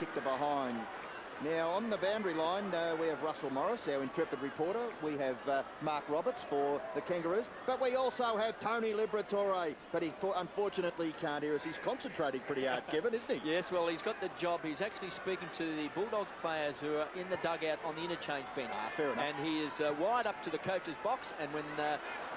kick to behind. Now, on the boundary line, we have Russell Morris, our intrepid reporter. We have Mark Roberts for the Kangaroos. But we also have Tony Liberatore. But he unfortunately can't hear us. He's concentrating pretty hard, Kevin, isn't he? Yes, well, he's got the job. He's actually speaking to the Bulldogs players who are in the dugout on the interchange bench. Fair enough. And he is wide up to the coach's box. And when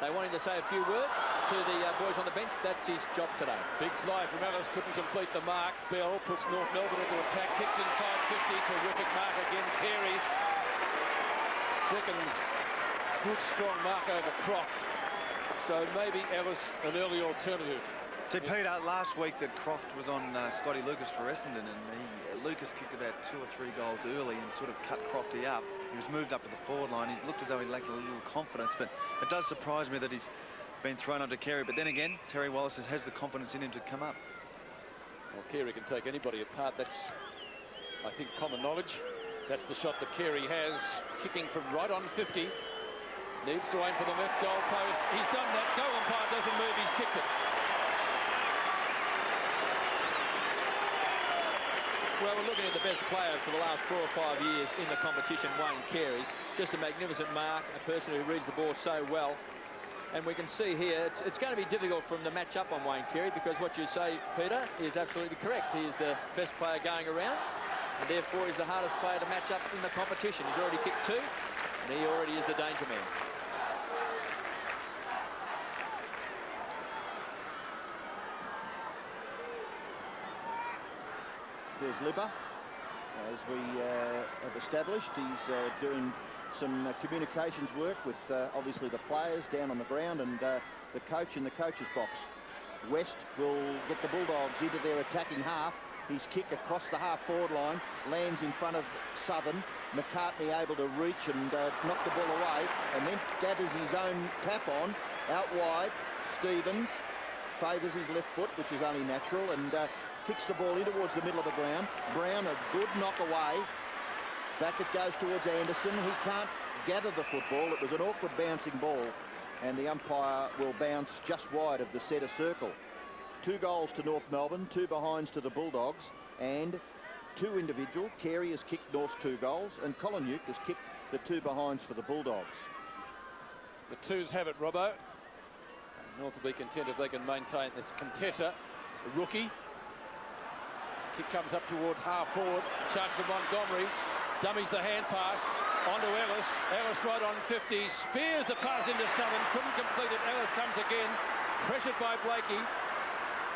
they want him to say a few words to the boys on the bench, that's his job today. Big fly from Ellis, couldn't complete the mark. Bell puts North Melbourne into attack, kicks inside 50 to mark again. Carey, second good strong mark over Croft, so maybe Ellis an early alternative. To Peter, last week that Croft was on Scotty Lucas for Essendon, and Lucas kicked about 2 or 3 goals early and sort of cut Crofty up. He was moved up to the forward line. He looked as though he lacked a little confidence, but it does surprise me that he's been thrown onto Carey. But then again, Terry Wallace has the confidence in him to come up. Well, Carey can take anybody apart. That's, I think, common knowledge. That's the shot that Carey has, kicking from right on 50. Needs to aim for the left goal post. He's done that. Goal umpire doesn't move. He's kicked it. Well, we're looking at the best player for the last 4 or 5 years in the competition, Wayne Carey. Just a magnificent mark, a person who reads the ball so well. And we can see here, it's going to be difficult from the match up on Wayne Carey, because what you say, Peter, is absolutely correct. He is the best player going around, and therefore he's the hardest player to match up in the competition. He's already kicked 2, and he already is the danger man. There's Libba. As we have established, he's doing some communications work with obviously the players down on the ground and the coach in the coach's box. West will get the Bulldogs into their attacking half. His kick across the half-forward line lands in front of Southern. McCartney able to reach and knock the ball away, and then gathers his own tap on out wide. Stevens favours his left foot, which is only natural, and kicks the ball in towards the middle of the ground. Brown, a good knock away. Back it goes towards Anderson. He can't gather the football. It was an awkward bouncing ball, and the umpire will bounce just wide of the centre circle. 2 goals to North Melbourne, 2 behinds to the Bulldogs, and 2 individual. Carey has kicked North's 2 goals, and Colin has kicked the 2 behinds for the Bulldogs. The 2s have it, Robbo. North will be content if they can maintain this. Contessa, the rookie. Kick comes up towards half-forward. Chance for Montgomery. Dummies the hand pass. Onto Ellis. Ellis right on 50. Spears the pass into Southern. Couldn't complete it. Ellis comes again. Pressured by Blakey.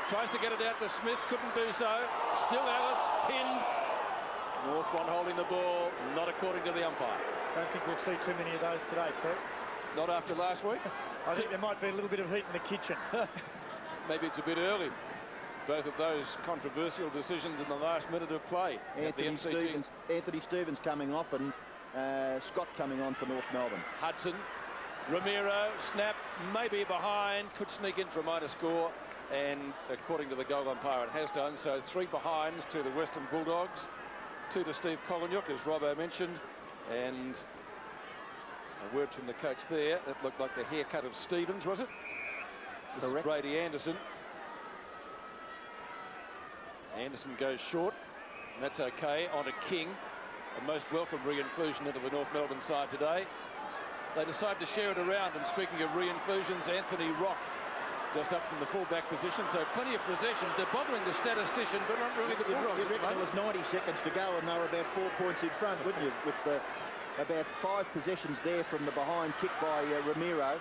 Tries to get it out to Smith. Couldn't do so. Still Ellis. Pinned. North one holding the ball. Not according to the umpire. Don't think we'll see too many of those today, Pete. Not after last week? I think there might be a little bit of heat in the kitchen. Maybe it's a bit early. Both of those controversial decisions in the last minute of play. Anthony Stevens coming off, and Scott coming on for North Melbourne. Hudson, Ramiro, snap, maybe behind, could sneak in for a minor score, and according to the goal umpire it has done. So 3 behinds to the Western Bulldogs, 2 to Steve Collinyook, as Robbo mentioned, and a word from the coach there. That looked like the haircut of Stevens, was it? This is Brady Anderson. Anderson goes short, and that's okay. On to King, a most welcome re-inclusion into the North Melbourne side today. They decide to share it around, and speaking of re-inclusions, Anthony Rock just up from the full-back position, so plenty of possessions. They're bothering the statistician, but not really the Bulldogs. You reckon there was 90 seconds to go and they were about 4 points in front, wouldn't you? With about 5 possessions there from the behind kick by Ramiro.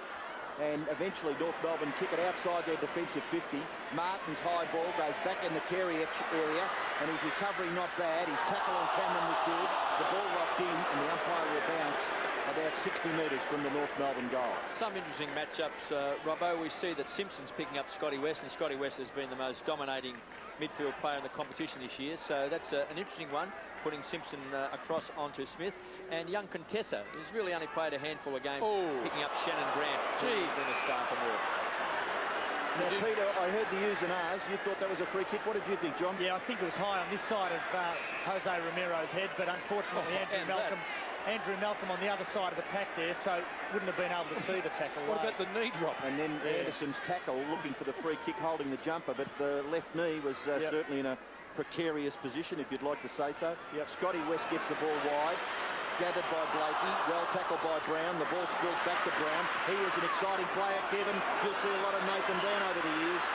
And eventually North Melbourne kick it outside their defensive 50. Martin's high ball goes back in the Carey area, and his recovery not bad. His tackle on Cameron was good. The ball locked in, and the umpire will bounce about 60 metres from the North Melbourne goal. Some interesting matchups, Robbo. We see that Simpson's picking up Scotty West, and Scotty West has been the most dominating midfield player in the competition this year. So that's an interesting one, putting Simpson across onto Smith. And young Contessa has really only played a handful of games, picking up Shannon Grant. Geez, been a star for North. Now, Peter, I heard the U's and R's. You thought that was a free kick. What did you think, John? Yeah, I think it was high on this side of Jose Ramiro's head, but unfortunately Andrew Malcolm on the other side of the pack there, so wouldn't have been able to see the tackle. What about the knee drop? And then Anderson's tackle, looking for the free kick, holding the jumper, but the left knee was certainly in a precarious position, if you'd like to say so. Yep. Scotty West gets the ball wide, gathered by Blakey, well tackled by Brown. The ball spills back to Brown. He is an exciting player, Kevin. You'll see a lot of Nathan Brown over the years.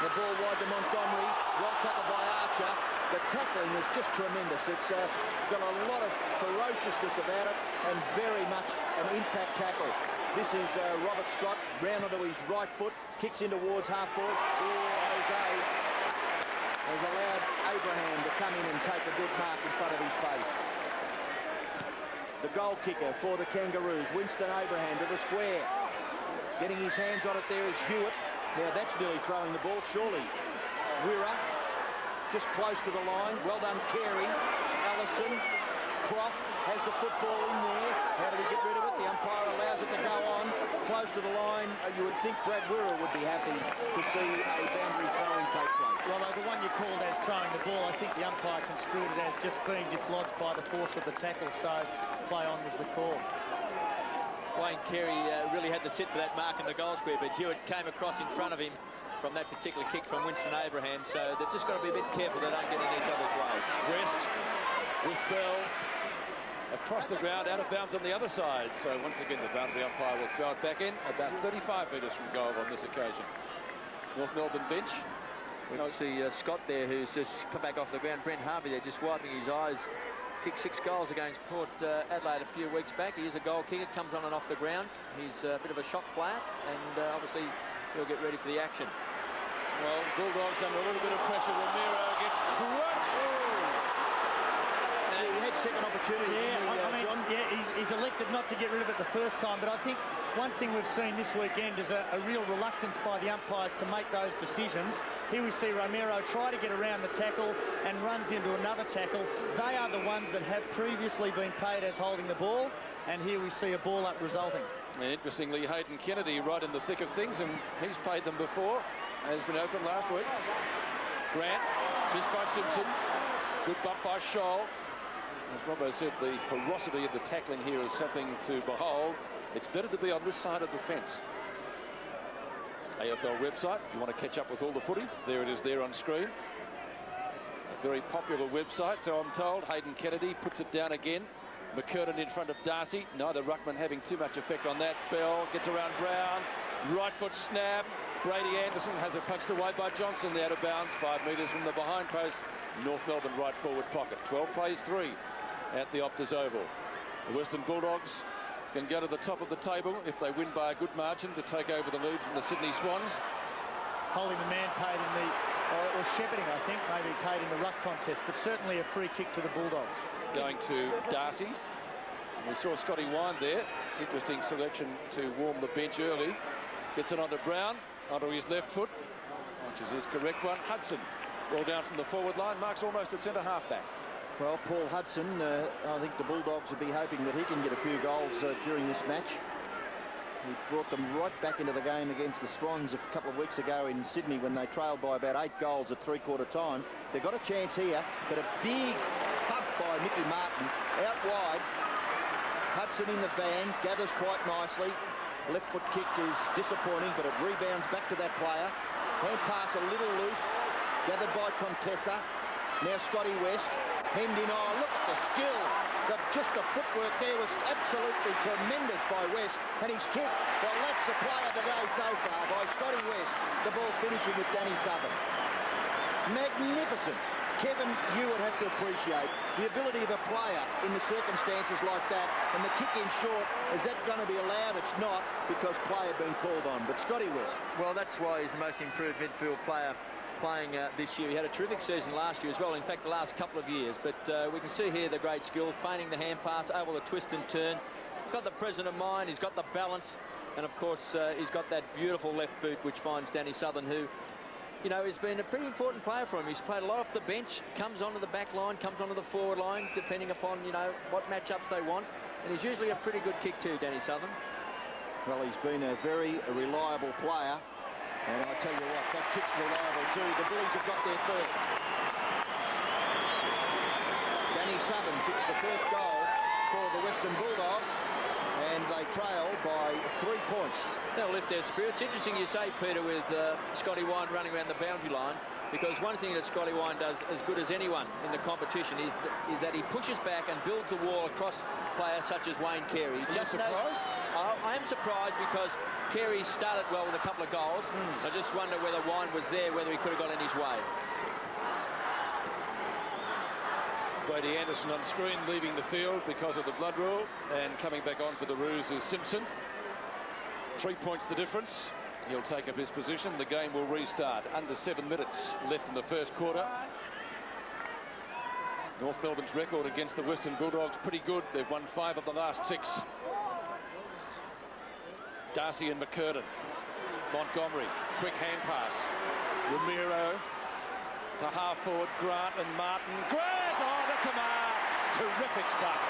The ball wide to Montgomery, well tackled by Archer. The tackling was just tremendous. It's got a lot of ferociousness about it and very much an impact tackle. This is Robert Scott, round onto his right foot, kicks in towards half forward. Jose has allowed Abraham to come in and take a good mark in front of his face. The goal kicker for the Kangaroos, Winston Abraham to the square. Getting his hands on it there is Hewitt. Now that's nearly throwing the ball, surely. Wirra, just close to the line. Well done, Carey. Allison. Croft has the football in there. How do we get rid of it? The umpire allows it to go on. Close to the line. You would think Brad Wirra would be happy to see a boundary throwing take place. Well, the one you called as throwing the ball, I think the umpire construed it as just being dislodged by the force of the tackle, so play on was the call. Wayne Carey really had to sit for that mark in the goal square, but Hewitt came across in front of him from that particular kick from Winston Abraham, so they've just got to be a bit careful they don't get in each other's way. West with Bell across the ground, out of bounds on the other side. So once again, the boundary umpire will throw it back in, about 35 metres from goal on this occasion. North Melbourne bench. We can see Scott there, who's just come back off the ground. Brent Harvey there, just wiping his eyes. Kicked 6 goals against Port Adelaide a few weeks back. He is a goal kicker, comes on and off the ground. He's a bit of a shock player, and obviously he'll get ready for the action. Well, Bulldogs under a little bit of pressure. Romero gets crunched. He had second opportunity, John? Yeah, he's elected not to get rid of it the first time, but I think one thing we've seen this weekend is a real reluctance by the umpires to make those decisions. Here we see Romero try to get around the tackle and runs into another tackle. They are the ones that have previously been paid as holding the ball, and here we see a ball up resulting. And interestingly, Hayden Kennedy right in the thick of things, and he's paid them before, has been out from last week. Grant, missed by Simpson. Good bump by Scholl. As Robbo said, the ferocity of the tackling here is something to behold. It's better to be on this side of the fence. AFL website, if you want to catch up with all the footy, there it is there on screen. A very popular website, so I'm told. Hayden Kennedy puts it down again. McKernan in front of Darcy. Neither ruckman having too much effect on that. Bell gets around Brown. Right foot snap. Brady Anderson has it punched away by Johnson. Out of bounds, 5 metres from the behind post. North Melbourne right forward pocket. 12 plays 3 at the Optus Oval. The Western Bulldogs can go to the top of the table if they win by a good margin to take over the lead from the Sydney Swans. Holding the man paid in the, or shepherding, I think, maybe paid in the ruck contest, but certainly a free kick to the Bulldogs. Going to Darcy. We saw Scotty Wine there. Interesting selection to warm the bench early. Gets it onto Brown, onto his left foot, which is his correct one. Hudson, well down from the forward line, marks almost at centre half-back. Well, Paul Hudson, I think the Bulldogs will be hoping that he can get a few goals during this match. He brought them right back into the game against the Swans a couple of weeks ago in Sydney when they trailed by about 8 goals at three-quarter time. They've got a chance here, but a big thump by Mickey Martin out wide. Hudson in the van, gathers quite nicely. Left foot kick is disappointing, but it rebounds back to that player. Hand pass a little loose, gathered by Contessa. Now Scotty West, hemmed in. Oh, look at the skill. Just the footwork there was absolutely tremendous by West. And his kick, well, that's the play of the day so far by Scotty West. The ball finishing with Danny Southern. Magnificent. Kevin, you would have to appreciate the ability of a player in the circumstances like that, and the kick in short, is that going to be allowed? It's not, because play had been called on. But Scotty West. Well, that's why he's the most improved midfield player playing this year. He had a terrific season last year as well, in fact the last couple of years, but we can see here the great skill, feigning the hand pass, able to twist and turn. He's got the presence of mind, he's got the balance, and of course he's got that beautiful left boot which finds Danny Southern, who, you know, has been a pretty important player for him. He's played a lot off the bench, comes onto the back line, comes onto the forward line, depending upon, you know, what matchups they want, and he's usually a pretty good kick too, Danny Southern. Well, he's been a very reliable player. And I tell you what, that kick's reliable too. The Bullies have got there first. Danny Southern kicks the first goal for the Western Bulldogs, and they trail by 3 points. They'll lift their spirits. Interesting you say, Peter, with Scotty Wine running around the boundary line. because one thing that Scotty Wine does as good as anyone in the competition is that he pushes back and builds a wall across players such as Wayne Carey. Are you surprised? I am surprised because Carey started well with a couple of goals. I just wonder whether Wine was there, whether he could have got in his way. Brady Anderson on screen, leaving the field because of the blood rule, and coming back on for the Roos is Simpson. 3 points the difference. He'll take up his position. The game will restart. Under 7 minutes left in the first quarter. North Melbourne's record against the Western Bulldogs pretty good. They've won 5 of the last 6. Darcy and McKernan. Montgomery, quick hand pass. Ramiro to half forward, Grant and Martin. Grant! Oh, that's a mark! Terrific stuff.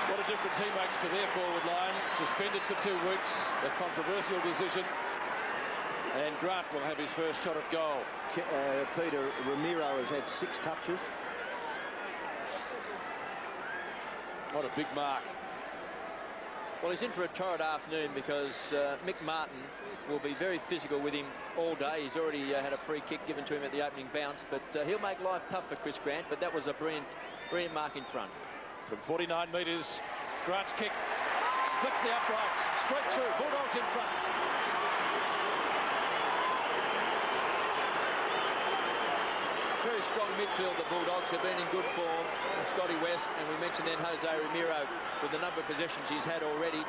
What a difference he makes to their forward line. Suspended for 2 weeks, a controversial decision. And Grant will have his first shot at goal. Peter, Ramiro has had 6 touches. What a big mark. Well, he's in for a torrid afternoon because Mick Martin will be very physical with him all day. He's already had a free kick given to him at the opening bounce, but he'll make life tough for Chris Grant. But that was a brilliant mark in front. From 49 metres, Grant's kick splits the uprights, straight through. Bulldogs in front. Very strong midfield, the Bulldogs have been in good form. Scotty West, and we mentioned then Jose Ramiro with the number of possessions he's had already.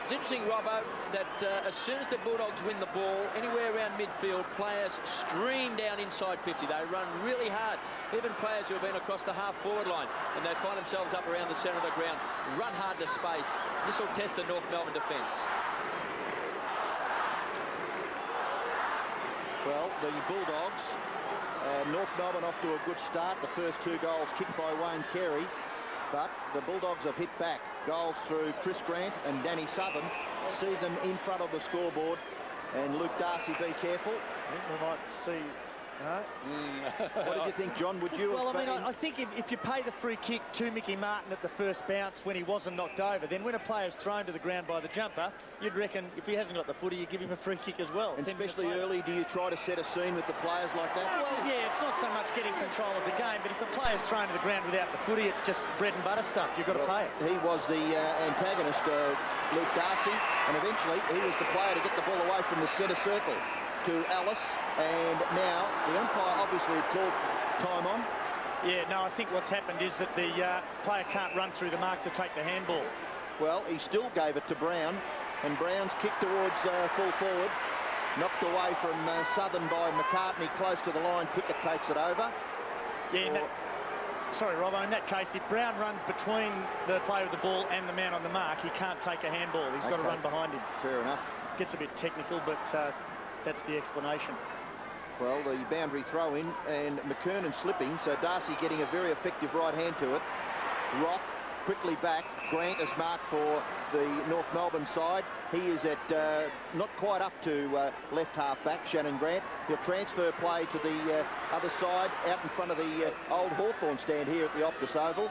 It's interesting, Robbo, that as soon as the Bulldogs win the ball, anywhere around midfield, players stream down inside 50. They run really hard. Even players who have been across the half-forward line, and they find themselves up around the centre of the ground, run hard to space. This will test the North Melbourne defence. Well, the Bulldogs, North Melbourne off to a good start. The first 2 goals kicked by Wayne Carey. But the Bulldogs have hit back. Goals through Chris Grant and Danny Southern see them in front of the scoreboard. And Luke Darcy, be careful. I think we might see... What did you think, John? Would you Well, have... I mean, I think if you pay the free kick to Mickey Martin at the first bounce when he wasn't knocked over, then when a player's thrown to the ground by the jumper, you'd reckon if he hasn't got the footy, you give him a free kick as well. And especially early, do you try to set a scene with the players like that? Well, yeah, it's not so much getting control of the game, but if a player's thrown to the ground without the footy, it's just bread and butter stuff. You've got to pay it. He was the antagonist, Luke Darcy, and eventually he was the player to get the ball away from the centre circle to Alice, and now the umpire obviously had called time on. Yeah, no, I think what's happened is that the player can't run through the mark to take the handball. Well, he still gave it to Brown, and Brown's kick towards full forward, knocked away from Southern by McCartney close to the line. Pickett takes it over. Yeah, sorry, Robbo, in that case, if Brown runs between the player with the ball and the man on the mark, he can't take a handball. He's got to run behind him. Fair enough. Gets a bit technical, but that's the explanation. Well, the boundary throw in, and McKernan slipping, so Darcy getting a very effective right hand to it. Rock quickly back. Grant is marked for the North Melbourne side. He is at not quite up to left half back, Shannon Grant. He'll transfer play to the other side, out in front of the old Hawthorn stand here at the Optus Oval.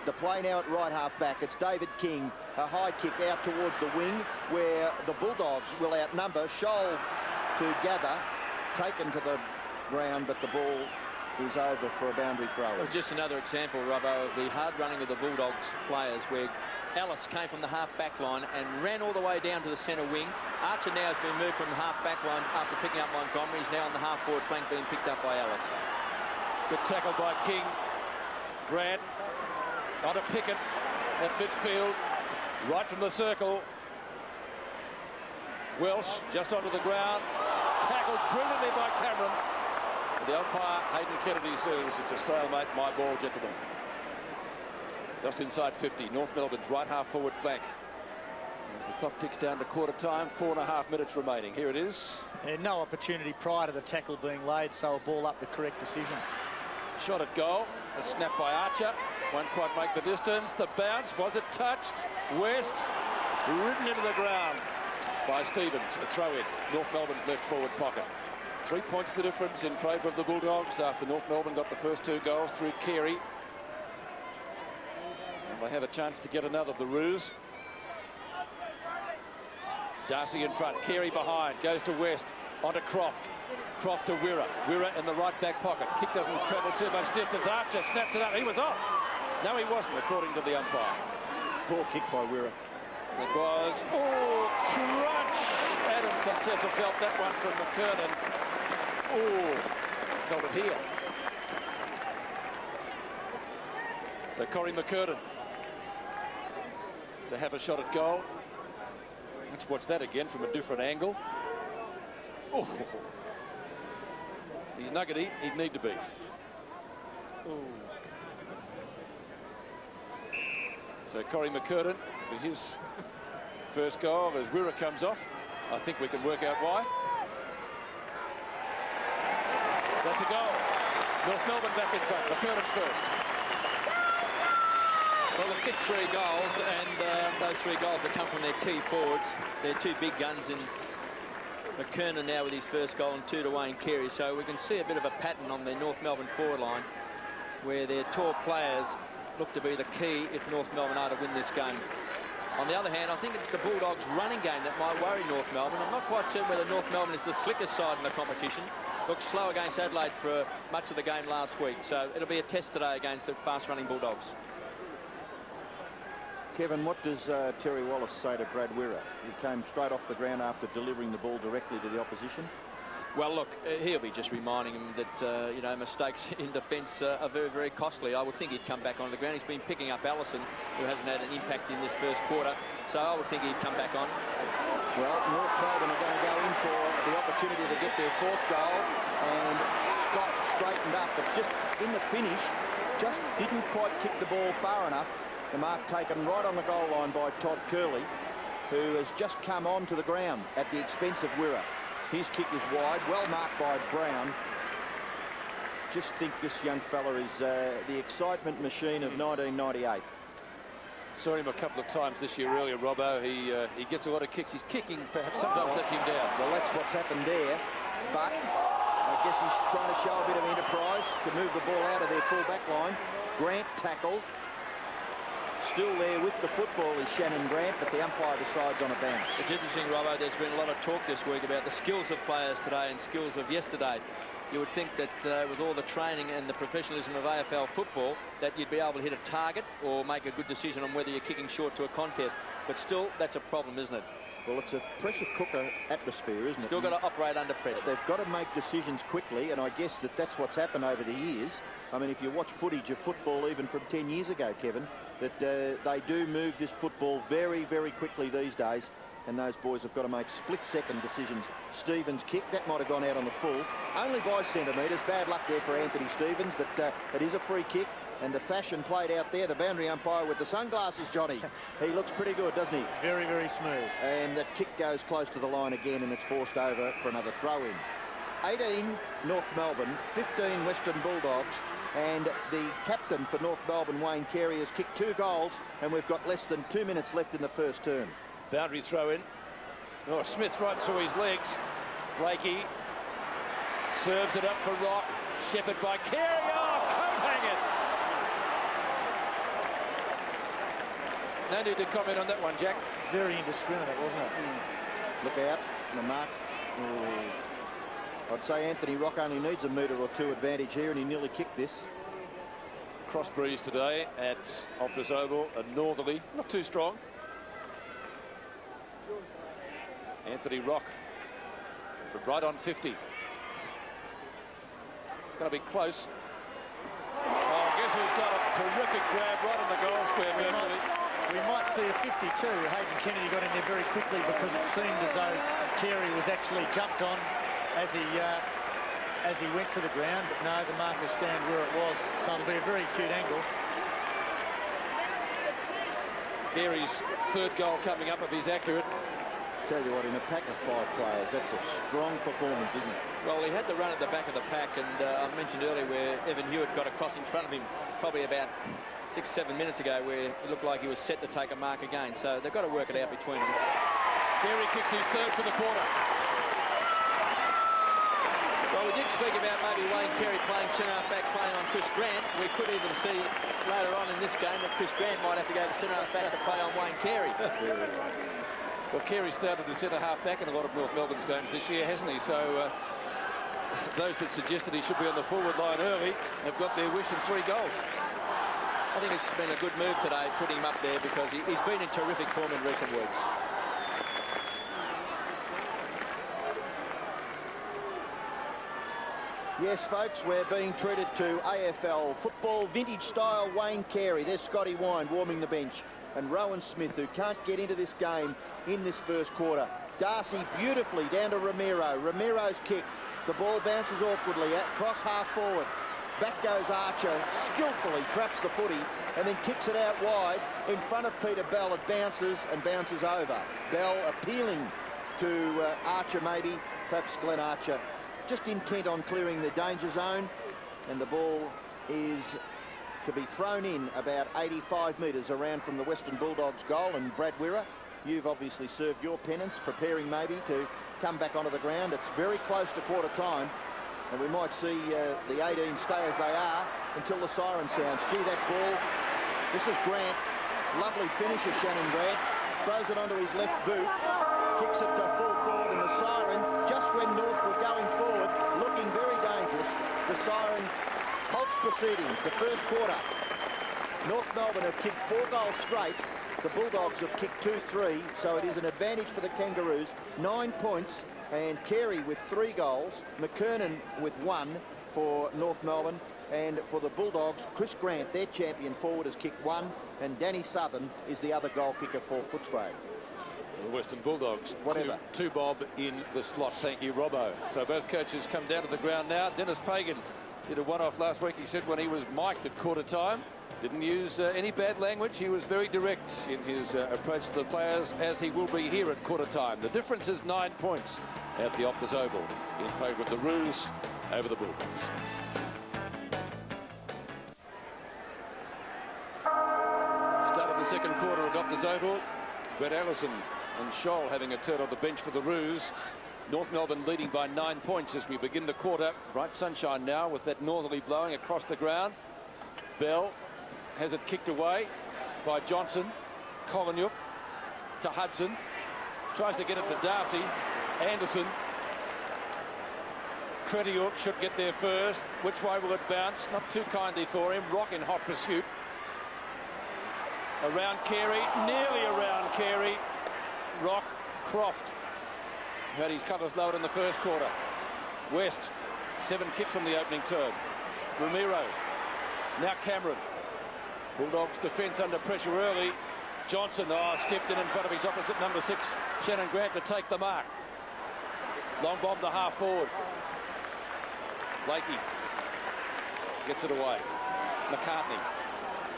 The play now at right half back. It's David King, a high kick out towards the wing, where the Bulldogs will outnumber. Scholl to gather, taken to the ground, but the ball is over for a boundary throw. It was just another example, Robbo, of the hard running of the Bulldogs players, where Alice came from the half-back line and ran all the way down to the centre wing. Archer now has been moved from the half-back line after picking up Montgomery. He's now on the half-forward flank being picked up by Alice. Good tackle by King. Grant on a Pickett at midfield, right from the circle. Welsh just onto the ground, tackled brilliantly by Cameron. The umpire, Hayden Kennedy, says it's a stalemate, my ball, gentlemen. Just inside 50, North Melbourne's right half forward flank. As the clock ticks down to quarter time, 4.5 minutes remaining. Here it is. And no opportunity prior to the tackle being laid, so a ball up, the correct decision. Shot at goal, a snap by Archer. Won't quite make the distance. The bounce, was it touched? West, ridden into the ground by Stevens. A throw in, North Melbourne's left forward pocket. 3 points the difference in favour of the Bulldogs after North Melbourne got the first 2 goals through Carey. And they have a chance to get another, the Roos. Darcy in front, Carey behind, goes to West. Onto Croft. Croft to Wirra. Wirra in the right back pocket. Kick doesn't travel too much distance. Archer snaps it up. He was off. No, he wasn't, according to the umpire. Poor kick by Wirra. It was, oh, crunch! Adam Contessa felt that one from McKernan. Oh, felt it here. So Corey McKernan to have a shot at goal. Let's watch that again from a different angle. Oh, he's nuggety. He'd need to be. Oh. So Corey McKernan for his first goal as Wirra comes off. I think we can work out why. That's a goal. North Melbourne back in front. McKernan's first. Well, they've kicked 3 goals, and those 3 goals have come from their key forwards. They're 2 big guns in McKernan now with his first goal and 2 to Wayne Carey. So we can see a bit of a pattern on the North Melbourne forward line where their tall players look to be the key if North Melbourne are to win this game. On the other hand, I think it's the Bulldogs' running game that might worry North Melbourne. I'm not quite certain whether North Melbourne is the slickest side in the competition. Looked slow against Adelaide for much of the game last week. So it'll be a test today against the fast-running Bulldogs. Kevin, what does Terry Wallace say to Brad Wirra? He came straight off the ground after delivering the ball directly to the opposition. Well, look, he'll be just reminding him that, you know, mistakes in defence are very, very costly. I would think he'd come back on the ground. He's been picking up Allison, who hasn't had an impact in this first quarter. So I would think he'd come back on. Well, North Melbourne are going to go in for the opportunity to get their 4th goal. And Scott straightened up, but just in the finish, just didn't quite kick the ball far enough. The mark taken right on the goal line by Todd Curley, who has just come on to the ground at the expense of Wirra. His kick is wide, well marked by Brown. Just think this young fella is the excitement machine of 1998. Saw him a couple of times this year earlier, Robbo. He gets a lot of kicks. His kicking perhaps sometimes lets him down. Well, that's what's happened there. But I guess he's trying to show a bit of enterprise to move the ball out of their full back line. Grant tackle. Still there with the football is Shannon Grant, but the umpire decides on a bounce. It's interesting, Robbo, there's been a lot of talk this week about the skills of players today and skills of yesterday. You would think that with all the training and the professionalism of AFL football, that you'd be able to hit a target or make a good decision on whether you're kicking short to a contest. But still, that's a problem, isn't it? Well, it's a pressure cooker atmosphere, isn't it? Still got to operate under pressure. They've got to make decisions quickly, and I guess that's what's happened over the years. I mean, if you watch footage of football even from 10 years ago, Kevin, that they do move this football very, very quickly these days, and those boys have got to make split-second decisions. Stevens' kick, that might have gone out on the full, only by centimetres. Bad luck there for Anthony Stevens, but it is a free kick. And the fashion played out there, the boundary umpire with the sunglasses, Johnny. He looks pretty good, doesn't he? Very, very smooth. And that kick goes close to the line again, and it's forced over for another throw-in. 18 North Melbourne, 15 Western Bulldogs, and the captain for North Melbourne, Wayne Carey, has kicked 2 goals, and we've got less than 2 minutes left in the first term. Boundary throw in. Oh, Smith right through his legs. Blakey serves it up for Rock. Shepherd by Carey. Oh, coat hang it. No need to comment on that one, Jack. Very indiscriminate, wasn't it? Look out, the mark. Oh. I'd say Anthony Rock only needs a metre or 2 advantage here, and he nearly kicked this. Cross breeze today at Optus Oval, a northerly, not too strong. Anthony Rock from right on 50. It's going to be close. Oh, guess who's got a terrific grab right on the goal square, virtually. We might see a 52. Hayden Kennedy got in there very quickly because it seemed as though Carey was actually jumped on as he went to the ground. But no, the markers stand where it was. So it'll be a very acute angle. Carey's 3rd goal coming up if he's accurate. Tell you what, in a pack of 5 players, that's a strong performance, isn't it? Well, he had the run at the back of the pack, and I mentioned earlier where Evan Hewitt got across in front of him probably about 6 or 7 minutes ago, where it looked like he was set to take a mark again. So they've got to work it out between them. Carey kicks his 3rd for the quarter. Well, we did speak about maybe Wayne Carey playing centre-half back, playing on Chris Grant. We could even see later on in this game that Chris Grant might have to go to centre-half back to play on Wayne Carey. Well, Carey started at centre-half back in a lot of North Melbourne's games this year, hasn't he? So those that suggested he should be on the forward line early have got their wish in 3 goals. I think it's been a good move today, putting him up there, because he's been in terrific form in recent weeks. Yes, folks, we're being treated to AFL football, vintage style. Wayne Carey, there's Scotty Wine warming the bench, and Rowan Smith, who can't get into this game in this first quarter. Darcy beautifully down to Romero. Romero's kick. The ball bounces awkwardly across half forward. Back goes Archer, skillfully traps the footy and then kicks it out wide in front of Peter Bell. It bounces and bounces over. Bell appealing to Archer, maybe, perhaps Glenn Archer, just intent on clearing the danger zone, and the ball is to be thrown in about 85 metres around from the Western Bulldogs goal. And Brad Wirra, you've obviously served your penance, preparing maybe to come back onto the ground. It's very close to quarter time, and we might see the 18 stay as they are until the siren sounds. Gee, that ball, this is Grant, lovely finisher, Shannon Grant, throws it onto his left boot, kicks it to full forward, and the siren, just when North were going forward, looking very dangerous, the siren halts proceedings. The first quarter, North Melbourne have kicked 4 goals straight. The Bulldogs have kicked 2-3, so it is an advantage for the Kangaroos. 9 points, and Carey with 3 goals, McKernan with 1 for North Melbourne, and for the Bulldogs, Chris Grant, their champion forward, has kicked 1, and Danny Southern is the other goal kicker for Footscray. The Western Bulldogs, whatever. Two Bob in the slot. Thank you, Robbo. So both coaches come down to the ground now. Dennis Pagan did a one-off last week. He said when he was mic'd at quarter time, didn't use any bad language. He was very direct in his approach to the players, as he will be here at quarter time. The difference is 9 points at the Optus Oval in favour of the Roos over the Bulldogs. Start of the second quarter at Optus Oval. Brett Allison and Scholl having a turn on the bench for the Roos. North Melbourne leading by 9 points as we begin the quarter. Bright sunshine now with that northerly blowing across the ground. Bell has it kicked away by Johnson. Kolonyuk to Hudson. Tries to get it to Darcy. Anderson. Kretiuk should get there first. Which way will it bounce? Not too kindly for him. Rock in hot pursuit. Around Carey, nearly around Carey. Rock, Croft. Had his covers lowered in the first quarter. West, 7 kicks on the opening turn. Romero, now Cameron. Bulldogs defence under pressure early. Johnson, stepped in front of his opposite number 6, Shannon Grant, to take the mark. Long bomb to half forward. Blakey gets it away. McCartney,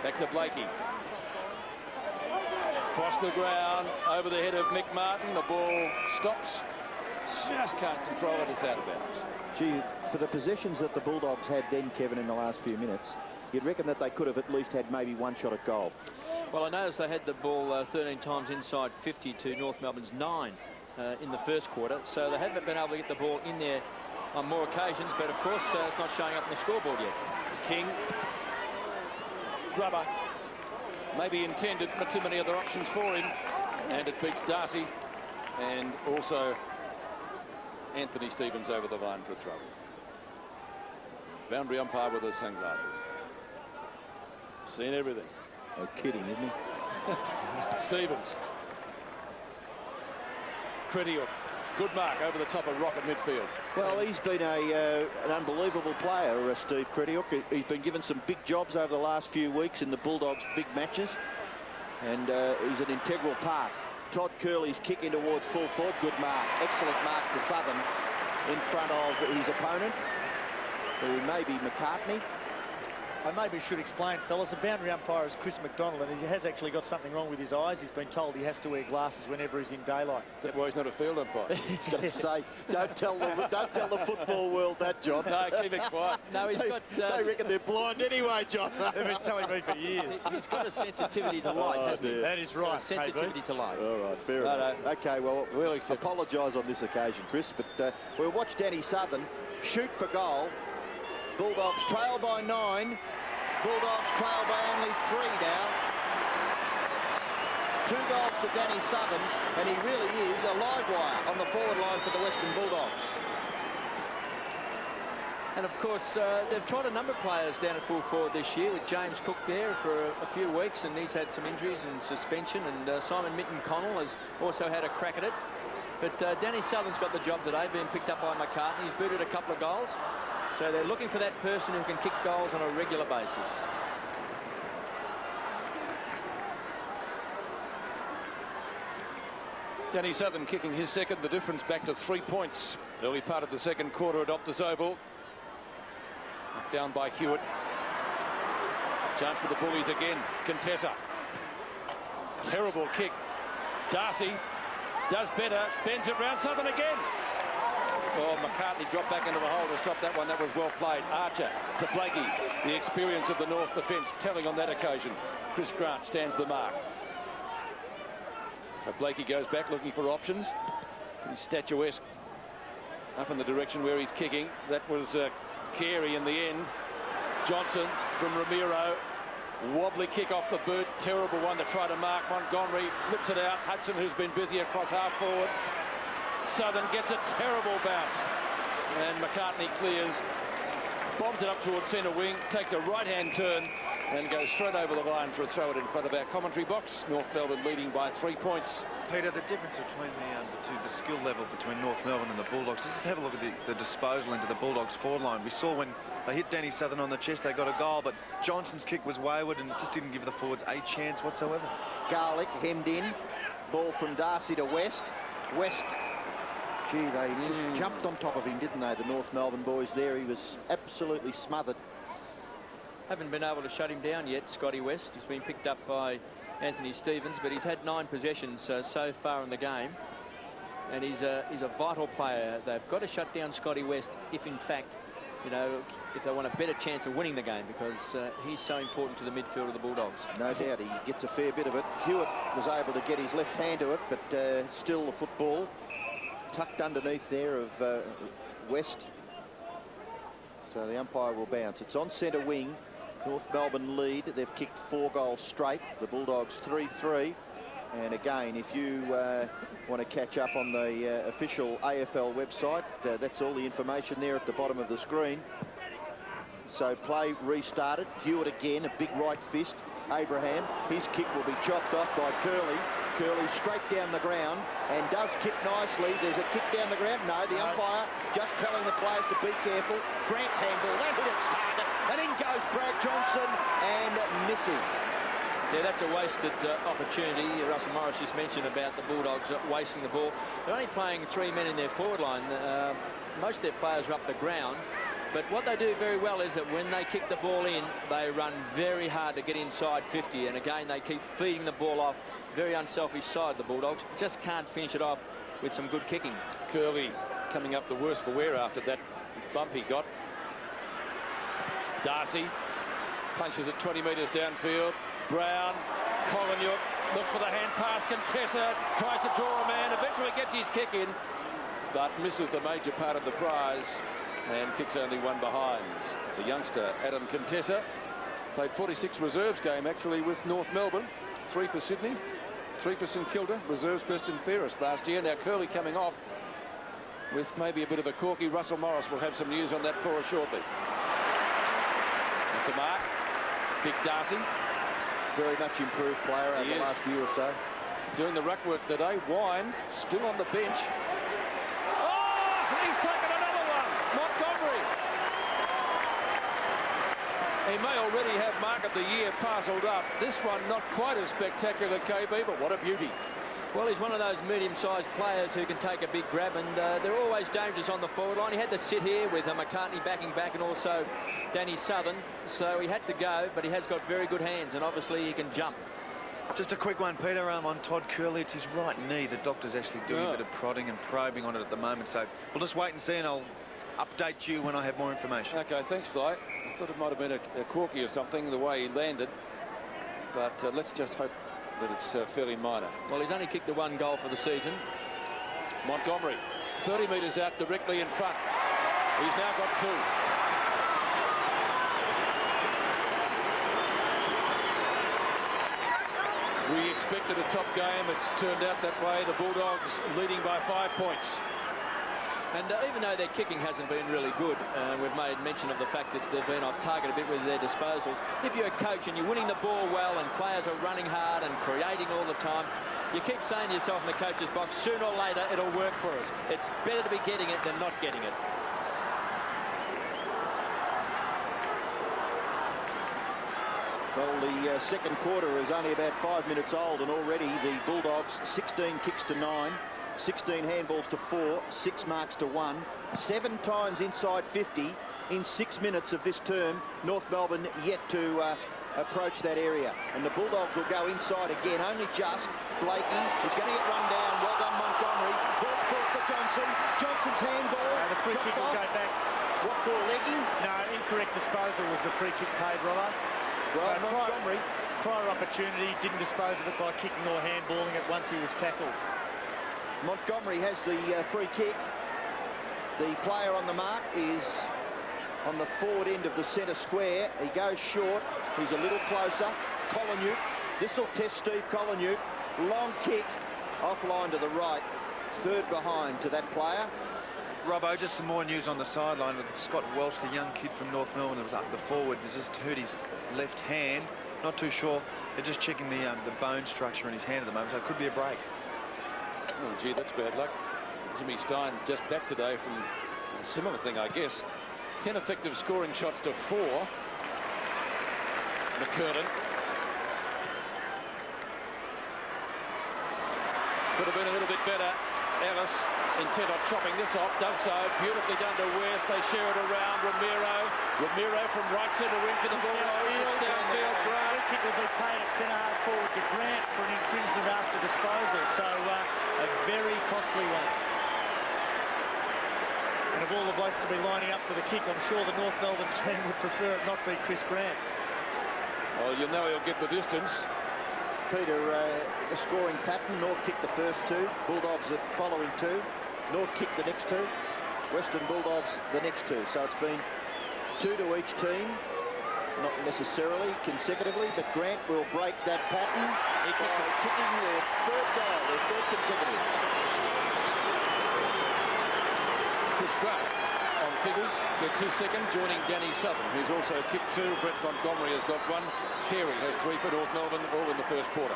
back to Blakey. Across the ground, over the head of Mick Martin. The ball stops. Just can't control it. It's out of bounds. Gee, for the possessions that the Bulldogs had then, Kevin, in the last few minutes, you'd reckon that they could have at least had maybe 1 shot at goal. Well, I noticed they had the ball 13 times inside 50 to North Melbourne's 9 in the first quarter. So they haven't been able to get the ball in there on more occasions. But, of course, it's not showing up on the scoreboard yet. King. Grubber. Maybe intended, not too many other options for him. And it beats Darcy. And also Anthony Stevens over the line for a throw. Boundary umpire with his sunglasses. Seen everything. No kidding, isn't he? Stevens. Kretiuk. Good mark over the top of Rock at midfield. Well, he's been an unbelievable player, Steve Kretiuk. He's been given some big jobs over the last few weeks in the Bulldogs' big matches, and he's an integral part. Todd Curley's kick in towards full forward. Good mark. Excellent mark to Southern in front of his opponent, who may be McCartney. I maybe should explain, fellas, the boundary umpire is Chris McDonald, and he has actually got something wrong with his eyes. He's been told he has to wear glasses whenever he's in daylight. Is that why he's not a field umpire? He's going to say, don't tell the football world that, John. No, keep it quiet. No, he's got... they reckon they're blind anyway, John. They've been telling me for years. He's got a sensitivity to light, hasn't he? That is right. Sensitivity to light. All right, fair enough. No. OK, well, we'll apologise on this occasion, Chris, but we'll watch Danny Southern shoot for goal. Bulldogs trail by 9. Bulldogs trail by only 3 now. 2 goals to Danny Southern, and he really is a live wire on the forward line for the Western Bulldogs. And of course, they've tried a number of players down at full forward this year, with James Cook there for a few weeks, and he's had some injuries and suspension, and Simon Minton-Connell has also had a crack at it. But Danny Southern's got the job today, being picked up by McCartney. He's booted a couple of goals, so they're looking for that person who can kick goals on a regular basis. Danny Southern kicking his second, the difference back to 3 points. Early part of the second quarter at Optus Oval. Down by Hewitt. Chance for the Bullies again. Contessa. Terrible kick. Darcy does better. Bends it round. Southern again. Oh, McCartney dropped back into the hole to stop that one. That was well played. Archer to Blakey. The experience of the North defence telling on that occasion. Chris Grant stands the mark. So Blakey goes back looking for options. Pretty statuesque up in the direction where he's kicking. That was Carey in the end. Johnson from Ramiro. Wobbly kick off the boot. Terrible one to try to mark. Montgomery flips it out. Hudson, who's been busy across half forward. Southern gets a terrible bounce. And McCartney clears. Bombs it up towards centre wing. Takes a right-hand turn and goes straight over the line for a throw it in front of our commentary box. North Melbourne leading by 3 points. Peter, the difference between the skill level between North Melbourne and the Bulldogs, just have a look at the disposal into the Bulldogs forward line. We saw when they hit Danny Southern on the chest, they got a goal, but Johnson's kick was wayward and just didn't give the forwards a chance whatsoever. Garlick hemmed in. Ball from Darcy to West. West, gee, they just jumped on top of him, didn't they, the North Melbourne boys there. He was absolutely smothered. Haven't been able to shut him down yet, Scotty West. He's been picked up by Anthony Stevens, but he's had 9 possessions so far in the game. And he's a vital player. They've got to shut down Scotty West if, in fact, you know, if they want a better chance of winning the game, because he's so important to the midfield of the Bulldogs. No doubt, he gets a fair bit of it. Hewitt was able to get his left hand to it, but still the football tucked underneath there of West. So the umpire will bounce. It's on centre wing. North Melbourne lead. They've kicked 4 goals straight. The Bulldogs 3-3. And again, if you want to catch up on the official AFL website, that's all the information there at the bottom of the screen. So play restarted. Hewitt again, a big right fist. Abraham, his kick will be chopped off by Curley. Curley straight down the ground and does kick nicely. There's a kick down the ground. No, the umpire just telling the players to be careful. Grant's handball, that hit its target. And in goes Brad Johnson and misses. Yeah, that's a wasted opportunity. Russell Morris just mentioned about the Bulldogs wasting the ball. They're only playing 3 men in their forward line. Most of their players are up the ground. But what they do very well is that when they kick the ball in, they run very hard to get inside 50. And again, they keep feeding the ball off. Very unselfish side, the Bulldogs. Just can't finish it off with some good kicking. Curley coming up the worst for wear after that bump he got. Darcy punches it 20 metres downfield. Brown, Collingwood looks for the hand pass. Contessa tries to draw a man. Eventually gets his kick in, but misses the major part of the prize and kicks only one behind. The youngster, Adam Contessa, played 46 reserves game actually with North Melbourne. 3 for Sydney, 3 for St Kilda. Reserves best and fairest last year. Now Curley coming off with maybe a bit of a corky. Russell Morris will have some news on that for us shortly. That's a mark. Big Darcy. Very much improved player over the last year or so. Doing the ruck work today. Wind still on the bench. Oh, he's taken another one. Montgomery. He may already have mark of the year parcelled up. This one not quite as spectacular, KB, but what a beauty. Well, he's one of those medium-sized players who can take a big grab, and they're always dangerous on the forward line. He had to sit here with McCartney backing back and also Danny Southern, so he had to go, but he has got very good hands, and obviously he can jump. Just a quick one, Peter, on Todd Curley. It's his right knee. The doctor's actually doing a bit of prodding and probing on it at the moment, so we'll just wait and see, and I'll update you when I have more information. OK, thanks, Fly. I thought it might have been a corky or something, the way he landed, but let's just hope that it's fairly minor. Well, he's only kicked the 1 goal for the season. Montgomery, 30 metres out directly in front. He's now got 2. We expected a top game. It's turned out that way. The Bulldogs leading by 5 points. And even though their kicking hasn't been really good, we've made mention of the fact that they've been off target a bit with their disposals. If you're a coach and you're winning the ball well and players are running hard and creating all the time, you keep saying to yourself in the coach's box, sooner or later it'll work for us. It's better to be getting it than not getting it. Well, the second quarter is only about 5 minutes old, and already the Bulldogs 16 kicks to 9. 16 handballs to 4, 6 marks to 1, 7 times inside 50 in 6 minutes of this term. North Melbourne yet to approach that area. And the Bulldogs will go inside again, only just. Blakey is going to get run down. Well done, Montgomery. Ball's crossed for Johnson. Johnson's handball. The free kick will go back. What for, legging? No, incorrect disposal was the free kick paid, Robbo. Well, So Montgomery. prior opportunity, didn't dispose of it by kicking or handballing it once he was tackled. Montgomery has the free kick. The player on the mark is on the forward end of the centre square. He goes short. He's a little closer. Collinute. This will test Steve Collinute. Long kick. Offline to the right. Third behind to that player. Robbo, just some more news on the sideline with Scott Welsh, the young kid from North Melbourne that was up the forward. Has just hurt his left hand. Not too sure. They're just checking the bone structure in his hand at the moment, so it could be a break. Oh, gee, that's bad luck. Jimmy Stein just back today from a similar thing, I guess. 10 effective scoring shots to 4. McKernan. Could have been a little bit better. Ellis, intent on chopping this off, does so. Beautifully done to West. They share it around. Ramiro from right centre wing for the Bulldogs. Downfield, Grant. Free kick will be paid at centre half forward to Grant for an infringement after disposal. So a very costly one. And of all the blokes to be lining up for the kick, I'm sure the North Melbourne team would prefer it not be Chris Grant. Well, you know he'll get the distance. Peter, a scoring pattern. North kicked the first 2. Bulldogs the following 2. North kicked the next 2. Western Bulldogs the next 2. So it's been 2 to each team. Not necessarily consecutively, but Grant will break that pattern. He kicks it. Kicking their third goal, their third consecutive. Chris Grant on figures gets his second, joining Danny Southern, who's also kicked 2. Brett Montgomery has got 1. Carey has 3 for North Melbourne, all in the first quarter.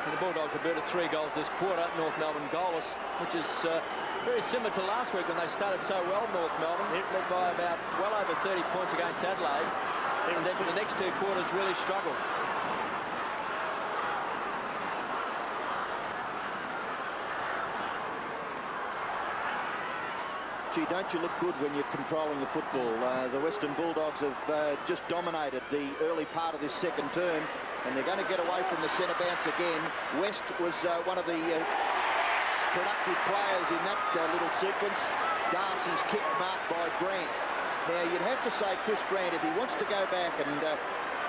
And the Bulldogs have built 3 goals this quarter. North Melbourne goalless, which is very similar to last week when they started so well. North Melbourne led by about well over 30 points against Adelaide, and then for the next 2 quarters really struggled. Gee, don't you look good when you're controlling the football? The Western Bulldogs have just dominated the early part of this second term, and they're going to get away from the centre bounce again. West was one of the productive players in that little sequence. Darcy's kick marked by Grant. Now, you'd have to say Chris Grant, if he wants to go back and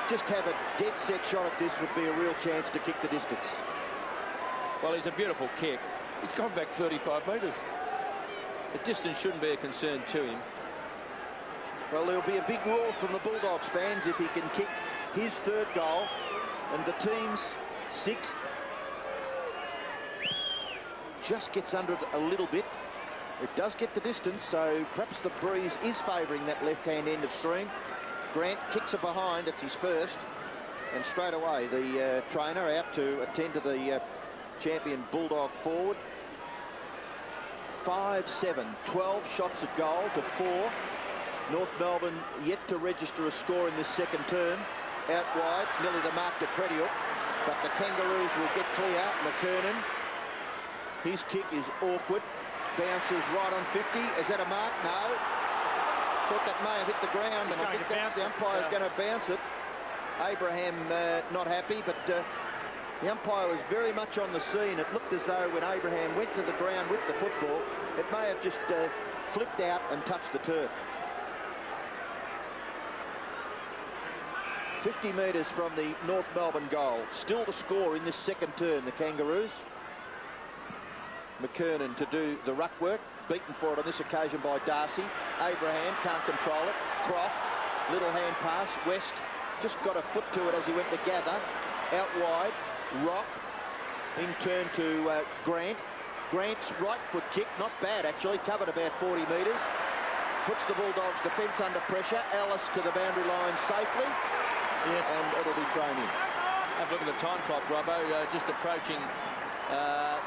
just have a dead set shot at this, would be a real chance to kick the distance. Well, he's a beautiful kick. He's gone back 35 metres. The distance shouldn't be a concern to him. Well, there'll be a big roar from the Bulldogs fans if he can kick his third goal, and the team's 6th. Just gets under it a little bit. It does get the distance, so perhaps the breeze is favouring that left-hand end of screen. Grant kicks it behind. It's his first. And straight away, the trainer out to attend to the champion Bulldog forward. 5-7, 12 shots at goal to 4. North Melbourne yet to register a score in this second term. Out wide, nearly the mark to Pretiuk, but the Kangaroos will get clear. McKernan, his kick is awkward, bounces right on 50. Is that a mark? No. Thought that may have hit the ground, and I think that's the umpire's going to bounce it. Abraham not happy, but the umpire was very much on the scene. It looked as though when Abraham went to the ground with the football, it may have just flipped out and touched the turf. 50 metres from the North Melbourne goal. Still to score in this second term, the Kangaroos. McKernan to do the ruck work. Beaten for it on this occasion by Darcy. Abraham can't control it. Croft, little hand pass. West just got a foot to it as he went to gather. Out wide. Rock in turn to Grant. Grant's right foot kick, not bad actually, covered about 40 metres. Puts the Bulldogs defence under pressure. Alice to the boundary line safely. Yes. And it'll be thrown in. Have a look at the time clock, Robbo. Just approaching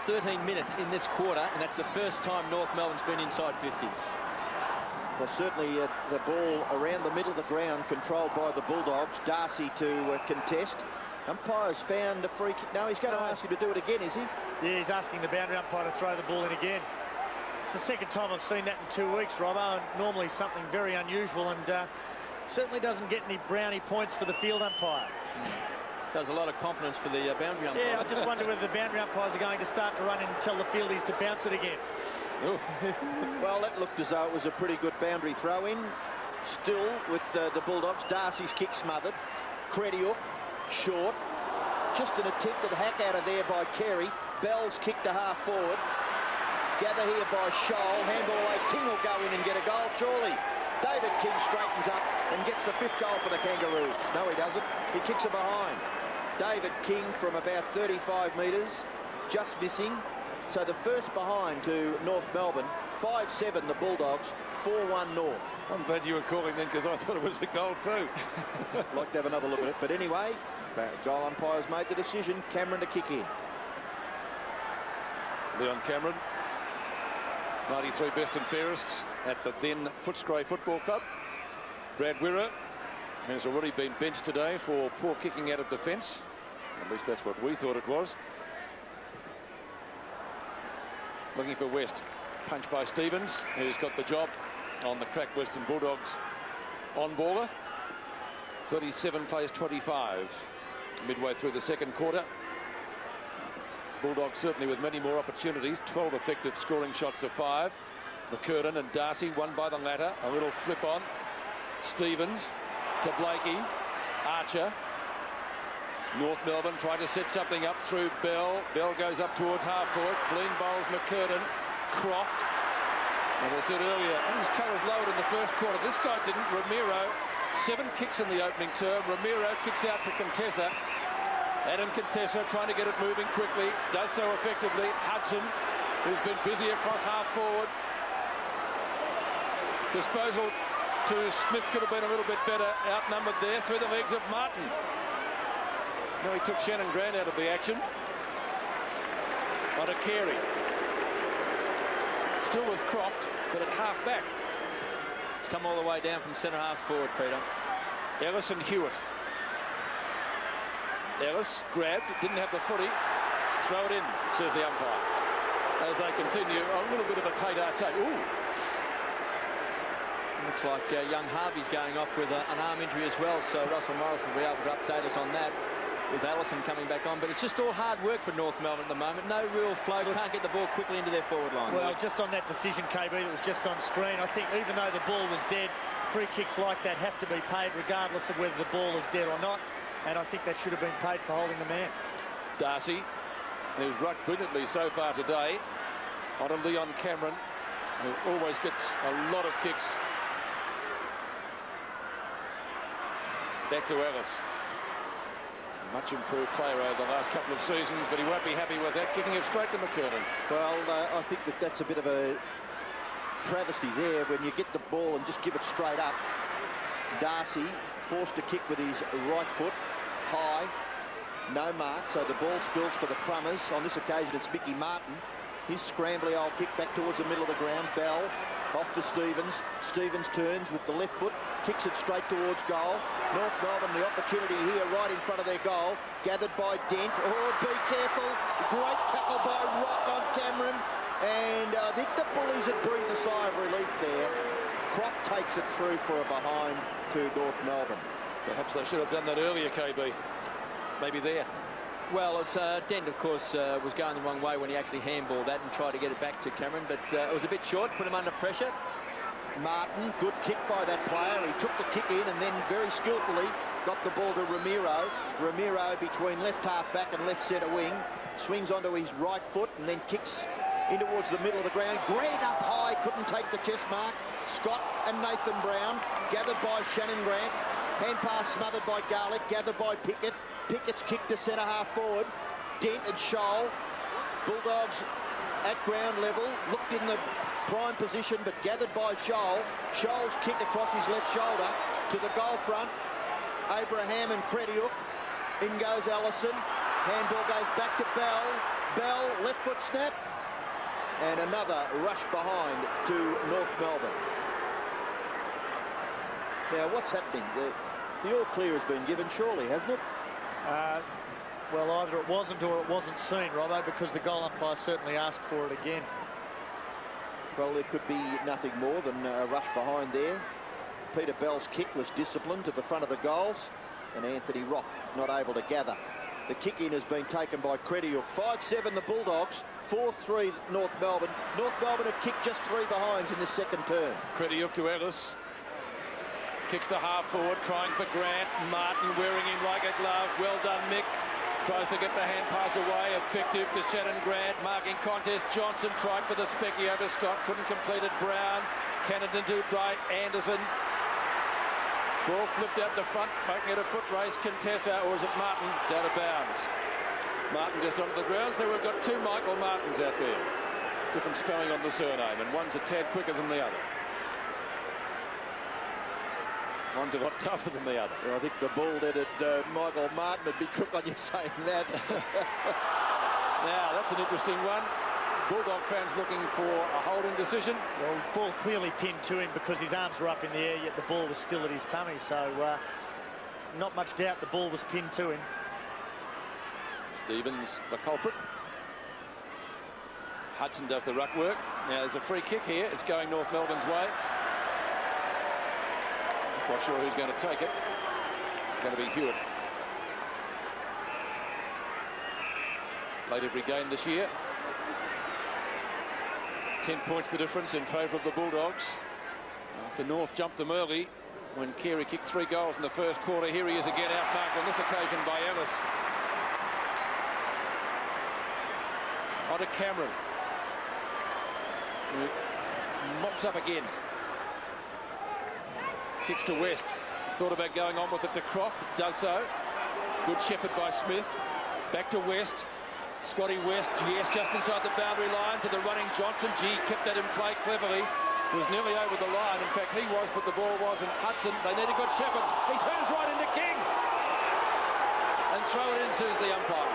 13 minutes in this quarter, and that's the first time North Melbourne's been inside 50. Well, certainly the ball around the middle of the ground, controlled by the Bulldogs. Darcy to contest. Umpire's found a free kick. No, he's going to ask him to do it again, is he? Yeah, he's asking the boundary umpire to throw the ball in again. It's the second time I've seen that in 2 weeks, Robbo, and normally something very unusual, and certainly doesn't get any brownie points for the field umpire. Does a lot of confidence for the boundary umpire. Yeah, I just wonder whether the boundary umpires are going to start to run in and tell the fieldies to bounce it again. Well, that looked as though it was a pretty good boundary throw-in. Still with the Bulldogs. Darcy's kick smothered. Crediuk, short. Just an attempted hack out of there by Carey. Bell's kick to half forward. Gather here by Scholl. Handball away. King will go in and get a goal, surely. David King straightens up and gets the 5th goal for the Kangaroos. No, he doesn't. He kicks it behind. David King from about 35 metres, just missing. So the first behind to North Melbourne. 5-7 the Bulldogs, 4-1 North. I'm glad you were calling then, because I thought it was a goal too. Like to have another look at it. But anyway, goal umpires made the decision. Cameron to kick in. Leon Cameron, 93 best and fairest at the then Footscray Football Club. Brad Wirra has already been benched today for poor kicking out of defence. At least that's what we thought it was. Looking for West. Punch by Stevens, who's got the job on the crack Western Bulldogs on-baller. 37 plays 25 midway through the second quarter. Bulldogs certainly with many more opportunities. 12 effective scoring shots to 5. McKernan and Darcy, one by the latter. A little flip on. Stevens to Blakey. Archer. North Melbourne trying to set something up through Bell. Bell goes up towards half forward. Clean bowls McKernan. Croft. As I said earlier, his colours lowered in the first quarter. This guy didn't. Ramiro, 7 kicks in the opening term. Ramiro kicks out to Contessa. Adam Contessa trying to get it moving quickly. Does so effectively. Hudson, who's been busy across half forward. Disposal to Smith could have been a little bit better. Outnumbered there through the legs of Martin. Now he took Shannon Grant out of the action. On to Carey. Still with Croft, but at half back. It's come all the way down from centre half forward, Peter. Ellis and Hewitt. Ellis grabbed, didn't have the footy. Throw it in, says the umpire. As they continue, a little bit of a tete-a-tete. Ooh. Looks like young Harvey's going off with an arm injury as well, so Russell Morris will be able to update us on that with Allison coming back on. But it's just all hard work for North Melbourne at the moment. No real flow, can't get the ball quickly into their forward line. Well, just on that decision, KB, that was just on screen, I think even though the ball was dead, free kicks like that have to be paid regardless of whether the ball is dead or not. And I think that should have been paid for holding the man. Darcy, who's rucked brilliantly so far today, on to Leon Cameron, who always gets a lot of kicks. Back to Ellis. Much improved player over the last couple of seasons, but he won't be happy with that, kicking it straight to McKernan. Well, I think that's a bit of a travesty there when you get the ball and just give it straight up. Darcy forced to kick with his right foot, high, no mark, so the ball spills for the Crummers. On this occasion, it's Mickey Martin. His scrambly old kick back towards the middle of the ground. Bell off to Stevens. Stevens turns with the left foot, kicks it straight towards goal. North Melbourne, the opportunity here right in front of their goal. Gathered by Dent. Oh, be careful. Great tackle by Rock on Cameron. And I think the Bullies had breathed a sigh of relief there. Croft takes it through for a behind to North Melbourne. Perhaps they should have done that earlier, KB. Maybe there. Well, it's Dent, of course, was going the wrong way when he actually handballed that and tried to get it back to Cameron, but it was a bit short, put him under pressure. Martin, good kick by that player. He took the kick in and then very skillfully got the ball to Ramiro. Ramiro between left half back and left centre wing. Swings onto his right foot and then kicks in towards the middle of the ground. Grant up high, couldn't take the chest mark. Scott and Nathan Brown, gathered by Shannon Grant. Hand pass smothered by Garlick, gathered by Pickett. Pickett's kick to centre half forward. Dent and Scholl. Bulldogs at ground level, looked in the prime position, but gathered by Scholl. Scholl's kick across his left shoulder to the goal front. Abraham and Crediuk. In goes Allison. Handball goes back to Bell. Bell, left foot snap. And another rush behind to North Melbourne. Now, what's happening? The all clear has been given, surely, hasn't it? Well, either it wasn't or it wasn't seen, Robbo, because the goal umpire certainly asked for it again. Well, there could be nothing more than a rush behind there. Peter Bell's kick was disciplined to the front of the goals, and Anthony Rock not able to gather. The kick-in has been taken by Crediuk. 5-7 the Bulldogs, 4-3 North Melbourne. North Melbourne have kicked just 3 behinds in this second turn. Crediuk to Ellis. Kicks to half forward, trying for Grant. Martin wearing him like a glove. Well done, Mick. Tries to get the hand pass away. Effective to Shannon Grant. Marking contest. Johnson tried for the specky over Scott. Couldn't complete it. Brown. Canada to by Anderson. Ball flipped out the front, making it a foot race. Contessa, or is it Martin? It's out of bounds. Martin just onto the ground, so we've got 2 Michael Martins out there. Different spelling on the surname, and one's a tad quicker than the other. One's a lot tougher than the other. Well, I think the bald-headed Michael Martin would be crook on you saying that. Now, that's an interesting one. Bulldog fans looking for a holding decision. Well, ball clearly pinned to him because his arms were up in the air, yet the ball was still at his tummy. So, not much doubt the ball was pinned to him. Stevens, the culprit. Hudson does the ruck work. Now, there's a free kick here. It's going North Melbourne's way. Not sure who's going to take it. It's going to be Hewitt. Played every game this year. 10 points the difference in favour of the Bulldogs. After North jumped them early when Carey kicked 3 goals in the first quarter. Here he is again, outmarked on this occasion by Ellis. On to Cameron. Who mops up again. Kicks to West. Thought about going on with it to Croft. Does so. Good shepherd by Smith. Back to West. Scotty West, yes, just inside the boundary line to the running Johnson. Gee, kept that in play cleverly. He was nearly over the line. In fact, he was, but the ball wasn't. Hudson, they need a good shepherd. He turns right into King. And throw it in, says the umpire.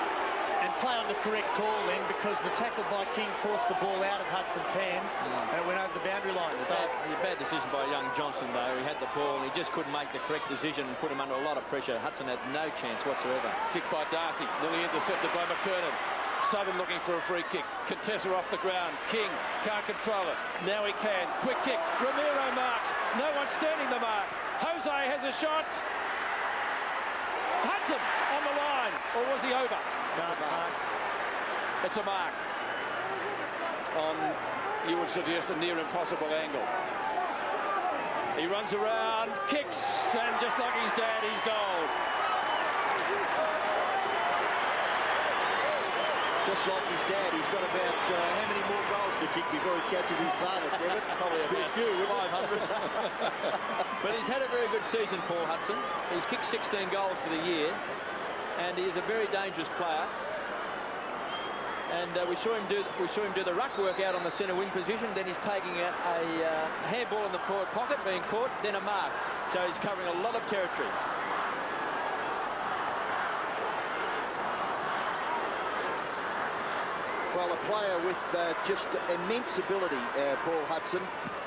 And play on the correct call then, because the tackle by King forced the ball out of Hudson's hands and it went over the boundary line. So a bad decision by young Johnson, though. He had the ball and he just couldn't make the correct decision and put him under a lot of pressure. Hudson had no chance whatsoever. Kick by Darcy, nearly intercepted by McKernan. Southern looking for a free kick. Contessa off the ground. King can't control it. Now he can. Quick kick. Romero marks. No one standing the mark. Jose has a shot. Hudson on the line. Or was he over? no, mark. It's a mark. On, you would suggest, a near impossible angle. He runs around, kicks, and just like his dad, he's goal. Just like his dad, he's got about how many more goals to kick before he catches his father, Kevin? Probably a few, 500. But he's had a very good season, Paul Hudson. He's kicked 16 goals for the year, and he is a very dangerous player. And we saw him do the ruck work out on the centre wing position. Then he's taking a handball in the forward pocket, being caught, then a mark. So he's covering a lot of territory. Well, a player with just immense ability, Paul Hudson.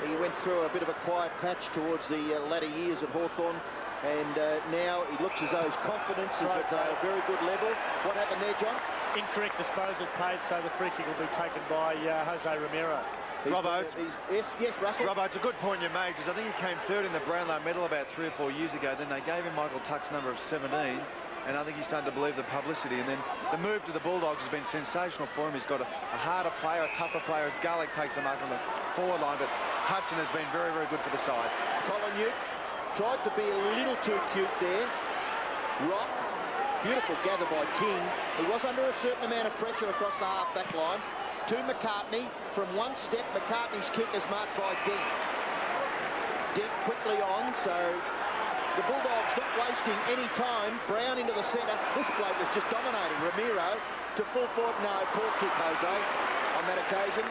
He went through a bit of a quiet patch towards the latter years at Hawthorn, and now he looks as though his confidence is at a very good level. What happened there, John? Incorrect disposal paid, so the free kick will be taken by Jose Romero. Robbo, yes, Russell. Robbo, it's a good point you made, because I think he came third in the Brownlow medal about 3 or 4 years ago. Then they gave him Michael Tuck's number of 17. And I think he's starting to believe the publicity. And then the move to the Bulldogs has been sensational for him. He's got a harder player, a tougher player, as Garlick takes the mark on the forward line. But Hudson has been very, very good for the side. Colin Uke tried to be a little too cute there. Rock, beautiful gather by King. He was under a certain amount of pressure across the half-back line. To McCartney. From one step, McCartney's kick is marked by Dent. Dent quickly on, so the Bulldogs not wasting any time. Brown into the centre. This bloke was just dominating. Ramiro to full forward. No, poor kick, Jose, on that occasion.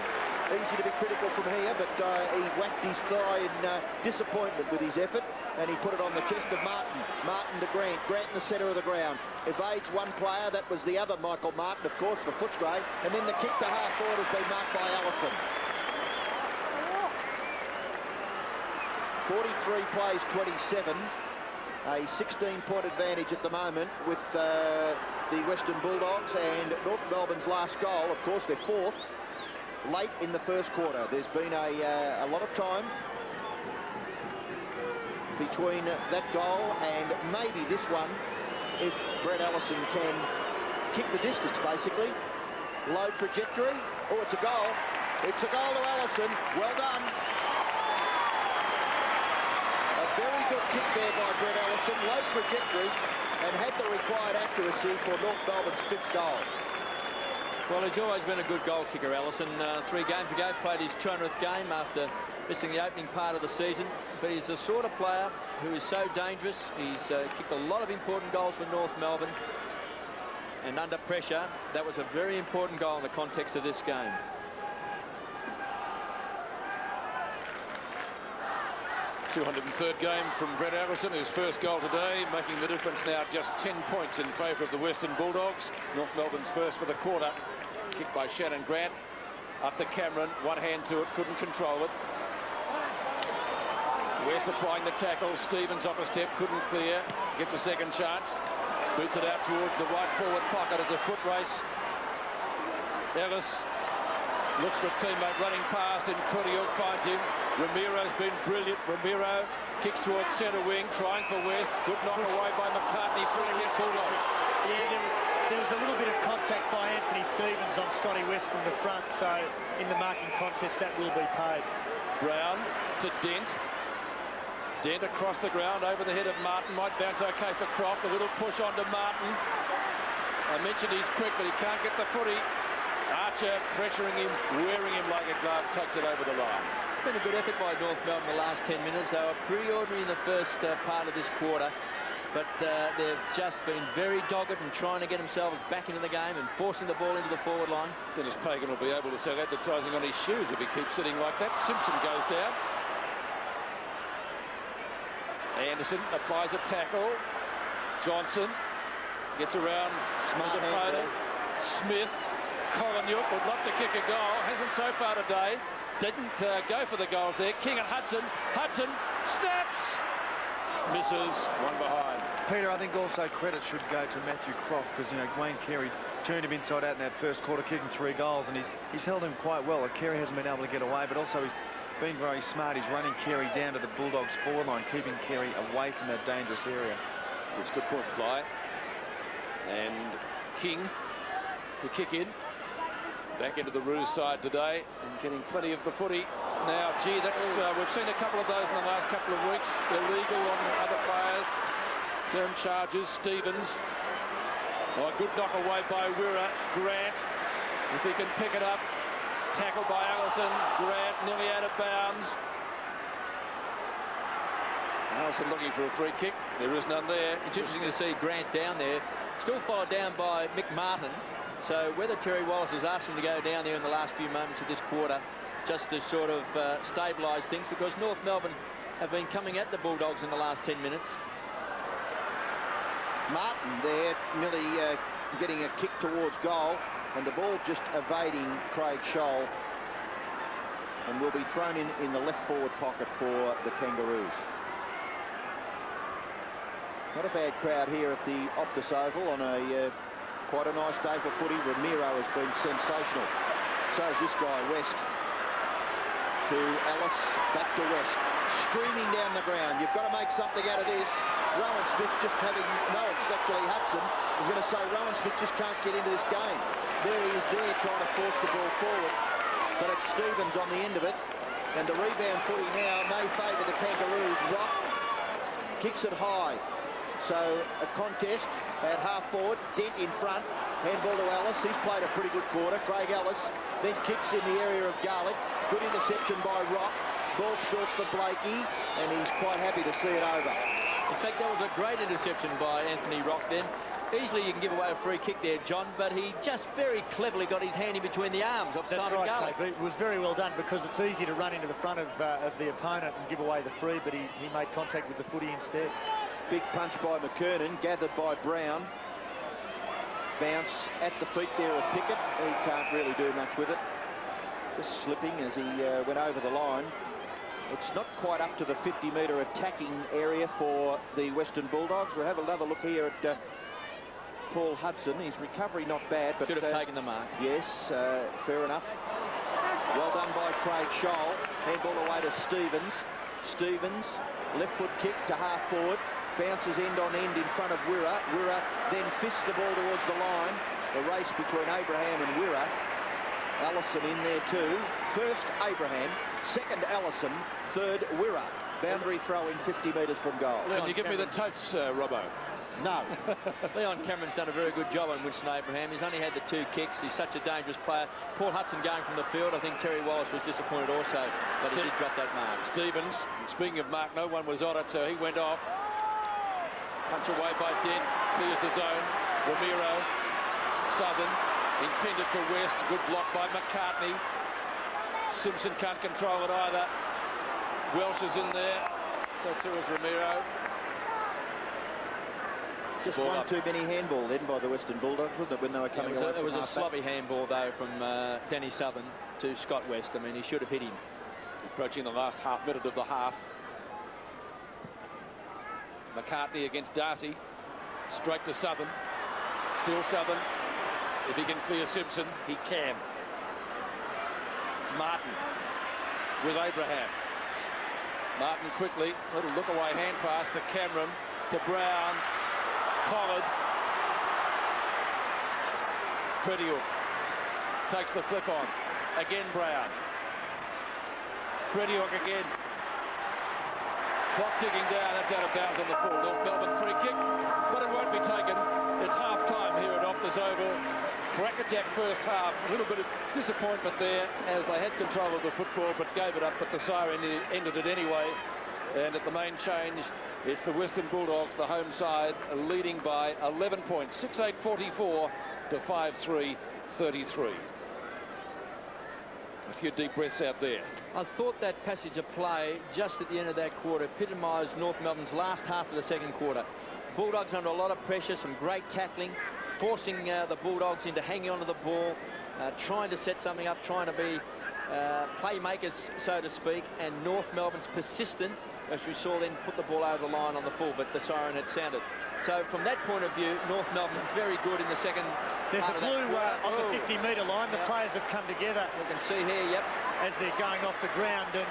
Easy to be critical from here, but he whacked his thigh in disappointment with his effort, and he put it on the chest of Martin. Martin to Grant. Grant in the centre of the ground. Evades one player. That was the other Michael Martin, of course, for Footscray. And then the kick to half forward has been marked by Allison. 43 plays 27. A 16-point advantage at the moment with the Western Bulldogs, and North Melbourne's last goal, of course, their fourth, late in the first quarter. There's been a lot of time between that goal and maybe this one, if Brett Allison can kick the distance, basically. Low trajectory. Oh, it's a goal. It's a goal to Allison. Well done. A very good kick there by Brett Allison. Low trajectory and had the required accuracy for North Melbourne's fifth goal. Well, he's always been a good goal kicker, Allison. 3 games ago, played his 200th game after missing the opening part of the season. But he's the sort of player who is so dangerous. He's kicked a lot of important goals for North Melbourne. And under pressure, that was a very important goal in the context of this game. _203rd game from Brett Allison, his first goal today, making the difference now just 10 points in favour of the Western Bulldogs. North Melbourne's first for the quarter. Kicked by Shannon Grant. Up to Cameron, one hand to it, couldn't control it. West applying the tackle. Stevens off a step, couldn't clear. Gets a second chance. Boots it out towards the right forward pocket. It's a foot race. Ellis looks for a teammate running past, and Kurdiuk finds him. Ramiro's been brilliant. Ramiro kicks towards centre wing, trying for West. Good knock away by McCartney for the Bulldogs. Yeah, there was a little bit of contact by Anthony Stevens on Scotty West from the front, so in the marking contest that will be paid. Brown to Dent. Dent across the ground over the head of Martin. Might bounce okay for Croft. A little push onto Martin. I mentioned he's quick, but he can't get the footy. Archer pressuring him, wearing him like a glove, takes it over the line. It's been a good effort by North Melbourne the last 10 minutes. They were pretty ordinary in the first part of this quarter, but they've just been very dogged and trying to get themselves back into the game and forcing the ball into the forward line. Dennis Pagan will be able to sell advertising on his shoes if he keeps sitting like that. Simpson goes down. Anderson applies a tackle. Johnson gets around. Smart handle. Smith. Collinup would love to kick a goal. Hasn't so far today. Didn't go for the goals there. King and Hudson. Hudson snaps. Misses. One behind. Peter, I think also credit should go to Matthew Croft, because, you know, Wayne Carey turned him inside out in that first quarter, kicking 3 goals, and he's held him quite well. Carey hasn't been able to get away, but also he's being very smart. He's running Carey down to the Bulldogs forward line, keeping Carey away from that dangerous area. It's good point, Fly. And King to kick in. Back into the Roos side today and getting plenty of the footy. Now, gee, that's we've seen a couple of those in the last couple of weeks. Illegal on other players. Term charges. Stevens. Oh, a good knock away by Wirra. Grant, if he can pick it up. Tackled by Allison. Grant nearly out of bounds. Allison looking for a free kick. There is none there. It's interesting to see Grant down there. Still followed down by Mick Martin. So whether Terry Wallace has asked him to go down there in the last few moments of this quarter just to sort of stabilise things, because North Melbourne have been coming at the Bulldogs in the last 10 minutes. Martin there nearly getting a kick towards goal, and the ball just evading Craig Scholl, and will be thrown in the left forward pocket for the Kangaroos. Not a bad crowd here at the Optus Oval on a quite a nice day for footy. Ramiro has been sensational. So is this guy, West. To Ellis, back to West. Screaming down the ground. You've got to make something out of this. Rowan Smith just having... No, it's actually Hudson. I was going to say Rowan Smith just can't get into this game. There he is there trying to force the ball forward. But it's Stevens on the end of it. And the rebound footy now may favour the Kangaroos. Rock kicks it high. So a contest at half forward. Dent in front. Handball to Ellis. He's played a pretty good quarter. Craig Ellis then kicks in the area of Garlick. Good interception by Rock. Ball spills for Blakey, and he's quite happy to see it over. In fact, that was a great interception by Anthony Rock then. Easily you can give away a free kick there, John, but he just very cleverly got his hand in between the arms of That's Simon right, Garlick. It was very well done, because it's easy to run into the front of the opponent and give away the free, but he made contact with the footy instead. Big punch by McKernan, gathered by Brown. Bounce at the feet there of Pickett. He can't really do much with it. Just slipping as he went over the line. It's not quite up to the 50-metre attacking area for the Western Bulldogs. We'll have another look here at Paul Hudson. His recovery not bad, but should have taken the mark. Yes, fair enough. Well done by Craig Scholl. Handball away to Stevens. Stevens, left foot kick to half forward. Bounces end on end in front of Wirra. Wirra then fists the ball towards the line. The race between Abraham and Wirra. Allison in there too. First Abraham, second Allison, third Wirra. Boundary throw in 50 metres from goal. Can you give me the totes, Robbo? No. Leon Cameron's done a very good job on Winston Abraham. He's only had the 2 kicks. He's such a dangerous player. Paul Hudson going from the field. I think Terry Wallace was disappointed also that he did drop that mark. Stevens, speaking of mark, no one was on it, so he went off. Punch away by Dent, clears the zone. Ramiro, Southern, intended for West. Good block by McCartney. Simpson can't control it either. Welsh is in there. So too is Ramiro. Just Ball one up. too many handball then by the Western Bulldogs, wasn't it, when they were coming away from It was a half-back? sloppy handball, though, from Danny Southern to Scott West. I mean, he should have hit him. Approaching the last half-minute of the half. McCartney against Darcy. Straight to Southern. Still Southern. If he can clear Simpson, he can. Martin with Abraham. Martin quickly. Little look-away hand pass to Cameron, to Brown. Collard. Pretiuk takes the flip on. Again Brown. Pretiuk again. Clock ticking down. That's out of bounds on the full. North Melbourne free kick, but it won't be taken. It's half-time here at Optus Oval. Crackerjack first half. A little bit of disappointment there as they had control of the football but gave it up, but the siren ended it anyway. And at the main change, it's the Western Bulldogs, the home side, leading by 11 points. 6-8-44 to 5-3-33. A few deep breaths out there. I thought that passage of play just at the end of that quarter epitomised North Melbourne's last half of the second quarter. Bulldogs under a lot of pressure, some great tackling, forcing the Bulldogs into hanging onto the ball, trying to set something up, trying to be playmakers, so to speak, and North Melbourne's persistence, as we saw then, put the ball over the line on the full, but the siren had sounded. So from that point of view, North Melbourne very good in the second. There's a blue on the 50-metre line. The players have come together. You can see here, yep, as they're going off the ground, and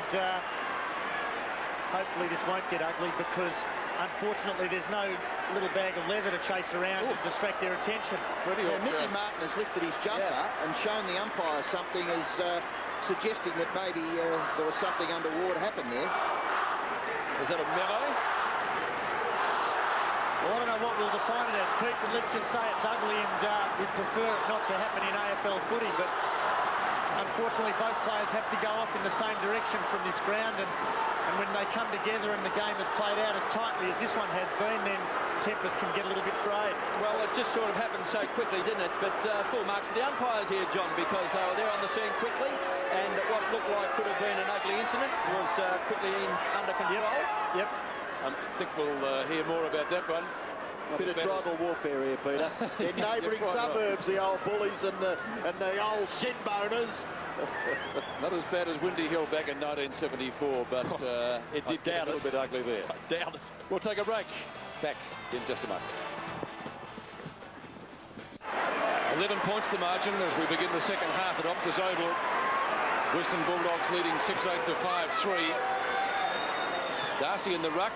hopefully this won't get ugly, because unfortunately there's no little bag of leather to chase around and distract their attention. Now, Mickey Martin has lifted his jumper and shown the umpire something as suggesting that maybe there was something untoward happen there. Is that a memo? Well, I don't know what we'll define it as, Pete, but let's just say it's ugly, and we prefer it not to happen in AFL footy, but unfortunately both players have to go off in the same direction from this ground, and when they come together and the game is played out as tightly as this one has been, then tempers can get a little bit frayed. Well, it just sort of happened so quickly, didn't it? But full marks to the umpires here, John, because they were there on the scene quickly, and what looked like could have been an ugly incident was quickly under control. Yep. I think we'll hear more about that one. Bit of tribal warfare here, Peter. In neighbouring suburbs, the old bullies and the old shin boners. Not as bad as Windy Hill back in 1974, but it did get a little bit ugly there. I doubt it. We'll take a break. Back in just a moment. 11 points the margin as we begin the second half at Optus Oval. Western Bulldogs leading 6-8 to 5-3. Darcy in the ruck.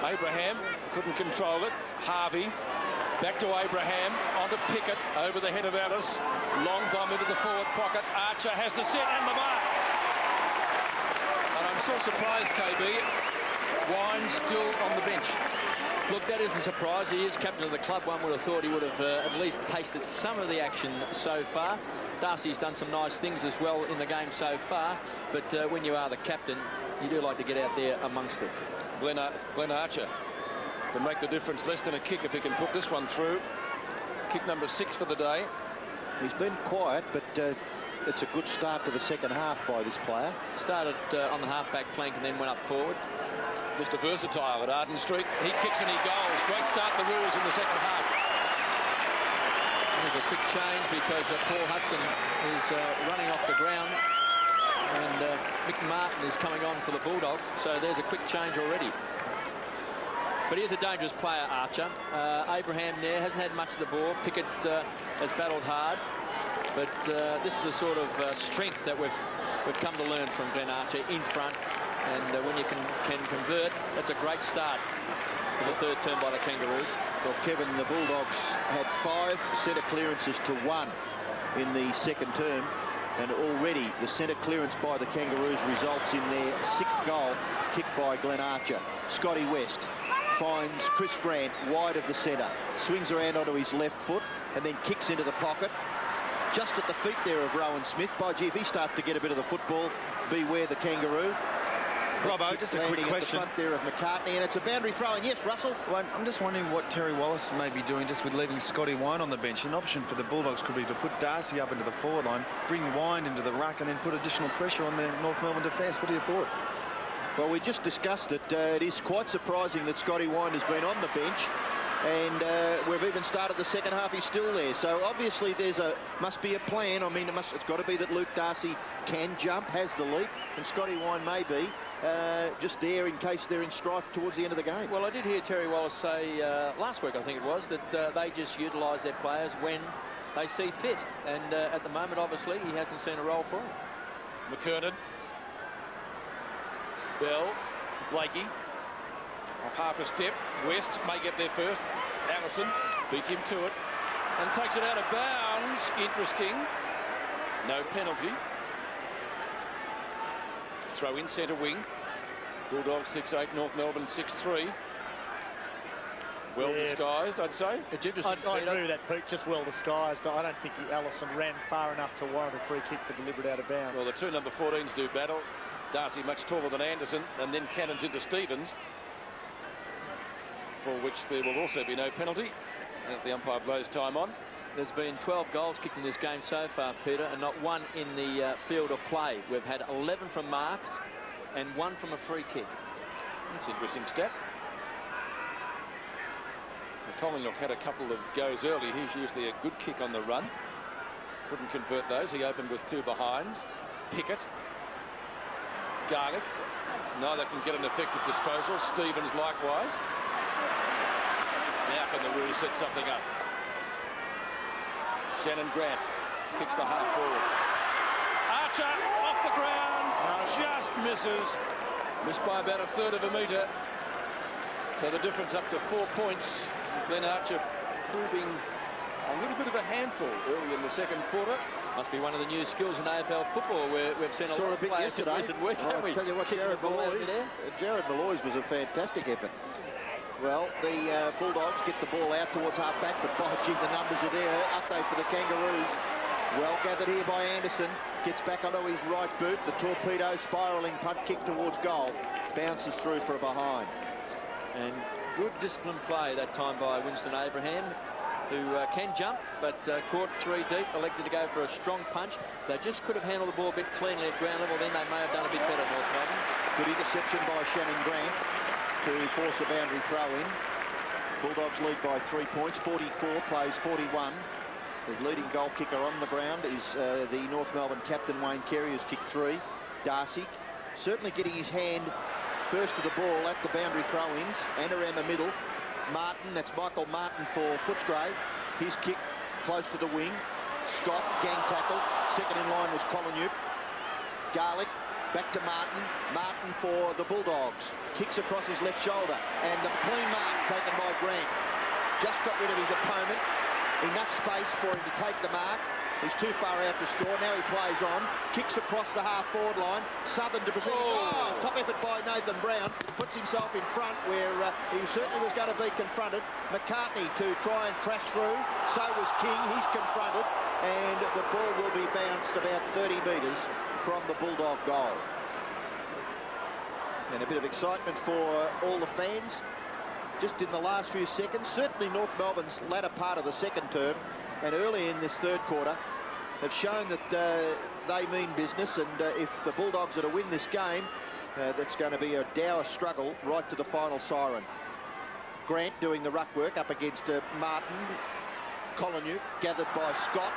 Abraham couldn't control it. Harvey back to Abraham, onto Pickett, over the head of Alice. Long bomb into the forward pocket. Archer has the set and the mark. And I'm so surprised, KB, Wine's still on the bench. Look, that is a surprise. He is captain of the club. One would have thought he would have at least tasted some of the action so far. Darcy's done some nice things as well in the game so far, but when you are the captain, you do like to get out there amongst them. Glenn Archer to make the difference. Less than a kick if he can put this one through. Kick number 6 for the day. He's been quiet, but it's a good start to the second half by this player. Started on the half-back flank and then went up forward. Mr. Versatile at Arden Street. He kicks and he goals. Great start the Rules in the second half. There's a quick change because Paul Hudson is running off the ground, and Mick Martin is coming on for the Bulldogs. So there's a quick change already. But he is a dangerous player, Archer. Abraham there hasn't had much of the ball. Pickett has battled hard. But this is the sort of strength that we've come to learn from Glenn Archer in front. And when you can convert, that's a great start for the third term by the Kangaroos. Well, Kevin, the Bulldogs had 5 centre clearances to 1 in the second term. And already the centre clearance by the Kangaroos results in their 6th goal, kicked by Glenn Archer. Scotty West finds Chris Grant wide of the centre, swings around onto his left foot and then kicks into the pocket. Just at the feet there of Rowan Smith. By gee, if he starts to get a bit of the football, beware the Kangaroo. Robbo, just a quick question. At the front there of McCartney, and it's a boundary throw. And yes, Russell. Well, I'm just wondering what Terry Wallace may be doing just with leaving Scotty Wine on the bench. An option for the Bulldogs could be to put Darcy up into the forward line, bring Wine into the ruck, and then put additional pressure on the North Melbourne defence. What are your thoughts? Well, we just discussed it. It is quite surprising that Scotty Wine has been on the bench, and we've even started the second half. He's still there. So obviously must be a plan. I mean, it's got to be that Luke Darcy can jump, has the leap, and Scotty Wine may be just there in case they're in strife towards the end of the game. Well, I did hear Terry Wallace say last week, I think it was, that they just utilise their players when they see fit. And at the moment, obviously, he hasn't seen a role for him. McKernan. Bell. Blakey. Off half a step. West may get there first. Allison beats him to it and takes it out of bounds. Interesting. No penalty. Throw in centre wing. Bulldogs 6-8, North Melbourne 6-3. Well disguised, I'd say. It's interesting. I agree with that, Pete. Just well disguised. I don't think Allison ran far enough to warrant a free kick for deliberate out of bounds. Well, the 2 number 14s do battle. Darcy much taller than Anderson, and then cannons into Stevens, for which there will also be no penalty as the umpire blows time on. There's been 12 goals kicked in this game so far, Peter, and not one in the field of play. We've had 11 from marks and 1 from a free kick. That's an interesting stat. Collingwood had a couple of goes early. He's usually a good kick on the run. Couldn't convert those. He opened with 2 behinds. Pickett. Garlick. Neither can get an effective disposal. Stevens likewise. Now can the Roos set something up? Shannon Grant kicks to half forward. Archer off the ground. Just misses. Missed by about 1/3 of a metre. So the difference up to 4 points. Glenn Archer proving a little bit of a handful early in the second quarter. Must be one of the new skills in AFL football where we've seen a lot of bit players in yesterday. recent weeks, haven't we? I'll tell you what, Jared Malloy's was a fantastic effort. Well, the Bulldogs get the ball out towards half-back, but by gee, the numbers are there, aren't they, for the Kangaroos? Well gathered here by Anderson. Gets back onto his right boot. The torpedo spiralling punt kick towards goal. Bounces through for a behind. And good disciplined play that time by Winston Abraham, who can jump, but caught 3 deep, elected to go for a strong punch. They just could have handled the ball a bit cleanly at ground level, then they may have done a bit better, North Melbourne. Good interception by Shannon Grant to force a boundary throw in. Bulldogs lead by 3 points. 44 plays 41. The leading goal kicker on the ground is the North Melbourne captain, Wayne Carey, who's kicked 3. Darcy certainly getting his hand first to the ball at the boundary throw-ins and around the middle. Martin, that's Michael Martin for Footscray. His kick close to the wing. Scott, gang tackle. Second in line was Colin. Garlick, back to Martin. Martin for the Bulldogs. Kicks across his left shoulder. And the clean mark taken by Grant. Just got rid of his opponent. Enough space for him to take the mark. He's too far out to score. Now he plays on. Kicks across the half-forward line. Southern to proceed. Oh, top effort by Nathan Brown. Puts himself in front where he certainly was going to be confronted. McCartney to try and crash through. So was King. He's confronted. And the ball will be bounced about 30 metres from the Bulldog goal. And a bit of excitement for all the fans just in the last few seconds, certainly North Melbourne's latter part of the second term and early in this third quarter, have shown that they mean business. And if the Bulldogs are to win this game, that's going to be a dour struggle right to the final siren. Grant doing the ruck work up against Martin. Collingham gathered by Scott.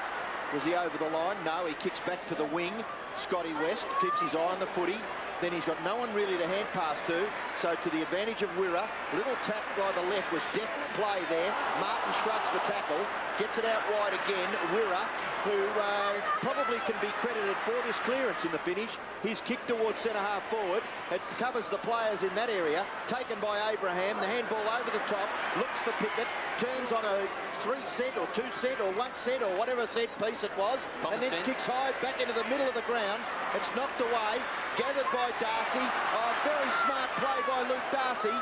Was he over the line? No, he kicks back to the wing. Scotty West keeps his eye on the footy. Then he's got no one really to hand pass to. So to the advantage of Wirra, little tap by the left was deft play there. Martin shrugs the tackle, gets it out wide again. Wirra, who probably can be credited for this clearance in the finish. He's kicked towards centre-half forward. It covers the players in that area. Taken by Abraham. The handball over the top. Looks for Pickett. Turns on a 3-cent or 2-cent or 1-cent or whatever cent piece it was. And then kicks high back into the middle of the ground. It's knocked away. Gathered by Darcy. Oh, very smart play by Luke Darcy.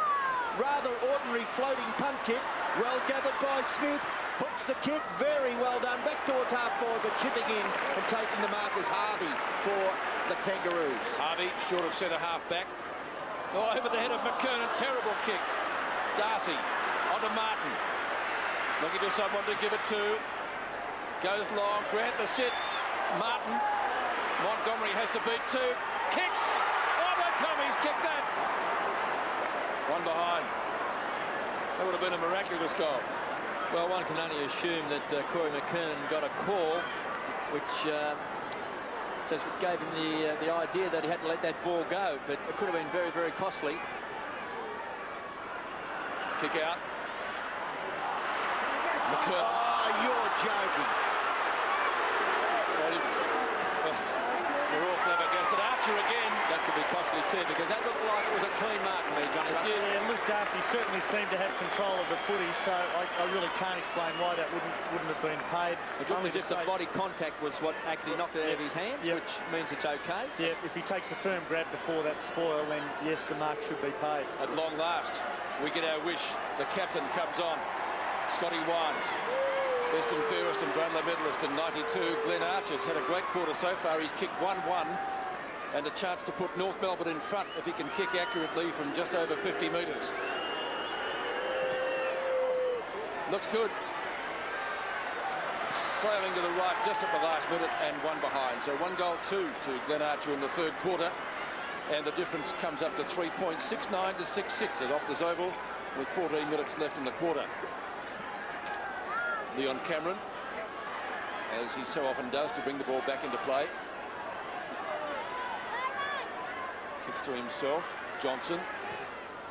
Rather ordinary floating punt kick. Well gathered by Smith. Hooks the kick. Very well done. Back towards half forward, but chipping in and taking the mark is Harvey for the Kangaroos. Harvey, short of centre half back. Oh, over the head of McKernan. Terrible kick. Darcy onto Martin. Looking for someone to give it to. Goes long. Grant the sit. Martin. Montgomery has to beat two. Kicks. Oh, don't tell me he's kicked that. One behind. That would have been a miraculous goal. Well, one can only assume that Corey McKernan got a call, which just gave him the idea that he had to let that ball go, but it could have been very, very costly. Kick out. McKernan. Oh, you're joking. We're all flabbergasted. Archer again. That could be costly too, because that looked like it was a clean mark for me, Johnny Russell. Yeah, Luke Darcy certainly seemed to have control of the footy, so I really can't explain why that wouldn't have been paid. It looked as if the body contact was what actually knocked it out of his hands, which means it's okay. Yeah, if he takes a firm grab before that spoil, then yes, the mark should be paid. At long last, we get our wish. The captain comes on. Scotty Wines. Best and fairest and Brownlow medalist in 92. Glenn Archer's had a great quarter so far. He's kicked 1-1 and a chance to put North Melbourne in front if he can kick accurately from just over 50 metres. Looks good. Sailing to the right just at the last minute and one behind. So 1-2 to Glenn Archer in the third quarter. And the difference comes up to 3 points, 6-9 to 6-6 at Optus Oval with 14 minutes left in the quarter. Leon Cameron, as he so often does, to bring the ball back into play. Kicks to himself. Johnson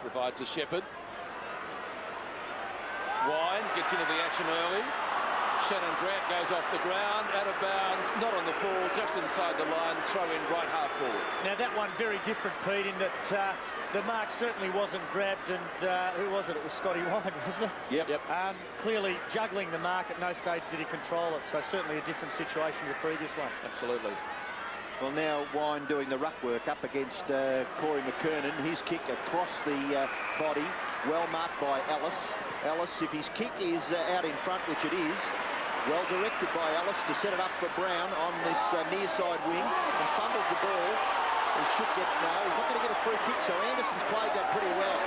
provides a shepherd. Wine gets into the action early. Shannon Grant goes off the ground, out of bounds, not on the full, just inside the line, throw in right half forward. Now that one very different, Pete, in that the mark certainly wasn't grabbed, and who was it? It was Scotty Wine, wasn't it? Yep. Clearly juggling the mark. At no stage did he control it, so certainly a different situation to the previous one. Absolutely. Well, now Wine doing the ruck work up against Corey McKernan. His kick across the body, well marked by Ellis. Ellis, if his kick is out in front, which it is, well directed by Ellis to set it up for Brown on this near side wing, and fumbles the ball. He should get, no, he's not going to get a free kick, so Anderson's played that pretty well.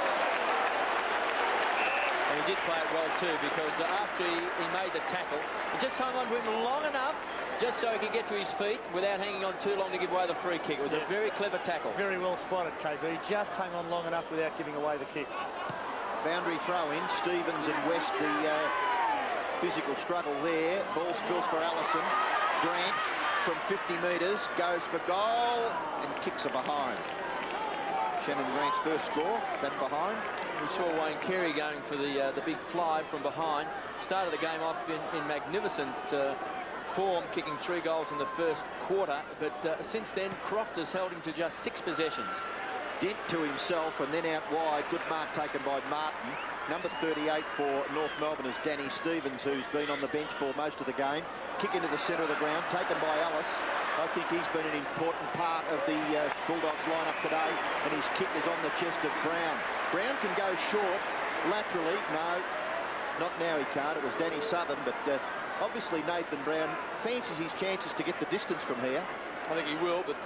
And he did play it well too, because after he made the tackle, he just hung on to him long enough just so he could get to his feet without hanging on too long to give away the free kick. It was a very clever tackle. Very well spotted, KB. Just hung on long enough without giving away the kick. Boundary throw in. Stevens and West, the physical struggle there. Ball spills for Allison. Grant from 50 metres goes for goal and kicks a behind. Shannon Grant's first score, that behind. We saw Wayne Carey going for the big fly from behind. Started the game off in magnificent form, kicking 3 goals in the first quarter. But since then, Croft has held him to just 6 possessions. Dent to himself and then out wide. Good mark taken by Martin. Number 38 for North Melbourne is Danny Stevens, who's been on the bench for most of the game. Kick into the centre of the ground, taken by Alice. I think he's been an important part of the Bulldogs lineup today, and his kick is on the chest of Brown. Brown can go short, laterally. No, not now he can't. It was Danny Southern, but obviously Nathan Brown fancies his chances to get the distance from here. I think he will, but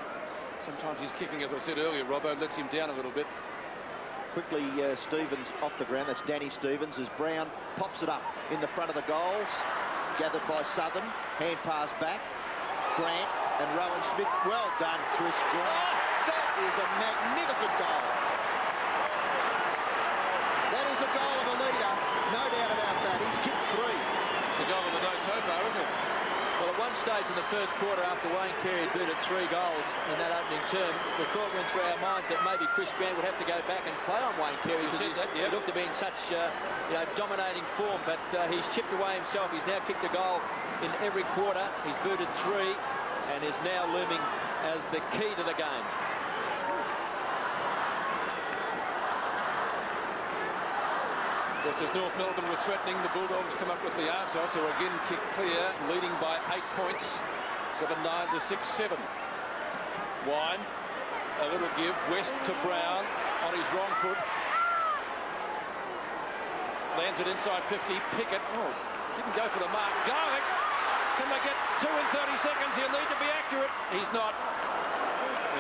sometimes his kicking, as I said earlier, Robbo, lets him down a little bit. Quickly, Stevens off the ground. That's Danny Stevens as Brown pops it up in the front of the goals. Gathered by Southern. Hand pass back. Grant and Rowan Smith. Well done, Chris Grant. That is a magnificent goal. That is a goal of a leader. No doubt about that. He's kicked 3. It's the goal of the day so far, isn't it? Well, at one stage in the first quarter, after Wayne Carey had booted 3 goals in that opening term, the thought went through our minds that maybe Chris Grant would have to go back and play on Wayne Carey because he looked to be in such dominating form, but he's chipped away himself. He's now kicked a goal in every quarter. He's booted 3 and is now looming as the key to the game. Just as North Melbourne were threatening, the Bulldogs come up with the answer to again kick clear, leading by 8 points, 7-9 to 6-7. Wine, a little give, West to Brown on his wrong foot. Lands it inside 50, Pickett, didn't go for the mark. Garlick, can they get 2 in 30 seconds? He'll need to be accurate. He's not.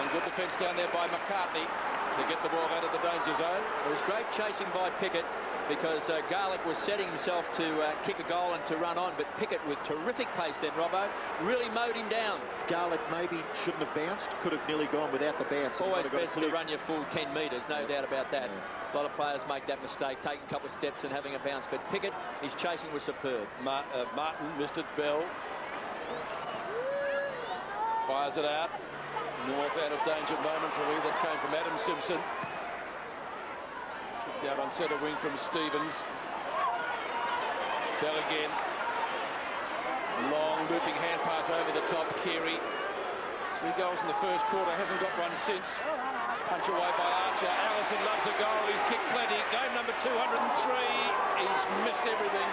And good defence down there by McCartney to get the ball out of the danger zone. It was great chasing by Pickett, because Garlick was setting himself to kick a goal and to run on, but Pickett with terrific pace then, Robbo, really mowed him down. Garlick maybe shouldn't have bounced, could have nearly gone without the bounce. Always best to run your full 10 metres, no doubt about that. A lot of players make that mistake, taking a couple of steps and having a bounce, but Pickett, his chasing was superb. Martin missed it, Bell. Fires it out. North out of danger momentarily. That came from Adam Simpson. Out on centre wing from Stevens. Bell again. Long looping hand pass over the top. Carey. 3 goals in the first quarter. Hasn't got one since. Punch away by Archer. Allison loves a goal. He's kicked plenty. Game number 203. He's missed everything.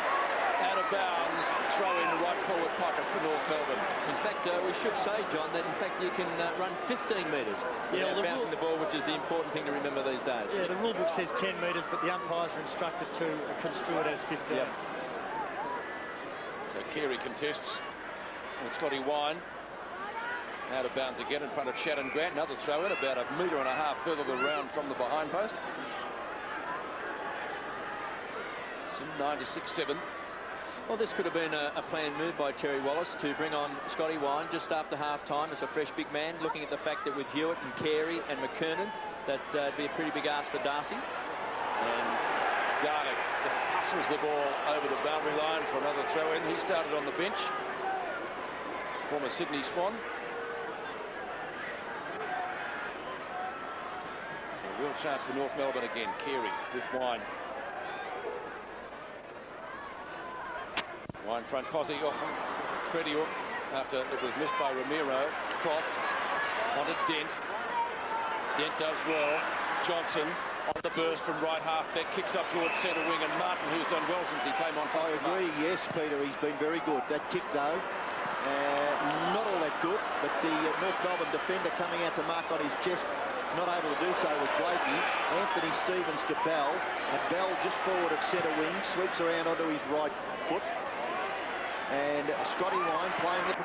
Out of bounds. Throw in right forward pocket for North Melbourne. In fact, we should say, John, that in fact you can run 15 metres without bouncing the ball, which is the important thing to remember these days. Yeah, the rule book says 10 metres, but the umpires are instructed to construe it as 15. Yep. So Carey contests with Scotty Wine. Out of bounds again in front of Shannon Grant. Another throw in about 1.5 metres further around from the behind post. 9 to 6-7. Well, this could have been a planned move by Terry Wallace to bring on Scotty Wine just after half-time as a fresh big man, looking at the fact that with Hewitt and Carey and McKernan, that'd be a pretty big ask for Darcy. And Garlick just hustles the ball over the boundary line for another throw-in. He started on the bench. Former Sydney Swan. So a real chance for North Melbourne again. Carey with Wine. Wine front posse. Freddie after it was missed by Romero. Croft onto Dent. Dent does well. Johnson on the burst from right half-back, kicks up towards centre wing, and Martin, who's done well since he came on top. I agree, yes, Peter, he's been very good. That kick, though, not all that good, but the North Melbourne defender coming out to mark on his chest, not able to do so was Blakey. Anthony Stevens to Bell, and Bell just forward of centre wing, sweeps around onto his right foot. And Scotty Wine playing the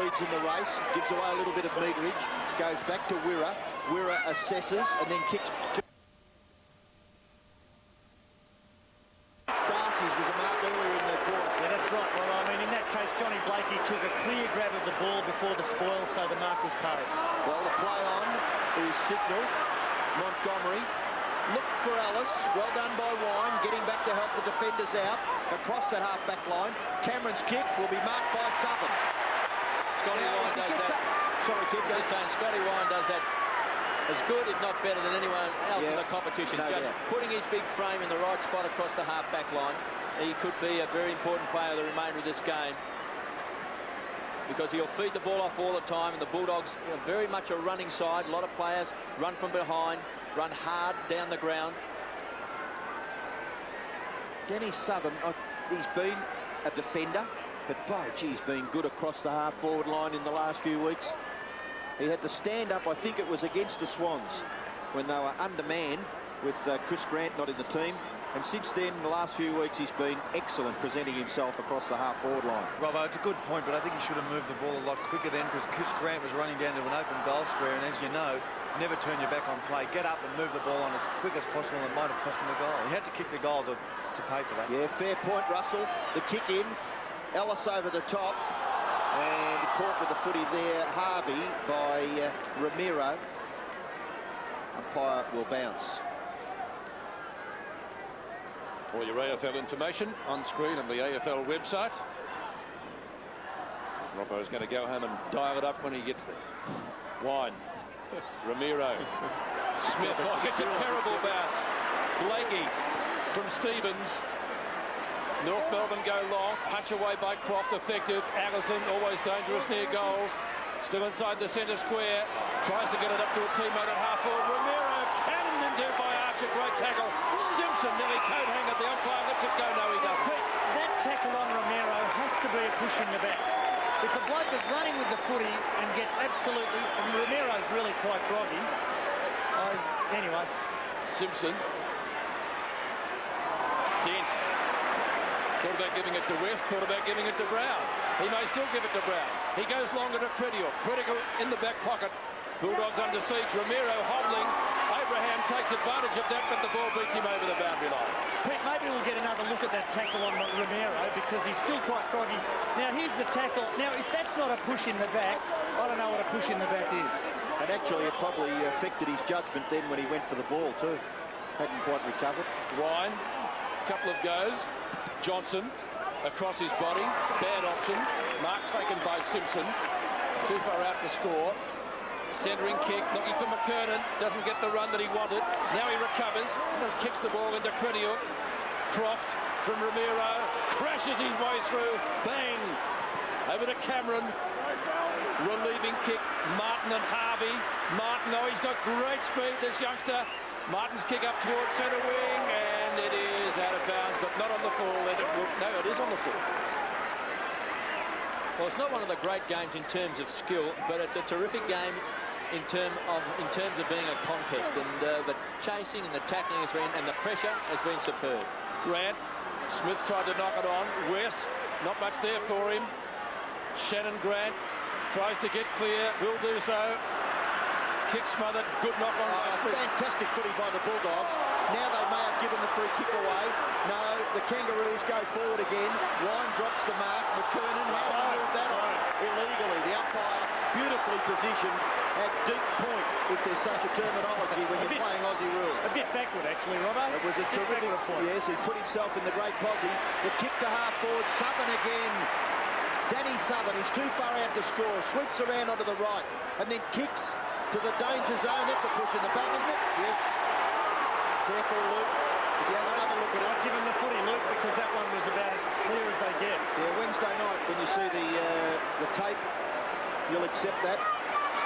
leads in the race, gives away a little bit of meterage, goes back to Wirra. Wirra assesses and then kicks to Darcy's was a mark earlier in the quarter. Yeah, that's right. Well, I mean, in that case, Johnny Blakey took a clear grab of the ball before the spoil, so the mark was paid. Well, the play on is signal. Montgomery looked for Alice. Well done by Wine, getting back to help the defenders out across that half-back line. Cameron's kick will be marked by Southern. Scotty Wine does that. Sorry, keep going. Saying Scotty Wine does that as good, if not better, than anyone else in the competition. No Just doubt. putting his big frame in the right spot across the half-back line. He could be a very important player the remainder of this game, because he'll feed the ball off all the time, and the Bulldogs are very much a running side. A lot of players run from behind, run hard down the ground. Denny Southern, he's been a defender, but by gee, he's been good across the half-forward line in the last few weeks. He had to stand up, I think it was against the Swans, when they were undermanned, with Chris Grant not in the team. And since then, the last few weeks, he's been excellent presenting himself across the half-forward line. Robbo, it's a good point, but I think he should have moved the ball a lot quicker then, because Chris Grant was running down to an open goal square, and as you know, never turn your back on play. Get up and move the ball on as quick as possible. It might have cost him the goal. He had to kick the goal to pay for that. Yeah, fair point, Russell. The kick in, Ellis over the top, and caught with the footy there, Harvey, by Romero. Umpire will bounce. All your AFL information on screen on the AFL website. Robbo's going to go home and dial it up when he gets there. Wine. Romero. Smith. Oh, it's a terrible bounce. Blakey from Stevens. North Melbourne go long. Punch away by Croft. Effective. Allison, always dangerous near goals. Still inside the centre square. Tries to get it up to a teammate at half forward. Romero cannoned into by Archer. Great tackle. Simpson nearly coat hang at the umpire. Lets it go. No, he doesn't. But that tackle on Romero has to be a push in the back. If the bloke is running with the footy and gets absolutely... And Romero's really quite groggy. Anyway. Simpson. Dent. Thought about giving it to West. Thought about giving it to Brown. He may still give it to Brown. He goes longer to Credior. Credior in the back pocket. Bulldogs under siege. Romero hobbling. Abraham takes advantage of that, but the ball beats him over the boundary line. Pete, maybe we'll get another look at that tackle on Romero because he's still quite groggy. Now, here's the tackle. Now, if that's not a push in the back, I don't know what a push in the back is. And actually, it probably affected his judgment then when he went for the ball, too. Hadn't quite recovered. Wine. Couple of goes. Johnson across his body. Bad option. Mark taken by Simpson. Too far out to score. Centering kick, looking for McKernan. Doesn't get the run that he wanted. Now he recovers and kicks the ball into Credior. Croft from Romero. Crashes his way through. Bang! Over to Cameron. Relieving kick. Martin and Harvey. Martin, oh, he's got great speed, this youngster. Martin's kick up towards centre wing, and it is out of bounds, but not on the full. No, it is on the full. Well, it's not one of the great games in terms of skill, but it's a terrific game in terms of being a contest, and the chasing and the tackling has been, and the pressure has been superb. Grant. Smith tried to knock it on. West, not much there for him. Shannon Grant tries to get clear, will do so. Kick smothered, good knock on by Smith. Fantastic footy by the Bulldogs. Now they may have given the free kick away. No, the Kangaroos go forward again. Wine drops the mark. McKernan, how did he move that on? Illegally. The umpire beautifully positioned at deep point, if there's such a terminology when you're playing Aussie rules. A bit backward, actually, Robbo. It was a terrific point. Yes, he put himself in the great posse. The kick to half forward. Southern again. Danny Southern, he's too far out to score. Sweeps around onto the right and then kicks to the danger zone. That's a push in the back, isn't it? Yes. Careful, Luke. If you have another look at it. I'd give him the footy, Luke, because that one was about as clear as they get. Yeah, Wednesday night, when you see the tape, you'll accept that.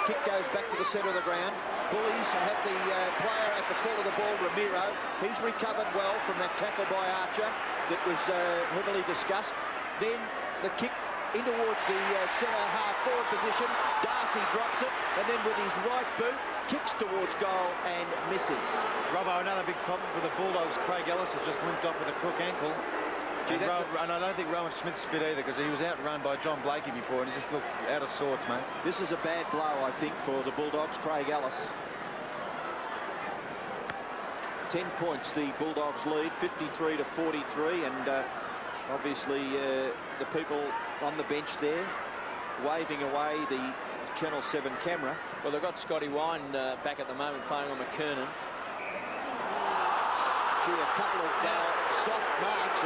Kick goes back to the centre of the ground. Bullies have the player at the fall of the ball, Romero. He's recovered well from that tackle by Archer that was heavily discussed. Then the kick in towards the centre half-forward position. Darcy drops it, and then with his right boot, kicks towards goal and misses. Robbo, another big problem for the Bulldogs. Craig Ellis has just limped off with a crook ankle. And I don't think Rowan Smith's fit either, because he was outrun by John Blakey before and he just looked out of sorts, mate. This is a bad blow, I think, for the Bulldogs. Craig Ellis. 10 points the Bulldogs lead, 53 to 43, and obviously the people on the bench there waving away the Channel 7 camera. Well, they've got Scotty Wine back at the moment playing on McKernan. Gee, a couple of soft marks.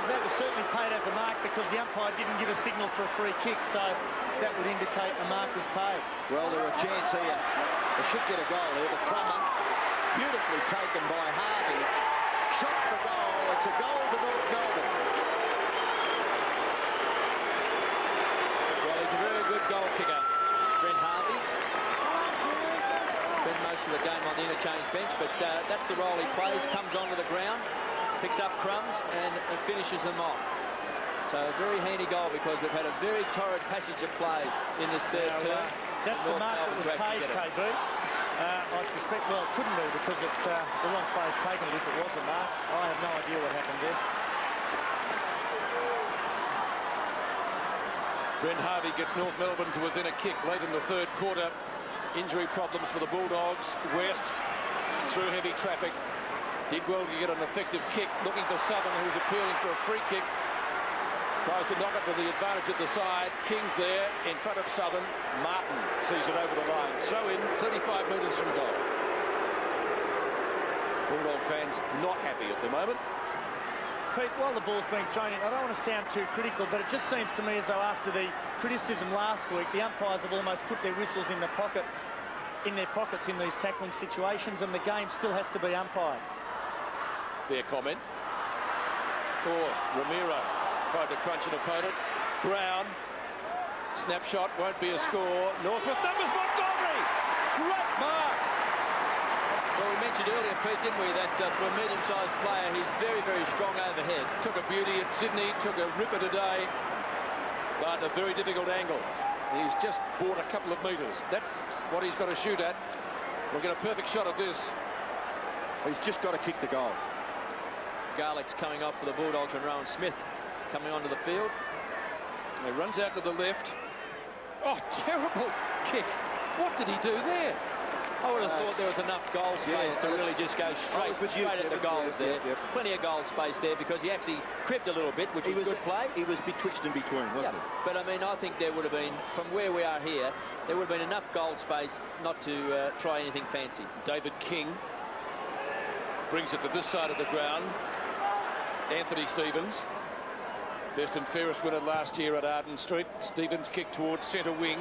That was certainly paid as a mark because the umpire didn't give a signal for a free kick, so that would indicate a mark was paid. Well, they're a chance here. They should get a goal here. The Crummer, beautifully taken by Harvey. Shot for goal. It's a goal to North Melbourne. Well, he's a very good goal kicker, Brent Harvey. Spent most of the game on the interchange bench, but that's the role he plays. Comes onto the ground, picks up crumbs, and finishes them off. So a very handy goal because we've had a very torrid passage of play in this third term. That's the mark that was paid, KB. I suspect, well, it couldn't be because the wrong player's taken it if it was a mark. I have no idea what happened there. Brent Harvey gets North Melbourne to within a kick late in the third quarter. Injury problems for the Bulldogs. West through heavy traffic. Did well to get an effective kick, looking for Southern, who's appealing for a free kick. Tries to knock it to the advantage of the side. King's there in front of Southern. Martin sees it over the line. Throw in 35 metres from goal. Bulldog fans not happy at the moment. Pete, while the ball's being thrown in, I don't want to sound too critical, but it just seems to me as though after the criticism last week, the umpires have almost put their whistles in their pockets in these tackling situations, and the game still has to be umpired. Fair comment. Oh, Ramiro tried to crunch an opponent. Brown, snapshot, won't be a score. North with numbers, Montgomery! Great mark! Well, we mentioned earlier, Pete, didn't we, that for a medium-sized player, he's very, very strong overhead. Took a beauty at Sydney, took a ripper today, but a very difficult angle. He's just bought a couple of metres. That's what he's got to shoot at. We'll get a perfect shot of this. He's just got to kick the goal. Garlick's coming off for the Bulldogs and Rowan Smith coming onto the field. He runs out to the left. Oh, terrible kick. What did he do there? I would have thought there was enough goal space to really just go straight at the goals there. Plenty of goal space there because he actually cribbed a little bit, which was good play. He was betwixt and between, wasn't he? But, I mean, I think there would have been, from where we are here, there would have been enough goal space not to try anything fancy. David King brings it to this side of the ground. Anthony Stevens, best and fairest winner last year at Arden Street. Stevens kick towards centre wing.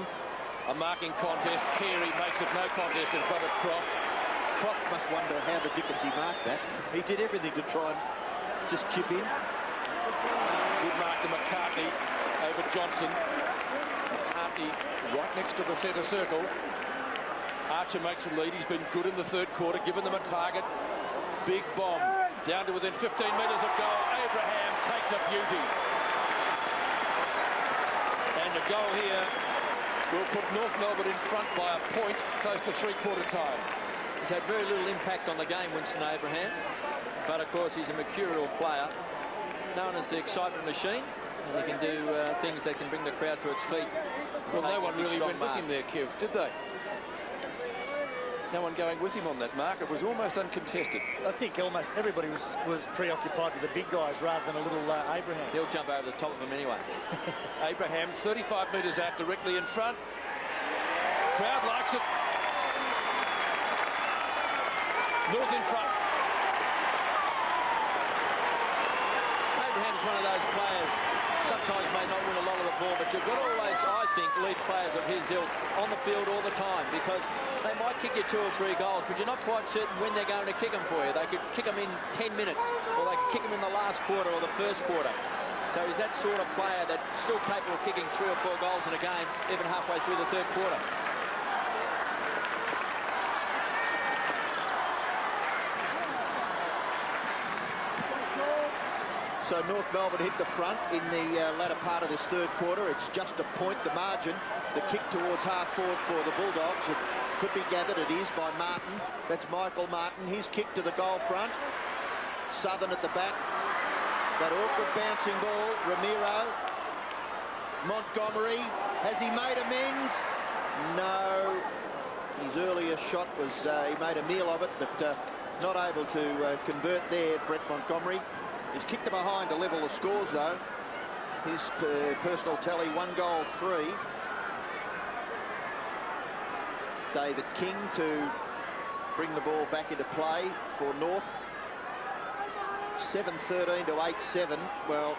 A marking contest. Carey makes it no contest in front of Croft. Croft must wonder how the dickens he marked that. He did everything to try and just chip in. Good mark to McCartney over Johnson. McCartney right next to the centre circle. Archer makes a lead. He's been good in the third quarter, giving them a target. Big bomb down to within 15 metres of goal. Abraham takes a beauty. And the goal here will put North Melbourne in front by a point, close to three-quarter time. He's had very little impact on the game, Winston Abraham. But, of course, he's a mercurial player, known as the excitement machine. And he can do things that can bring the crowd to its feet. Well, no one really went with him there, Kev, did they? No one going with him on that mark. It was almost uncontested. I think almost everybody was preoccupied with the big guys rather than a little Abraham. He'll jump over the top of him anyway. Abraham, 35 metres out, directly in front. Crowd likes it. North in front. Abraham's one of those players, sometimes may not win a lot of the ball, but you've got to always, I think, leave players of his ilk on the field all the time, because they might kick you 2 or 3 goals, but you're not quite certain when they're going to kick them for you. They could kick them in 10 minutes, or they could kick them in the last quarter or the first quarter. So he's that sort of player that's still capable of kicking 3 or 4 goals in a game, even halfway through the third quarter. So North Melbourne hit the front in the latter part of this third quarter. It's just a point, the margin. The kick towards half-forward for the Bulldogs. It could be gathered, it is, by Martin. That's Michael Martin. His kick to the goal front. Southern at the back. That awkward bouncing ball. Ramiro. Montgomery. Has he made amends? No. His earlier shot was, he made a meal of it, but not able to convert there, Brett Montgomery. He's kicked to behind to level the scores, though. His personal tally, 1 goal, 3. David King to bring the ball back into play for North. 7-13 to 8-7. Well,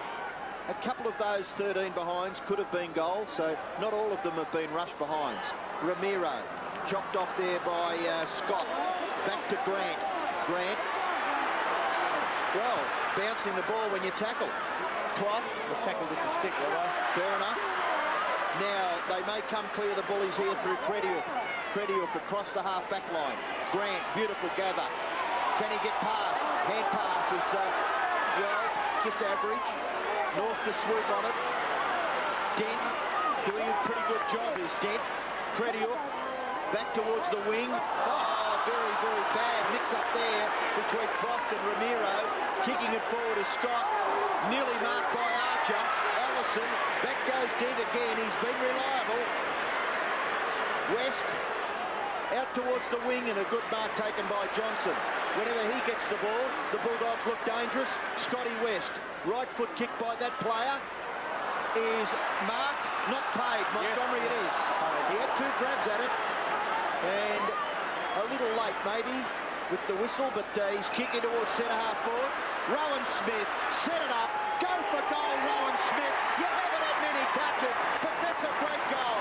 a couple of those 13 behinds could have been goals, so not all of them have been rush behinds. Ramiro chopped off there by Scott. Back to Grant. Grant. Well, bouncing the ball when you tackle. Croft. The tackle didn't stick, right? Fair enough. Now, they may come clear the bullies here through Crediuk. Crediuk across the half-back line. Grant, beautiful gather. Can he get past? Hand pass is, well, just average. North to swoop on it. Dent, doing a pretty good job is Dent. Crediuk, back towards the wing. Oh! very, very bad mix-up there between Croft and Ramiro. Kicking it forward is Scott. Nearly marked by Archer. Allison. Back goes Dent again. He's been reliable. West. Out towards the wing, and a good mark taken by Johnson. Whenever he gets the ball, the Bulldogs look dangerous. Scotty West. Right foot kick by that player is marked, not paid. Montgomery it is. He had 2 grabs at it, and a little late maybe with the whistle, but he's kicking towards centre-half forward. Rowan Smith, set it up, go for goal, Rowan Smith. You haven't had many touches, but that's a great goal.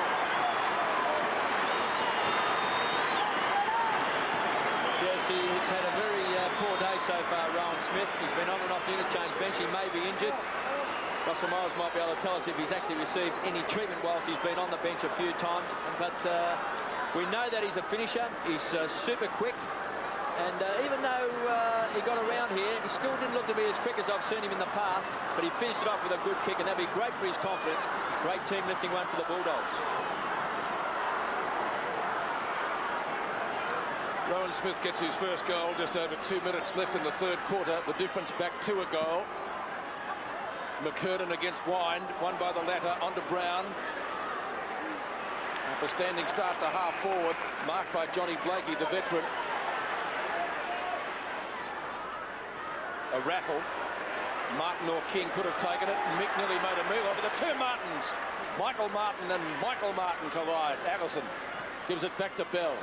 Yes, he's had a very poor day so far, Rowan Smith. He's been on and off the interchange bench. He may be injured. Russell Miles might be able to tell us if he's actually received any treatment whilst he's been on the bench a few times. But we know that he's a finisher. He's super quick. And even though he got around here, he still didn't look to be as quick as I've seen him in the past. But he finished it off with a good kick, and that'd be great for his confidence. Great team lifting one for the Bulldogs. Rowan Smith gets his first goal, just over 2 minutes left in the third quarter. The difference back to a goal. McKernan against Wind, won by the latter, onto Brown. After standing start to half forward, marked by Johnny Blakey, the veteran. A raffle. Martin or King could have taken it. Mick nearly made a move over the 2 Martins. Michael Martin and Michael Martin collide. Allison gives it back to Bell.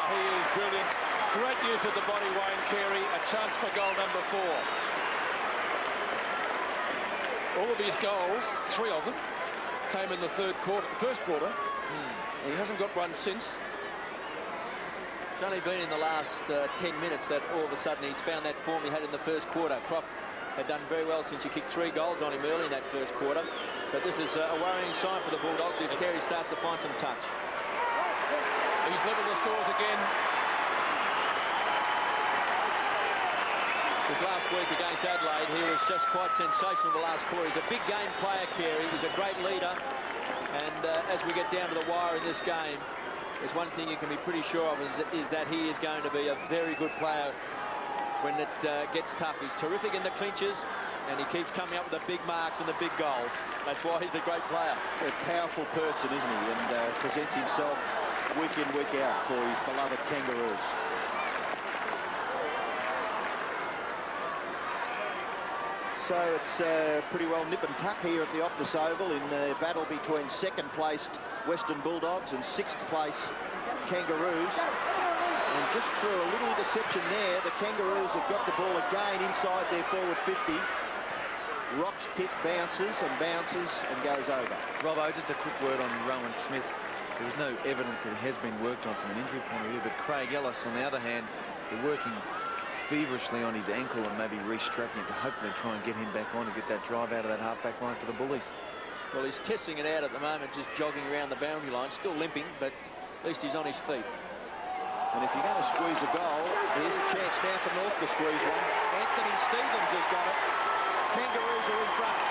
He is brilliant. Great use of the body, Wayne Carey. A chance for goal number 4. All of his goals, 3 of them, came in the first quarter. He hasn't got one since. It's only been in the last 10 minutes that all of a sudden he's found that form he had in the first quarter. Croft had done very well since he kicked 3 goals on him early in that first quarter. But this is a worrying sign for the Bulldogs if Carey starts to find some touch. He's leveled the scores again. His last week against Adelaide, he was just quite sensational the last quarter. He's a big game player, Carey. He's a great leader. And as we get down to the wire in this game, there's one thing you can be pretty sure of is that he is going to be a very good player when it gets tough. He's terrific in the clinches, and he keeps coming up with the big marks and the big goals. That's why he's a great player. A powerful person, isn't he? And presents himself week in, week out for his beloved Kangaroos. So it's pretty well nip and tuck here at the Optus Oval in a battle between second-placed Western Bulldogs and sixth-place Kangaroos. And just through a little interception there, the Kangaroos have got the ball again inside their forward 50. Rock's kick bounces and goes over. Robbo, just a quick word on Rowan Smith. There was no evidence that he has been worked on from an injury point of view, but Craig Ellis, on the other hand, they're working feverishly on his ankle and maybe restrapping it to hopefully try and get him back on to get that drive out of that half-back line for the Bullies. Well, he's testing it out at the moment, just jogging around the boundary line, still limping, but at least he's on his feet. And if you're going to squeeze a goal, here's a chance now for North to squeeze one. Anthony Stevens has got it. Kangaroos are in front.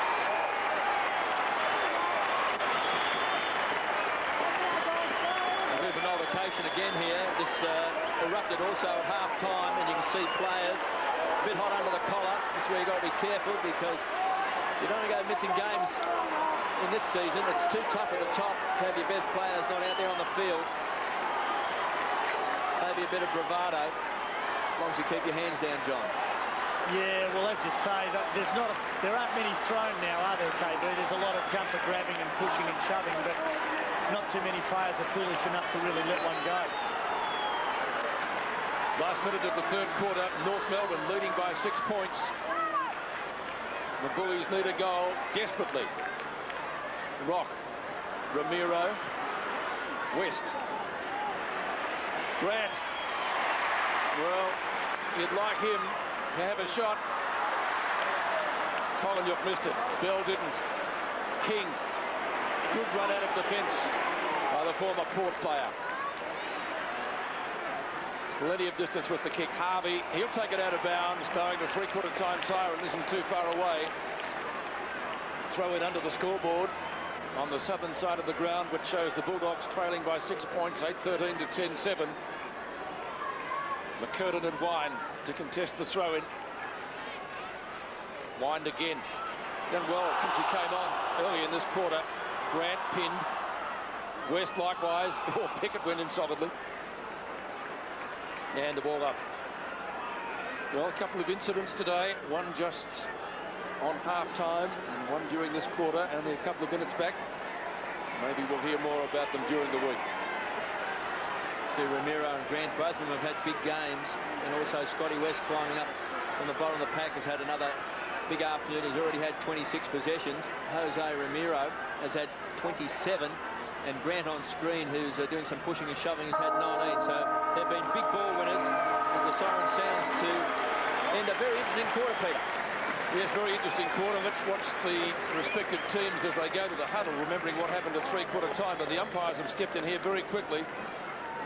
Again here, this erupted also at half-time, and you can see players a bit hot under the collar. This is where you've got to be careful, because you don't want to go missing games in this season. It's too tough at the top to have your best players not out there on the field. Maybe a bit of bravado, as long as you keep your hands down, John. Yeah, well, as you say, there aren't many thrown now, are there, KB? There's a lot of jumper grabbing and pushing and shoving, but not too many players are foolish enough to really let one go. Last minute of the third quarter, North Melbourne leading by 6 points. The Bullies need a goal desperately. Rock, Ramiro, West, Grant. Well, you'd like him to have a shot. Colin missed it. Bell didn't. King. Good run out of defence by the former Port player. Plenty of distance with the kick. Harvey, he'll take it out of bounds, knowing the three-quarter time siren isn't too far away. Throw it under the scoreboard. on the southern side of the ground, which shows the Bulldogs trailing by 6 points, 8-13 to 10-7. McKernan and Wayne to contest the throw-in. Wayne again. He's done well since he came on early in this quarter. Grant pinned. West likewise. Oh, Pickett went in solidly. And the ball up. Well, a couple of incidents today. One just on half-time and one during this quarter, only a couple of minutes back. Maybe we'll hear more about them during the week. See, Ramiro and Grant, both of them have had big games, and also Scotty West climbing up from the bottom of the pack has had another big afternoon. He's already had 26 possessions. Jose Ramiro has had 27, and Grant on screen, who's doing some pushing and shoving, has had 19. So they've been big ball winners as the siren sounds to end a very interesting quarter, Peter. Yes, very interesting quarter. Let's watch the respective teams as they go to the huddle, remembering what happened at three-quarter time. But the umpires have stepped in here very quickly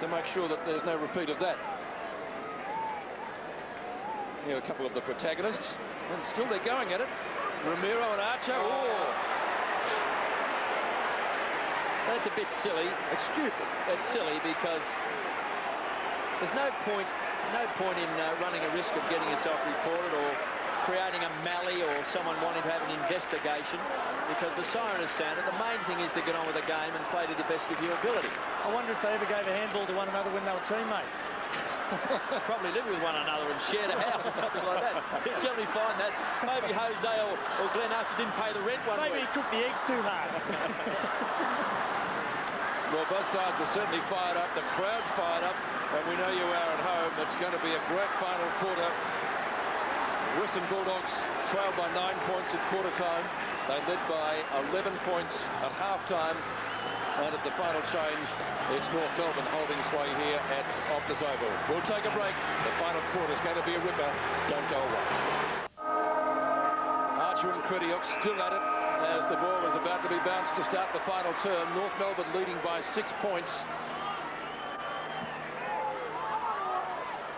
to make sure that there's no repeat of that. Here are a couple of the protagonists, and still they're going at it. Ramiro and Archer. Oh. That's a bit silly. It's stupid. It's silly because there's no point in running a risk of getting yourself reported or creating a mally or someone wanting to have an investigation, because the siren has sounded. The main thing is to get on with the game and play to the best of your ability. I wonder if they ever gave a handball to one another when they were teammates. Probably lived with one another and shared a house or something like that. You'd generally find that. Maybe Jose or Glenn Archer didn't pay the rent one Maybe week. he cooked the eggs too hard. Well, both sides are certainly fired up. The crowd's fired up, and we know you are at home. It's going to be a great final quarter. Western Bulldogs trailed by 9 points at quarter time. They led by 11 points at half-time. And at the final change, it's North Melbourne holding sway here at Optus Oval. We'll take a break. The final quarter is going to be a ripper. Don't go away. Archer and Crediok still at it as the ball is about to be bounced to start the final term. North Melbourne leading by 6 points.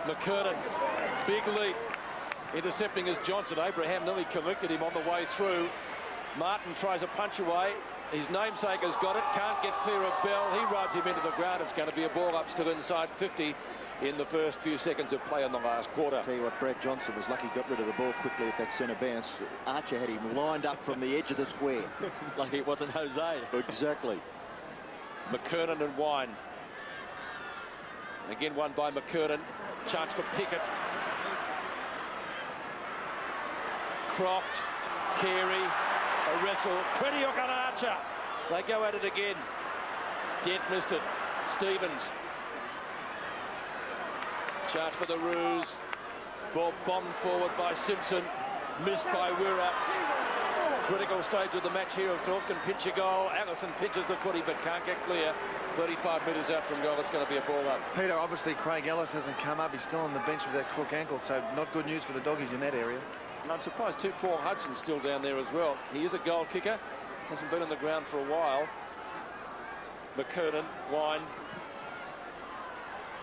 McKernan, big lead. Intercepting as Johnson. Abraham nearly collected him on the way through. Martin tries a punch away. His namesake has got it. Can't get clear of Bell. He rides him into the ground. It's going to be a ball up still inside 50 in the first few seconds of play in the last quarter. Tell you what, Brad Johnson was lucky he got rid of the ball quickly at that centre bounce. Archer had him lined up from the edge of the square. Like it wasn't Jose. Exactly. McKernan and Wayne. Again won by McKernan. Chance for Pickett. Croft, Carey, a wrestle. Crediok and Archer. They go at it again. Dent missed it. Stevens. Chance for the Roos. Ball bombed forward by Simpson. Missed by Wirra. Critical stage of the match here. If North can pinch a goal, Allison pinches the footy but can't get clear. 35 metres out from goal. It's going to be a ball up. Peter, obviously Craig Ellis hasn't come up. He's still on the bench with that crook ankle, so not good news for the doggies in that area. And I'm surprised too Paul Hudson's still down there as well. He is a goal kicker. Hasn't been on the ground for a while. McKernan, Wayne.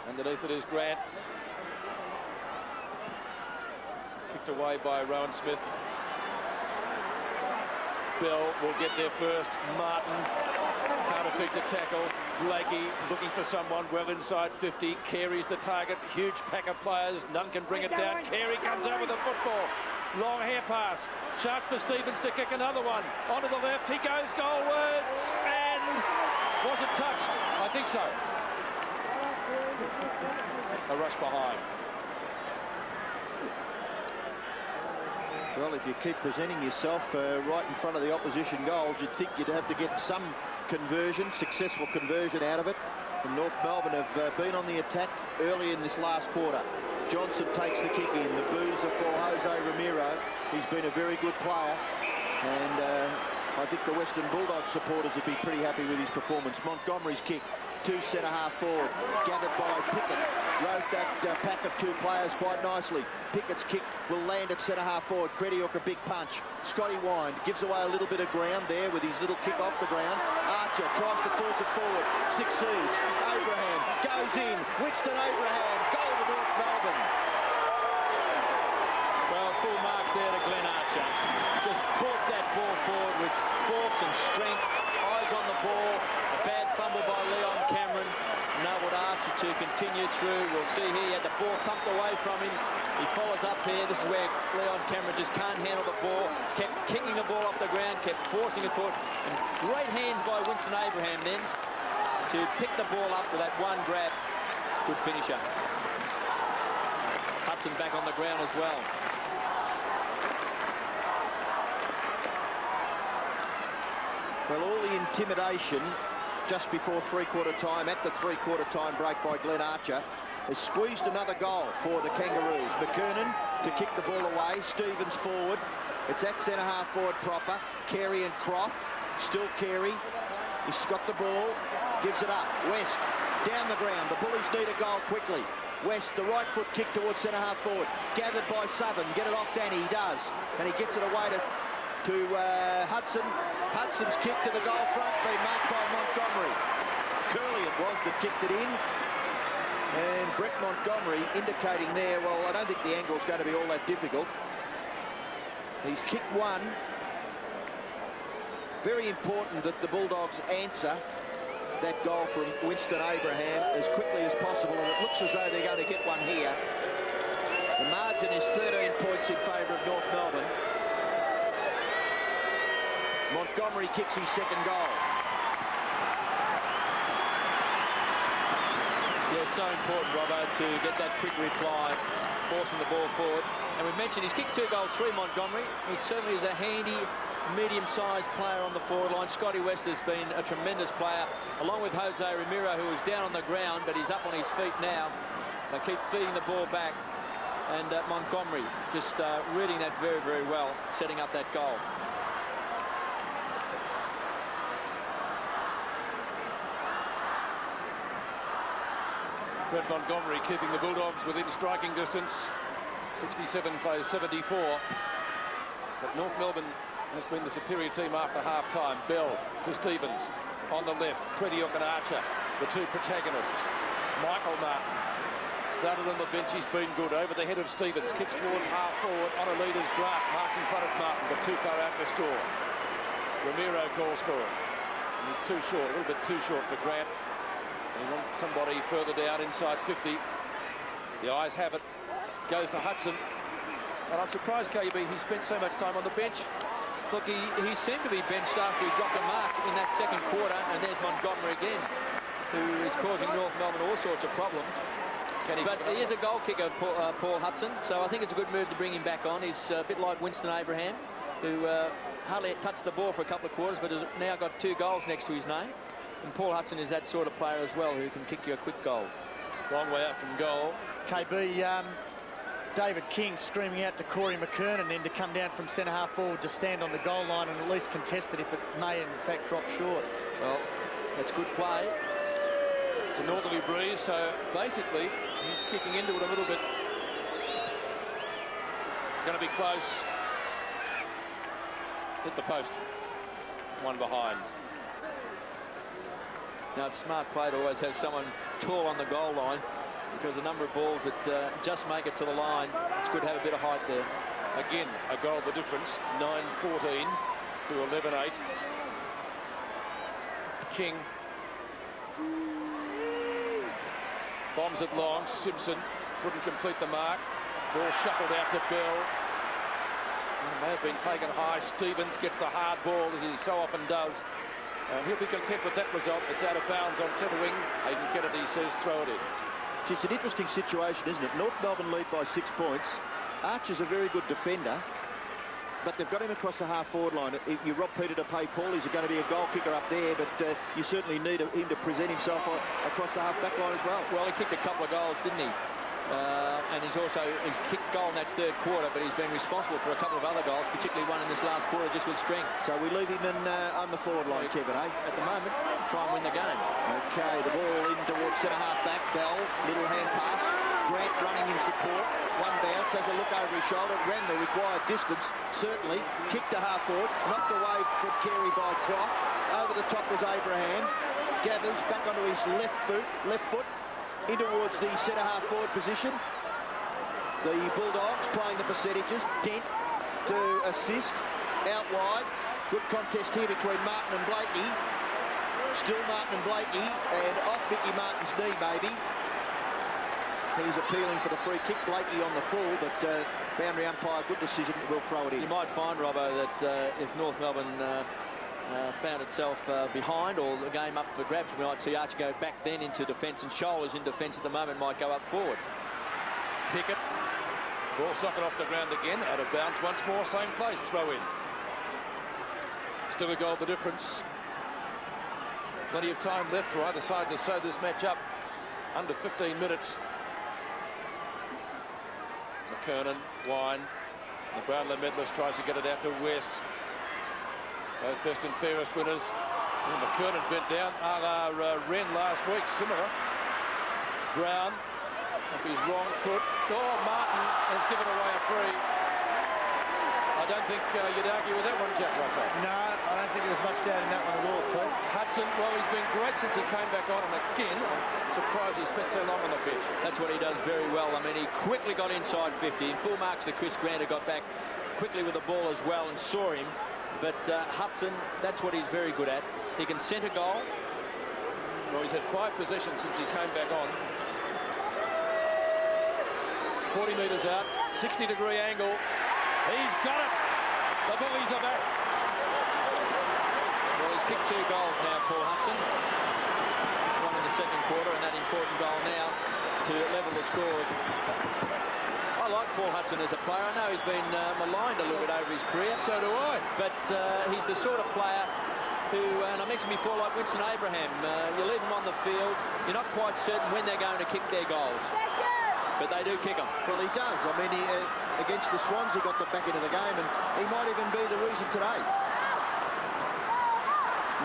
Underneath it is Grant. Kicked away by Rowan Smith. Bell will get there first. Martin can't effect a tackle. Blakey looking for someone well inside 50. Carey's the target. Huge pack of players. None can bring it down. Carey comes out with a football. Long hair pass. Chance for Stevens to kick another one. Onto the left. He goes goalwards. And was it touched? I think so. A rush behind. Well, if you keep presenting yourself right in front of the opposition goals, you'd think you'd have to get some conversion, successful conversion out of it. And North Melbourne have been on the attack early in this last quarter. Johnson takes the kick in. The boos are for Jose Ramiro. He's been a very good player. And I think the Western Bulldogs supporters would be pretty happy with his performance. Montgomery's kick to centre-half forward, gathered by Pickett. Wrote that pack of two players quite nicely. Pickett's kick will land at centre-half forward. Crediok a big punch. Scotty Wine gives away a little bit of ground there with his little kick off the ground. Archer tries to force it forward. Succeeds. Abraham goes in. Winston Abraham. Goal to North Melbourne. Well, full marks there to Glenn Archer. Just brought that ball forward with force and strength. Eyes through. We'll see here, he had the ball thumped away from him. He follows up here. This is where Leon Cameron just can't handle the ball. Kept kicking the ball off the ground, kept forcing it forward. And great hands by Winston Abraham then to pick the ball up with that one grab. Good finisher. Hudson back on the ground as well. Well, all the intimidation just before three-quarter time, at the three-quarter time break by Glenn Archer, has squeezed another goal for the Kangaroos. McKernan to kick the ball away. Stevens forward. It's at centre-half forward proper. Carey and Croft. Still Carey. He's got the ball. Gives it up. West down the ground. The Bullies need a goal quickly. West, the right foot kick towards centre-half forward. Gathered by Southern. Get it off Danny. He does. And he gets it away to Hudson. Hudson's kick to the goal front, being marked by Montgomery. Curley it was that kicked it in. And Brett Montgomery indicating there, well, I don't think the angle's going to be all that difficult. He's kicked one. Very important that the Bulldogs answer that goal from Winston Abraham as quickly as possible, and it looks as though they're going to get one here. The margin is 13 points in favour of North Melbourne. Montgomery kicks his second goal. Yeah, it's so important, Robbo, to get that quick reply, forcing the ball forward. And we've mentioned he's kicked 2 goals, 3 Montgomery. He certainly is a handy, medium-sized player on the forward line. Scotty West has been a tremendous player, along with Jose Ramiro, who is down on the ground, but he's up on his feet now. They keep feeding the ball back. And Montgomery just reading that very, very well, setting up that goal. Brett Montgomery keeping the Bulldogs within striking distance. 67 plays 74. But North Melbourne has been the superior team after half-time. Bell to Stevens on the left. Crediok and Archer, the two protagonists. Michael Martin started on the bench. He's been good. Over the head of Stevens. Kicks towards half-forward. On a leader's Grant. Marks in front of Martin, but too far out to score. Ramiro calls for it. He's too short. A little bit too short for Grant. He wants somebody further down inside 50. The eyes have it. Goes to Hudson. And I'm surprised, KUB, he spent so much time on the bench. Look, he seemed to be benched after he dropped a mark in that second quarter. And there's Montgomery again, who is causing North Melbourne all sorts of problems. But he is a goal kicker, Paul Hudson. So I think it's a good move to bring him back on. He's a bit like Winston Abraham, who hardly touched the ball for a couple of quarters, but has now got 2 goals next to his name. And Paul Hudson is that sort of player as well, who can kick you a quick goal. Long way out from goal. KB, David King screaming out to Corey McKernan then to come down from centre-half forward to stand on the goal line and at least contest it if it may, in fact, drop short. Well, that's good play. It's a northerly breeze, so basically he's kicking into it a little bit. It's going to be close. Hit the post. One behind. Now, it's smart play to always have someone tall on the goal line, because a number of balls that just make it to the line, it's good to have a bit of height there. Again, a goal the difference. 9-14 to 11-8. King bombs it long. Simpson couldn't complete the mark. Ball shuffled out to Bell. It may have been taken high. Stevens gets the hard ball, as he so often does. And he'll be content with that result. It's out of bounds on centre wing. Hayden Kennedy says throw it in. It's an interesting situation, isn't it? North Melbourne lead by 6 points. Archer's a very good defender, but they've got him across the half-forward line. You rob Peter to pay Paul. He's going to be a goal kicker up there, but you certainly need him to present himself across the half-back line as well. Well, he kicked a couple of goals, didn't he? And he's kicked goal in that third quarter, but he's been responsible for a couple of other goals, particularly one in this last quarter, just with strength. So we leave him on the forward line, Kevin, eh? At the moment, try and win the game. Okay, the ball in towards centre-half back. Bell, little hand pass. Grant running in support. One bounce, has a look over his shoulder, ran the required distance, certainly. Kicked to half-forward, knocked away from Carey by Croft. Over the top was Abraham. Gathers back onto his left foot. In towards the centre-half forward position. The Bulldogs playing the percentages. Dent to assist. Out wide. Good contest here between Martin and Blakey. Still Martin and Blakey. And off Mickey Martin's knee, maybe. He's appealing for the free kick. Blakey on the full, but boundary umpire, good decision, will throw it in. You might find, Robbo, that if North Melbourne found itself behind or the game up for grabs, we might see Arch go back then into defence, and Scholes in defence at the moment might go up forward. Pickett. Ball socket off the ground again, out of bounds once more, same place, throw in. Still a goal the difference. Plenty of time left for either side to sew this match up. Under 15 minutes. McKernan, Wine. The Brownlow medalist tries to get it out to West. Both best and fairest winners. And McKernan bent down a la Wren last week, similar. Brown, off his wrong foot. Oh, Martin has given away a free. I don't think you'd argue with that one, Jack Russell. No, I don't think there's much doubt in that one at all, Paul. Hudson, well, he's been great since he came back on, and again, I'm surprised he spent so long on the bench. That's what he does very well. I mean, he quickly got inside 50. In full marks that Chris Grant got back quickly with the ball as well and saw him. But Hudson, that's what he's very good at. He can centre goal. Well, he's had 5 possessions since he came back on. 40 metres out, 60-degree angle. He's got it. The Bullies are back. Well, he's kicked 2 goals now, Paul Hudson. One in the second quarter, and that important goal now to level the scores. I like Paul Hudson as a player. I know he's been maligned a little bit over his career. So do I. But he's the sort of player who, and I mentioned before, like Winston Abraham, you leave them on the field, you're not quite certain when they're going to kick their goals. But they do kick them. Well, he does. I mean, against the Swans, he got them back into the game, and he might even be the reason today.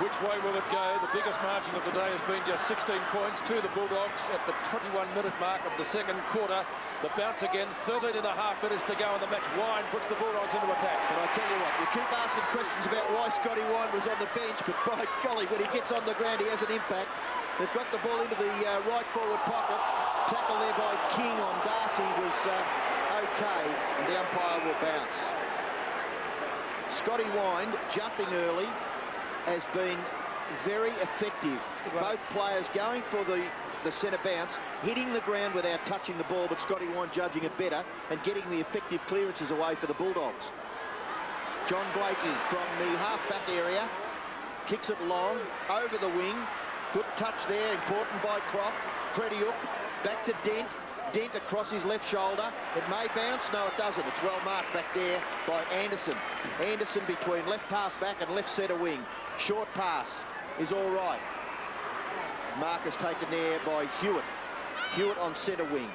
Which way will it go? The biggest margin of the day has been just 16 points to the Bulldogs at the 21-minute mark of the second quarter. The bounce again, 13 and a half minutes to go in the match. Wine puts the Bulldogs into attack. But I tell you what, you keep asking questions about why Scotty Wine was on the bench, but by golly, when he gets on the ground, he has an impact. They've got the ball into the right forward pocket. Tackle there by King on Darcy was okay, and the umpire will bounce. Scotty Wine, jumping early, has been very effective. Both players going for the centre bounce, hitting the ground without touching the ball, but Scotty Wine judging it better and getting the effective clearances away for the Bulldogs. John Blakey from the half-back area, kicks it long, over the wing. Good touch there, important by Croft. Crediuk, back to Dent. Dent across his left shoulder. It may bounce. No, it doesn't. It's well marked back there by Anderson. Anderson between left half-back and left centre wing. Short pass is all right. Marcus taken there by Hewitt. Hewitt on centre wing.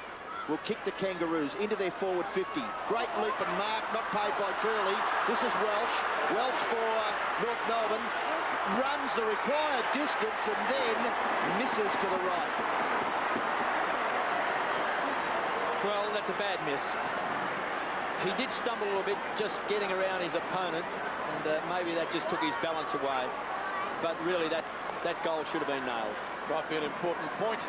Will kick the Kangaroos into their forward 50. Great loop and mark, not paid by Curley. This is Welsh. Welsh for North Melbourne. Runs the required distance and then misses to the right. Well, that's a bad miss. He did stumble a little bit just getting around his opponent, and maybe that just took his balance away. But really, that goal should have been nailed. Might be an important point.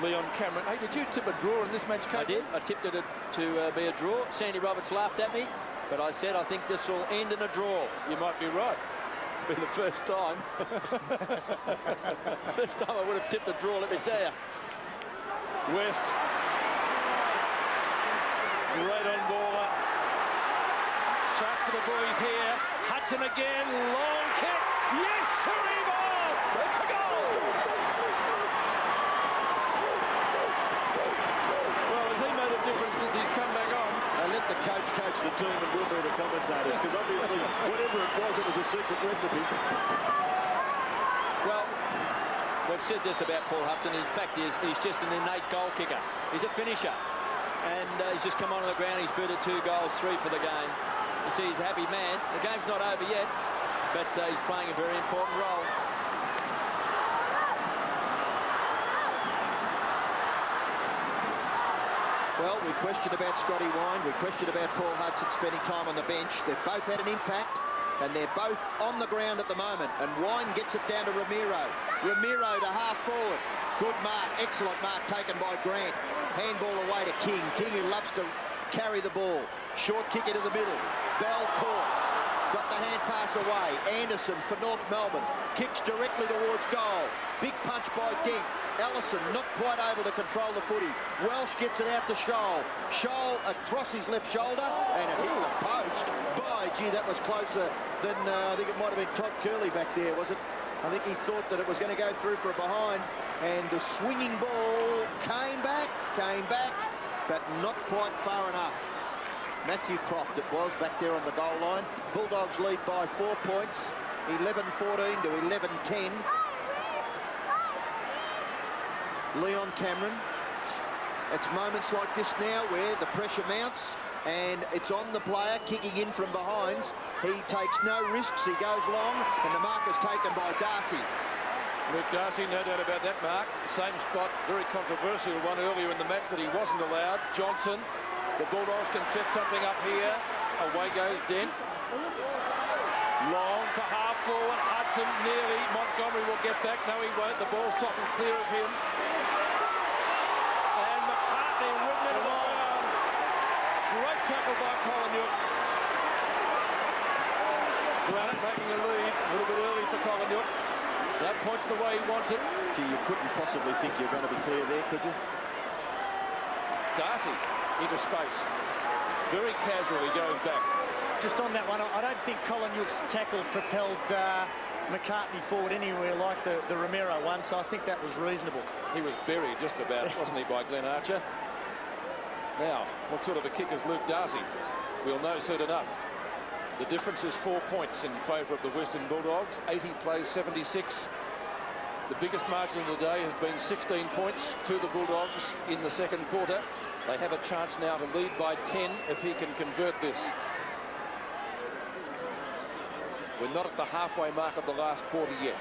Leon Cameron. Hey, did you tip a draw in this match, Kate? I did. I tipped it to be a draw. Sandy Roberts laughed at me, but I said I think this will end in a draw. You might be right. It'll be the first time. First time I would have tipped a draw, let me tell you. West. Great on baller. Shots for the boys here. Hudson again. Long kick. Yes, Sariba! It's a goal! Well, has he made a difference since he's come back on? Let the coach the team and we'll be the commentators, because obviously whatever it was a secret recipe. Well, we've said this about Paul Hudson. In fact, he's just an innate goal kicker. He's a finisher. And he's just come onto the ground. He's booted 2 goals, 3 for the game. You see, he's a happy man. The game's not over yet, but he's playing a very important role. Well, we questioned about Scotty Wine. We questioned about Paul Hudson spending time on the bench. They've both had an impact, and they're both on the ground at the moment. And Wine gets it down to Ramiro. Ramiro to half forward. Good mark, excellent mark taken by Grant. Handball away to King. King, who loves to carry the ball. Short kick into the middle. Bell caught. got the hand pass away. Anderson for North Melbourne, kicks directly towards goal. Big punch by Dent. Allison not quite able to control the footy. Welsh gets it out to Scholl. Scholl across his left shoulder, and it hit the post. By gee, that was closer than I think it might have been Todd Curley back there, was it? I think he thought that it was going to go through for a behind, and the swinging ball came back, but not quite far enough. Matthew Croft it was back there on the goal line. Bulldogs lead by 4 points, 11-14 to 11-10. Leon Cameron. It's moments like this now where the pressure mounts and it's on the player kicking in from behinds. He takes no risks, he goes long, and the mark is taken by Darcy. Luke Darcy, no doubt about that mark. Same spot, very controversial one earlier in the match that he wasn't allowed. Johnson, the Bulldogs can set something up here. Away goes Dent. Long to half forward, Hudson nearly. Montgomery will get back. No, he won't. The ball softened clear of him. And McKernan ridden into the ground. Great tackle by Collingwood. Grant making a lead. A little bit early for Collingwood. That points the way he wants it. Gee, you couldn't possibly think you're going to be clear there, could you? Darcy into space. Very casually goes back. Just on that one, I don't think Collingwood's tackle propelled McCartney forward anywhere like the Romero one, so I think that was reasonable. He was buried just about, wasn't he, by Glenn Archer? Now, what sort of a kick is Luke Darcy? We'll know soon enough. The difference is 4 points in favour of the Western Bulldogs. 80 plays 76. The biggest margin of the day has been 16 points to the Bulldogs in the second quarter. They have a chance now to lead by 10 if he can convert this. We're not at the halfway mark of the last quarter yet.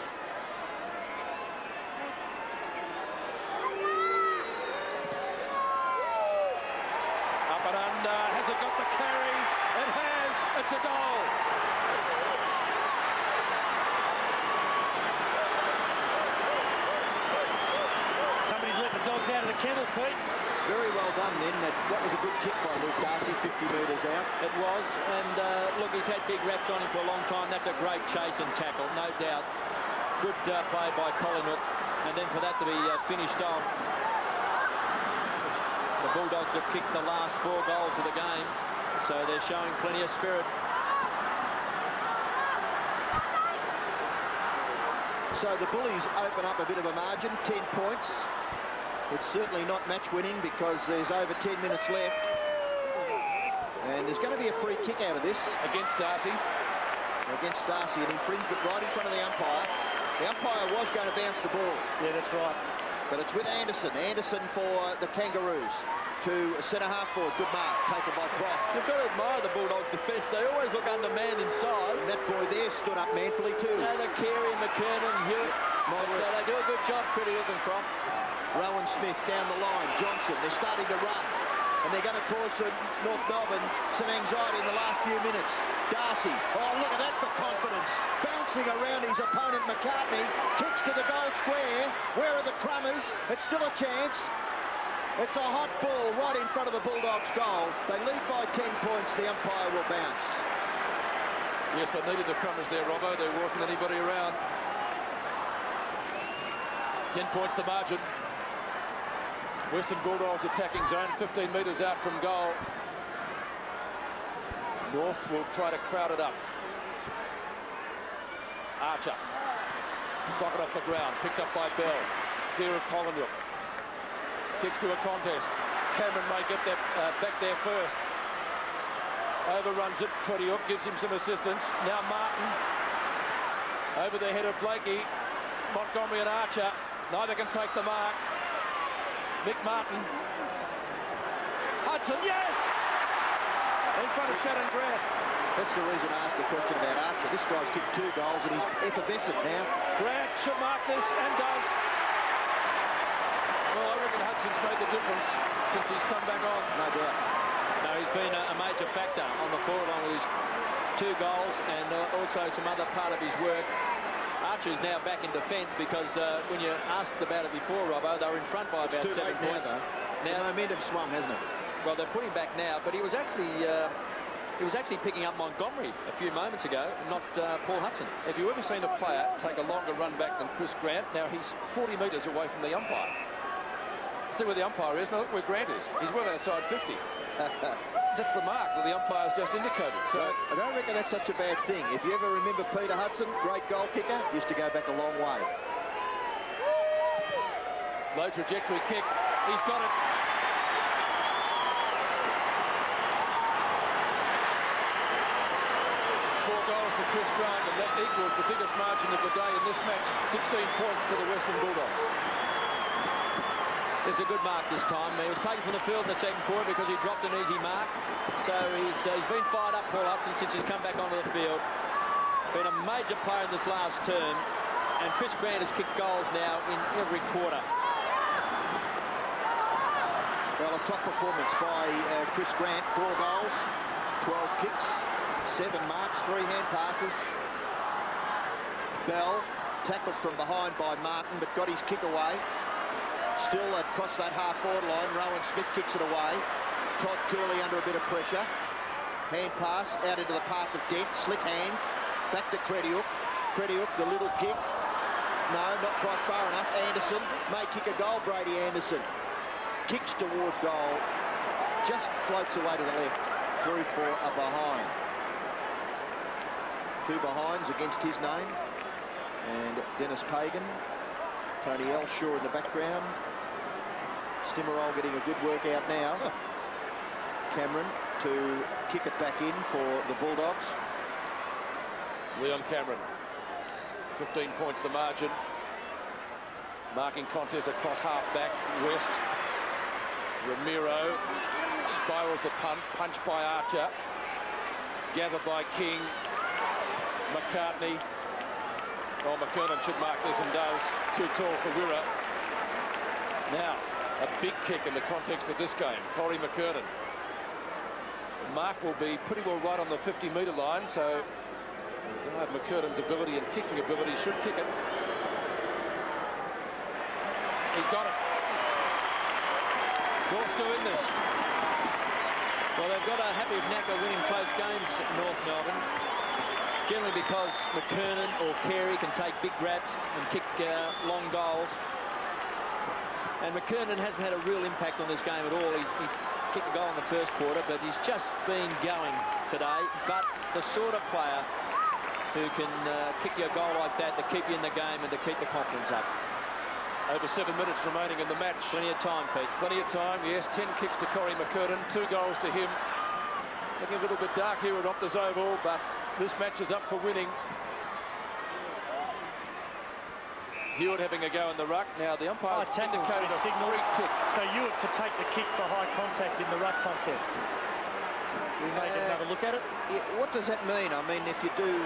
Up and under. Has it got the carry? It has. It's a goal. Somebody's let the dogs out of the kennel, Pete. Very well done then. That was a good kick by Luke Darcy, 50 metres out. It was, and look, he's had big reps on him for a long time. That's a great chase and tackle, no doubt. Good play by Collingwood, and then for that to be finished on. The Bulldogs have kicked the last 4 goals of the game, so they're showing plenty of spirit. So the Bullies open up a bit of a margin, 10 points. It's certainly not match winning because there's over 10 minutes left. And there's going to be a free kick out of this. Against Darcy. Against Darcy, an infringement right in front of the umpire. The umpire was going to bounce the ball. Yeah, that's right. But it's with Anderson. Anderson for the Kangaroos. To centre-half forward. Good mark, taken by Croft. You've got to admire the Bulldogs' defence. They always look undermanned in size. And that boy there stood up manfully too. Yeah, the Carey, McKernan, Hewitt. They do a good job, pretty looking from. Rowan Smith down the line. Johnson, they're starting to run. And they're going to cause North Melbourne some anxiety in the last few minutes. Darcy, oh, look at that for confidence. Bouncing around his opponent, McCartney. Kicks to the goal square. Where are the Crummers? It's still a chance. It's a hot ball right in front of the Bulldogs' goal. They lead by 10 points. The umpire will bounce. Yes, they needed the Crummers there, Robbo. There wasn't anybody around. 10 points the margin. Western Bulldogs attacking zone, 15 metres out from goal. North will try to crowd it up. Archer. Socket off the ground, picked up by Bell. Clear of Collingwood. Kicks to a contest. Cameron may get that back there first. Overruns it. Prodiuk gives him some assistance. Now Martin. Over the head of Blakey. Montgomery and Archer. Neither can take the mark. Mick Martin. Hudson, yes! In front of Shannon Grant. That's the reason I asked the question about Archer. This guy's kicked 2 goals and he's effervescent now. Grant should mark this and does. Well, I reckon Hudson's made the difference since he's come back on. No doubt. No, he's been a major factor on the forward line with his 2 goals and also some other part of his work. Archer's now back in defence because when you asked about it before, Robbo, they were in front by about 7 points. Now, the momentum swung, hasn't it? Well, they're putting back now, but he was actually He was actually picking up Montgomery a few moments ago, and not Paul Hudson. Have you ever seen a player take a longer run back than Chris Grant? Now he's 40 metres away from the umpire. See where the umpire is? Now look where Grant is. He's well outside 50. That's the mark that the umpire's just indicated. So I don't reckon that's such a bad thing. If you ever remember Peter Hudson, great goal kicker, used to go back a long way. Low trajectory kick. He's got it. To Chris Grant, and that equals the biggest margin of the day in this match, 16 points to the Western Bulldogs. It's a good mark this time. He was taken from the field in the second quarter because he dropped an easy mark. So he's been fired up, Paul Hudson, since he's come back onto the field. Been a major player in this last term, and Chris Grant has kicked goals now in every quarter. Well, a top performance by Chris Grant, 4 goals, 12 kicks, 7 marks, 3 hand passes. Bell tackled from behind by Martin, but got his kick away. Still across that half-forward line, Rowan Smith kicks it away. Todd Curley under a bit of pressure. Hand pass out into the path of Dent, slick hands. Back to Crediuk. Crediuk, the little kick. No, not quite far enough. Anderson may kick a goal, Brady Anderson. Kicks towards goal. Just floats away to the left. Through for a behind. 2 behinds against his name, and Dennis Pagan, Tony Elshaw in the background. Stimmerol getting a good workout now. Cameron to kick it back in for the Bulldogs. Leon Cameron, 15 points the margin. Marking contest across half-back, West. Ramiro spirals the punt, punched by Archer. Gathered by King. McCartney. Well, McKernan should mark this and does. Too tall for Wirra. Now, a big kick in the context of this game. Corey McKernan. The mark will be pretty well right on the 50-metre line, so McKernan's ability and kicking ability should kick it. He's got it. North's still in this. Well, they've got a happy knack of winning close games, North Melbourne. Generally because McKernan or Carey can take big grabs and kick long goals. And McKernan hasn't had a real impact on this game at all. He kicked a goal in the first quarter, but he's just been going today. But the sort of player who can kick you a goal like that to keep you in the game and to keep the confidence up. Over 7 minutes remaining in the match. Plenty of time, Pete. Plenty of time, yes. 10 kicks to Corey McKernan, 2 goals to him. Looking a little bit dark here at Optus Oval, but this match is up for winning. Hewitt having a go in the ruck. Now the umpire's indicated a signal. So Hewitt to take the kick for high contact in the ruck contest. We may get another look at it. Yeah, what does that mean? I mean, if you do,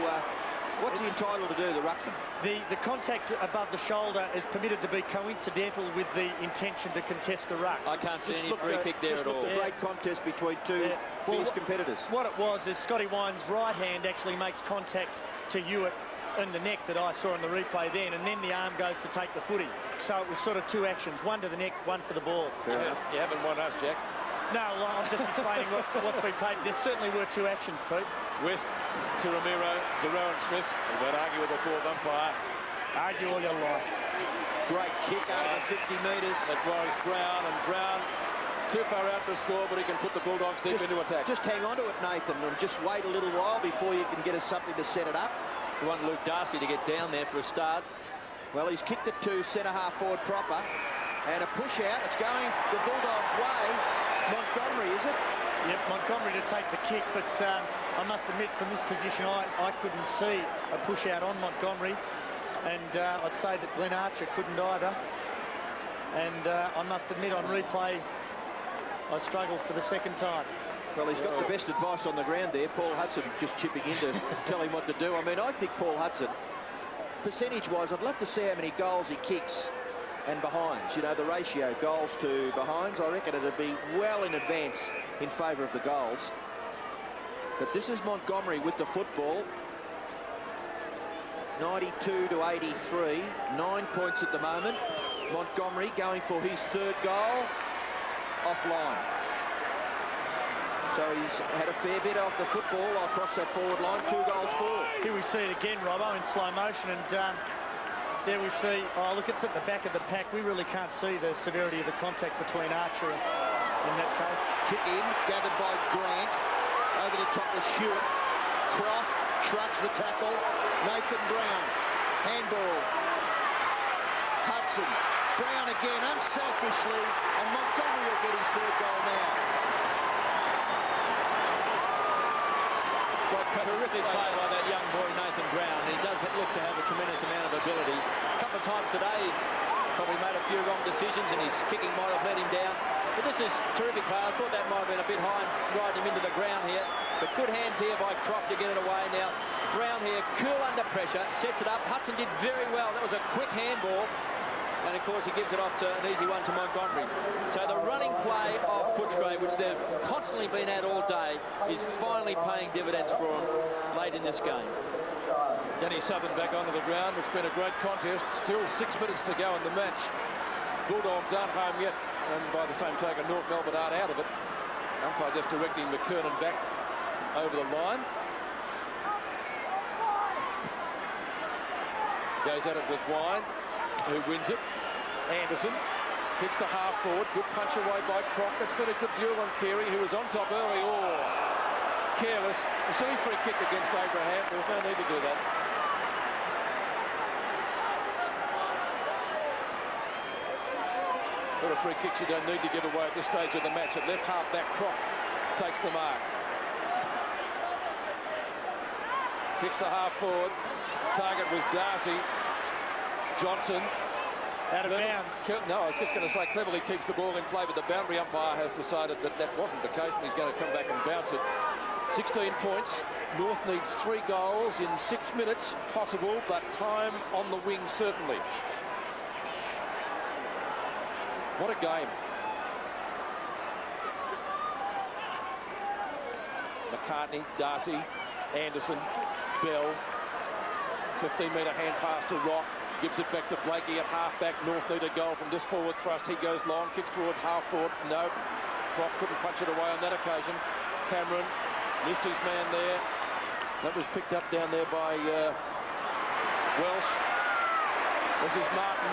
what's he entitled to do, the ruckman? The contact above the shoulder is permitted to be coincidental with the intention to contest the ruck. I can't see any free kick there at all. A great contest between 2 fierce competitors. What it was is Scotty Wine's right hand actually makes contact to Hewitt in the neck that I saw in the replay then, and then the arm goes to take the footy. So it was sort of 2 actions, one to the neck, one for the ball. Fair enough. You haven't won us, Jack. No, I'm just explaining what's been paid. There certainly were 2 actions, Pete. West to Ramiro, to Rowan Smith. We won't argue with the 4th umpire. Argue all you like. Great kick over 50 metres. It was Brown, and Brown too far out to score, but he can put the Bulldogs deep into attack. Just hang on to it, Nathan, and just wait a little while before you can get us something to set it up. We want Luke Darcy to get down there for a start. Well, he's kicked it to centre-half forward proper. And a push out. It's going the Bulldogs' way. Montgomery, is it? Yep, Montgomery to take the kick, but I must admit from this position I couldn't see a push out on Montgomery, and I'd say that Glenn Archer couldn't either. And I must admit on replay I struggled for the second time. Well, he's got the best advice on the ground there. Paul Hudson just chipping in to tell him what to do. I mean, I think Paul Hudson, percentage-wise, I'd love to see how many goals he kicks and behinds. You know, the ratio goals to behinds, I reckon it'd be well in advance in favour of the goals. But this is Montgomery with the football. 92 to 83, 9 points at the moment. Montgomery going for his 3rd goal. Offline. So he's had a fair bit of the football across that forward line. 2 goals for. Here we see it again, Robbo, in slow motion, and there we see, oh, look, it's at the back of the pack. We really can't see the severity of the contact between Archer in that case. Kick in, gathered by Grant. Over the top of Stewart. Croft shrugs the tackle. Nathan Brown. Handball. Hudson. Brown again, unselfishly, and Montgomery will get his 3rd goal now. Terrific play by that young boy, Nathan Brown. He does look to have a tremendous amount of ability. A couple of times today he's probably made a few wrong decisions and his kicking might have let him down. But this is terrific play. I thought that might have been a bit high and riding him into the ground here. But good hands here by Croft to get it away now. Brown here, cool under pressure, sets it up. Hudson did very well. That was a quick handball. And, of course, he gives it off to an easy one to Montgomery. So the running play of Footscray, which they've constantly been at all day, is finally paying dividends for them late in this game. Danny Southern back onto the ground. It's been a great contest. Still 6 minutes to go in the match. Bulldogs aren't home yet, and by the same token, North Melbourne aren't out of it. Umpire just directing McKernan back over the line. Goes at it with Wine, who wins it. Anderson kicks to half forward. Good punch away by Croft. That's been a good duel on Carey, who was on top early. Oh, careless. A silly free kick against Abraham. There was no need to do that. Sort of free kicks you don't need to give away at this stage of the match. At left half back, Croft takes the mark. Kicks to half forward. Target was Darcy. Johnson. Out of bounds. No, I was just going to say, cleverly keeps the ball in play, but the boundary umpire has decided that that wasn't the case, and he's going to come back and bounce it. 16 points. North needs 3 goals in 6 minutes, possible, but time on the wing certainly. What a game. McCartney, Darcy, Anderson, Bell. 15-metre hand pass to Rock. Gives it back to Blakey at half-back. North need a goal from this forward thrust. He goes long, kicks towards half-forward. No, Croft couldn't punch it away on that occasion. Cameron missed his man there. That was picked up down there by Welsh. This is Martin.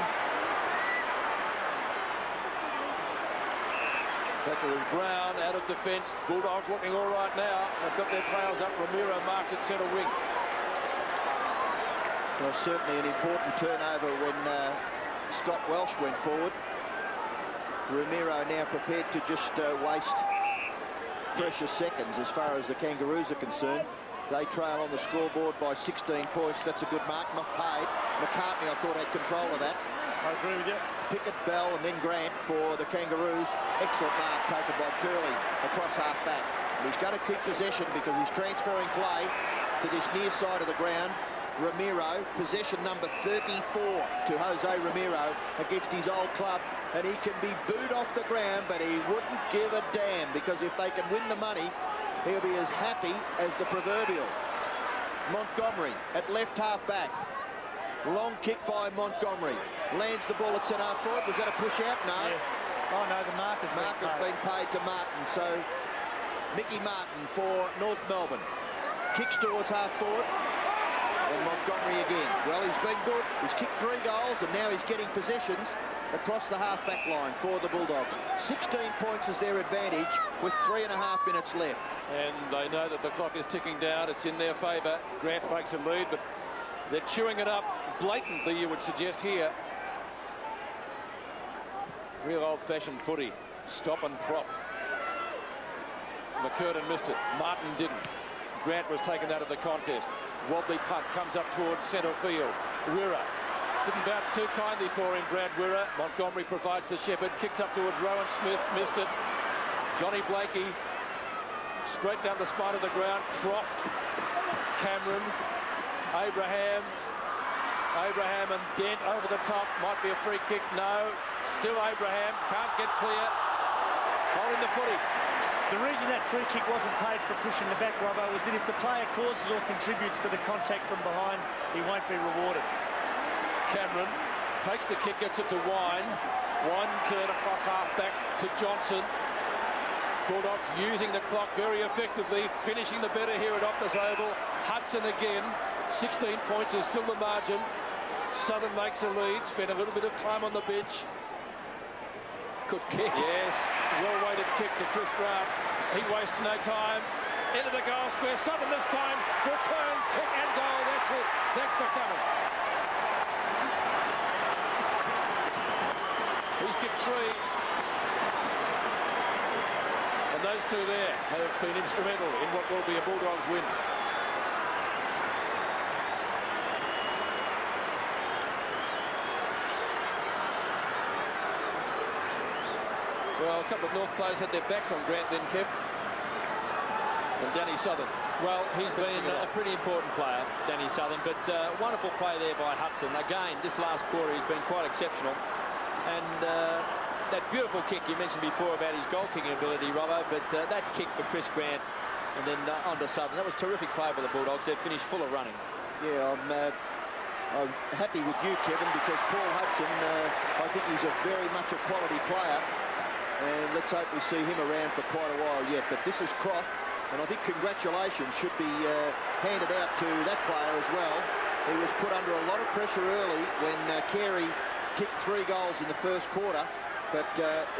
Tackle is Brown, out of defence. Bulldogs looking all right now. They've got their tails up. Ramiro marks at centre wing. Well, certainly an important turnover when Scott Welsh went forward. Ramiro now prepared to just waste precious seconds as far as the Kangaroos are concerned. They trail on the scoreboard by 16 points. That's a good mark, not paid. McCartney, I thought, had control of that. I agree with you. Pickett, Bell, and then Grant for the Kangaroos. Excellent mark taken by Curley across half-back. And he's going to keep possession because he's transferring play to this near side of the ground. Ramiro, possession number 34 to Jose Ramiro against his old club, and he can be booed off the ground, but he wouldn't give a damn, because if they can win the money, he'll be as happy as the proverbial. Montgomery at left half back. Long kick by Montgomery. Lands the ball at centre half forward. Was that a push out? No. Yes. Oh no, the mark has been paid to Martin. So Mickey Martin for North Melbourne. Kicks towards half forward. And Montgomery again. Well, he's been good. He's kicked 3 goals, and now he's getting possessions across the half-back line for the Bulldogs. 16 points is their advantage with 3.5 minutes left. And they know that the clock is ticking down. It's in their favour. Grant makes a lead, but they're chewing it up blatantly, you would suggest here. Real old-fashioned footy. Stop and prop. McKernan missed it. Martin didn't. Grant was taken out of the contest. Wobbly punt comes up towards centre field. Wirra didn't bounce too kindly for him, Brad Wirra. Montgomery provides the shepherd. Kicks up towards Rowan Smith. Missed it. Johnny Blakey straight down the spine of the ground. Croft. Cameron. Abraham and Dent over the top. Might be a free kick. No. Still Abraham. Can't get clear. Holding the footy. The reason that free kick wasn't paid for pushing the back, Robbo, was that if the player causes or contributes to the contact from behind, he won't be rewarded. Cameron takes the kick, gets it to Wine. Wine turn across half back to Johnson. Bulldogs using the clock very effectively, finishing the better here at Optus Oval. Hudson again, 16 points is still the margin. Southern makes a lead, spent a little bit of time on the bench. Good kick. Yes, well-weighted kick to Chris Grant. He wastes no time. Into the goal square. Southern this time. Return, kick and goal. That's it. Thanks for coming. He's kicked 3. And those two there have been instrumental in what will be a Bulldogs win. Well, a couple of North players had their backs on Grant then, Kev. And Danny Southern. Well, he's been a pretty important player, Danny Southern, but wonderful play there by Hudson. Again, this last quarter he's been quite exceptional. And that beautiful kick you mentioned before about his goal-kicking ability, Robbo, but that kick for Chris Grant and then onto Southern, that was terrific play by the Bulldogs. They've finished full of running. Yeah, I'm happy with you, Kevin, because Paul Hudson, I think he's a very much a quality player. And let's hope we see him around for quite a while yet. But this is Croft, and I think congratulations should be handed out to that player as well. He was put under a lot of pressure early when Carey kicked 3 goals in the first quarter, but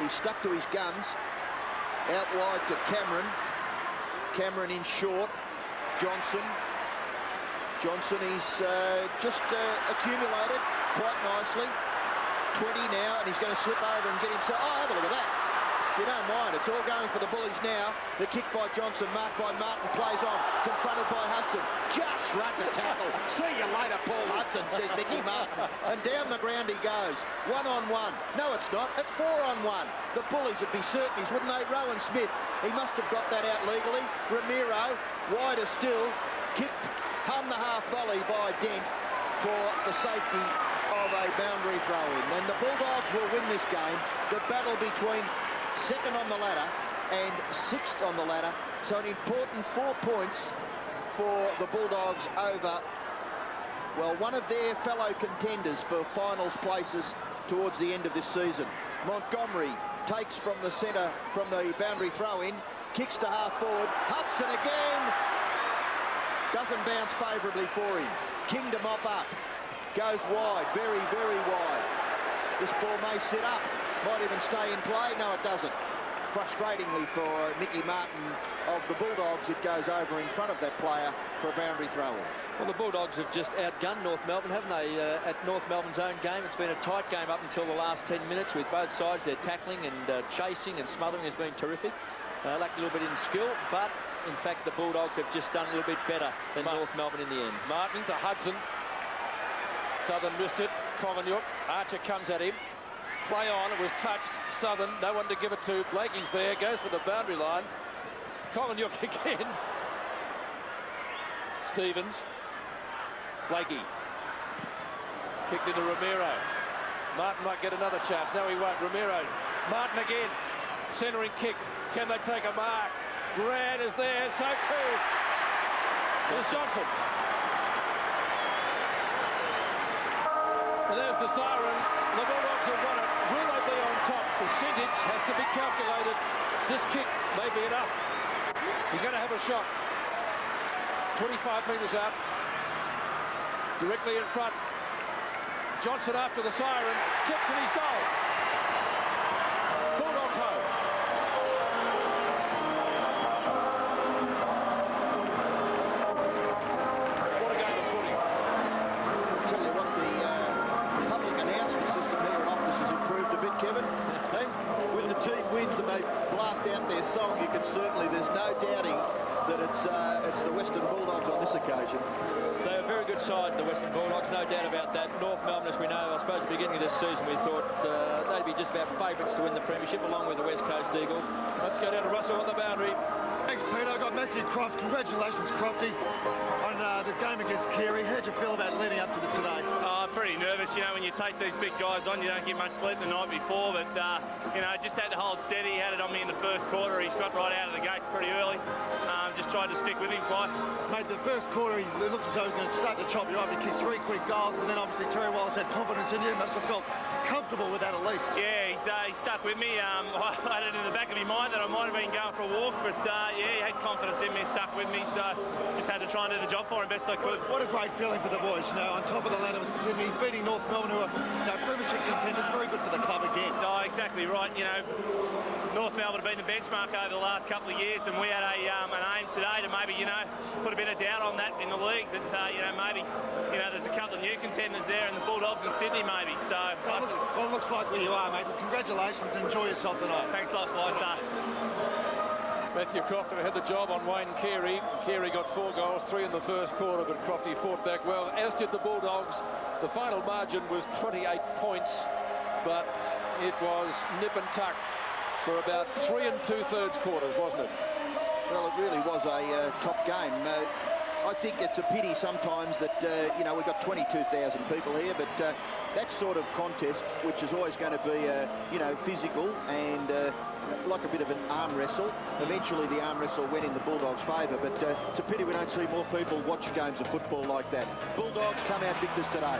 he stuck to his guns. Out wide to Cameron. Cameron in short. Johnson. He's just accumulated quite nicely. 20 now, and he's going to slip over and get himself. Oh, have a look at that. You don't mind. It's all going for the Bullies now. The kick by Johnson, marked by Martin, plays on, confronted by Hudson. Just shrugged the tackle. See you later, Paul Hudson, says Mickey Martin. And down the ground he goes. 1-on-1. No, it's not. It's 4-on-1. The Bullies would be certainties, wouldn't they? Rowan Smith, he must have got that out legally. Ramiro, wider still, kicked, hung the half volley by Dent for the safety of a boundary throw-in. And the Bulldogs will win this game. The battle between second on the ladder and 6th on the ladder. So an important 4 points for the Bulldogs over, well, one of their fellow contenders for finals places towards the end of this season. Montgomery takes from the centre, from the boundary throw-in, kicks to half forward. Hudson again. Doesn't bounce favourably for him. King to mop up. Goes wide, very, very wide. This ball may sit up. Might even stay in play. No, it doesn't. Frustratingly for Mickey Martin of the Bulldogs, it goes over in front of that player for a boundary throw-in. Well, the Bulldogs have just outgunned North Melbourne, haven't they? At North Melbourne's own game, it's been a tight game up until the last 10 minutes with both sides. Their tackling and chasing and smothering has been terrific. Lacked a little bit in skill, but in fact the Bulldogs have just done a little bit better than North Melbourne in the end. Martin to Hudson. Southern missed it. Common-York. Archer comes at him. Play on. It was touched. Southern. No one to give it to. Blakey's there. Goes for the boundary line. Common-York again. Stevens. Blakey. Kicked into Ramiro. Martin might get another chance. No, he won't. Ramiro. Martin again. Centering kick. Can they take a mark? Grant is there. So too. There's Johnson. And there's the siren. The Bulldogs have won it. Will they be on top? Percentage has to be calculated. This kick may be enough. He's going to have a shot. 25 metres out. Directly in front. Johnson after the siren. Kicks and he's goal. Bulldogs home. What a game of footy. I'll tell you what, the public announcement system here at Optus has improved a bit, Kevin. Hey, when the team wins and they blast out their song, you can certainly, there's no doubting that it's the Western Bulldogs on this occasion. They're a very good side, the Western Bulldogs, no doubt about that. North Melbourne, as we know, I suppose at the beginning of this season we thought they'd be just about favourites to win the premiership, along with the West Coast Eagles. Let's go down to Russell on the boundary. Thanks, Peter. I've got Matthew Croft. Congratulations, Crofty, on the game against Carey. How'd you feel about leading up to today? Pretty nervous. You know, when you take these big guys on, you don't get much sleep the night before, but, you know, just had to hold steady. He had it on me in the first quarter. He got right out of the gates pretty early. Just tried to stick with him, Fly. Mate, the first quarter, it looked as though he was going to start to chop you up. He kicked 3 quick goals, but then obviously Terry Wallace had confidence in you. Must have felt comfortable with that at least. Yeah, he stuck with me. I had it in the back of my mind that I might have been going for a walk, but yeah, he had confidence in me, stuck with me, so just had to try and do the job for him best I could. What a great feeling for the boys, you know, on top of the ladder with Sydney, beating North Melbourne, who are, you know, premiership contenders. Very good for the club again. No, exactly right. You know, North Melbourne have been the benchmark over the last couple of years, and we had an aim today to maybe, you know, put a bit of doubt on that in the league. That you know, maybe, you know, there's a couple of new contenders there, and the Bulldogs and Sydney maybe. So it looks like where you are, mate. Well, congratulations. Enjoy yourself tonight. Thanks a lot, Flighter. Matthew Crofty had the job on Wayne Carey. Carey got 4 goals, 3 in the first quarter, but Crofty fought back well, as did the Bulldogs. The final margin was 28 points, but it was nip and tuck for about 3 2/3 quarters, wasn't it? Well, it really was a top game. I think it's a pity sometimes that, you know, we've got 22,000 people here, but that sort of contest, which is always going to be, you know, physical and like a bit of an arm wrestle. Eventually the arm wrestle went in the Bulldogs' favour, but it's a pity we don't see more people watch games of football like that. Bulldogs come out victors today.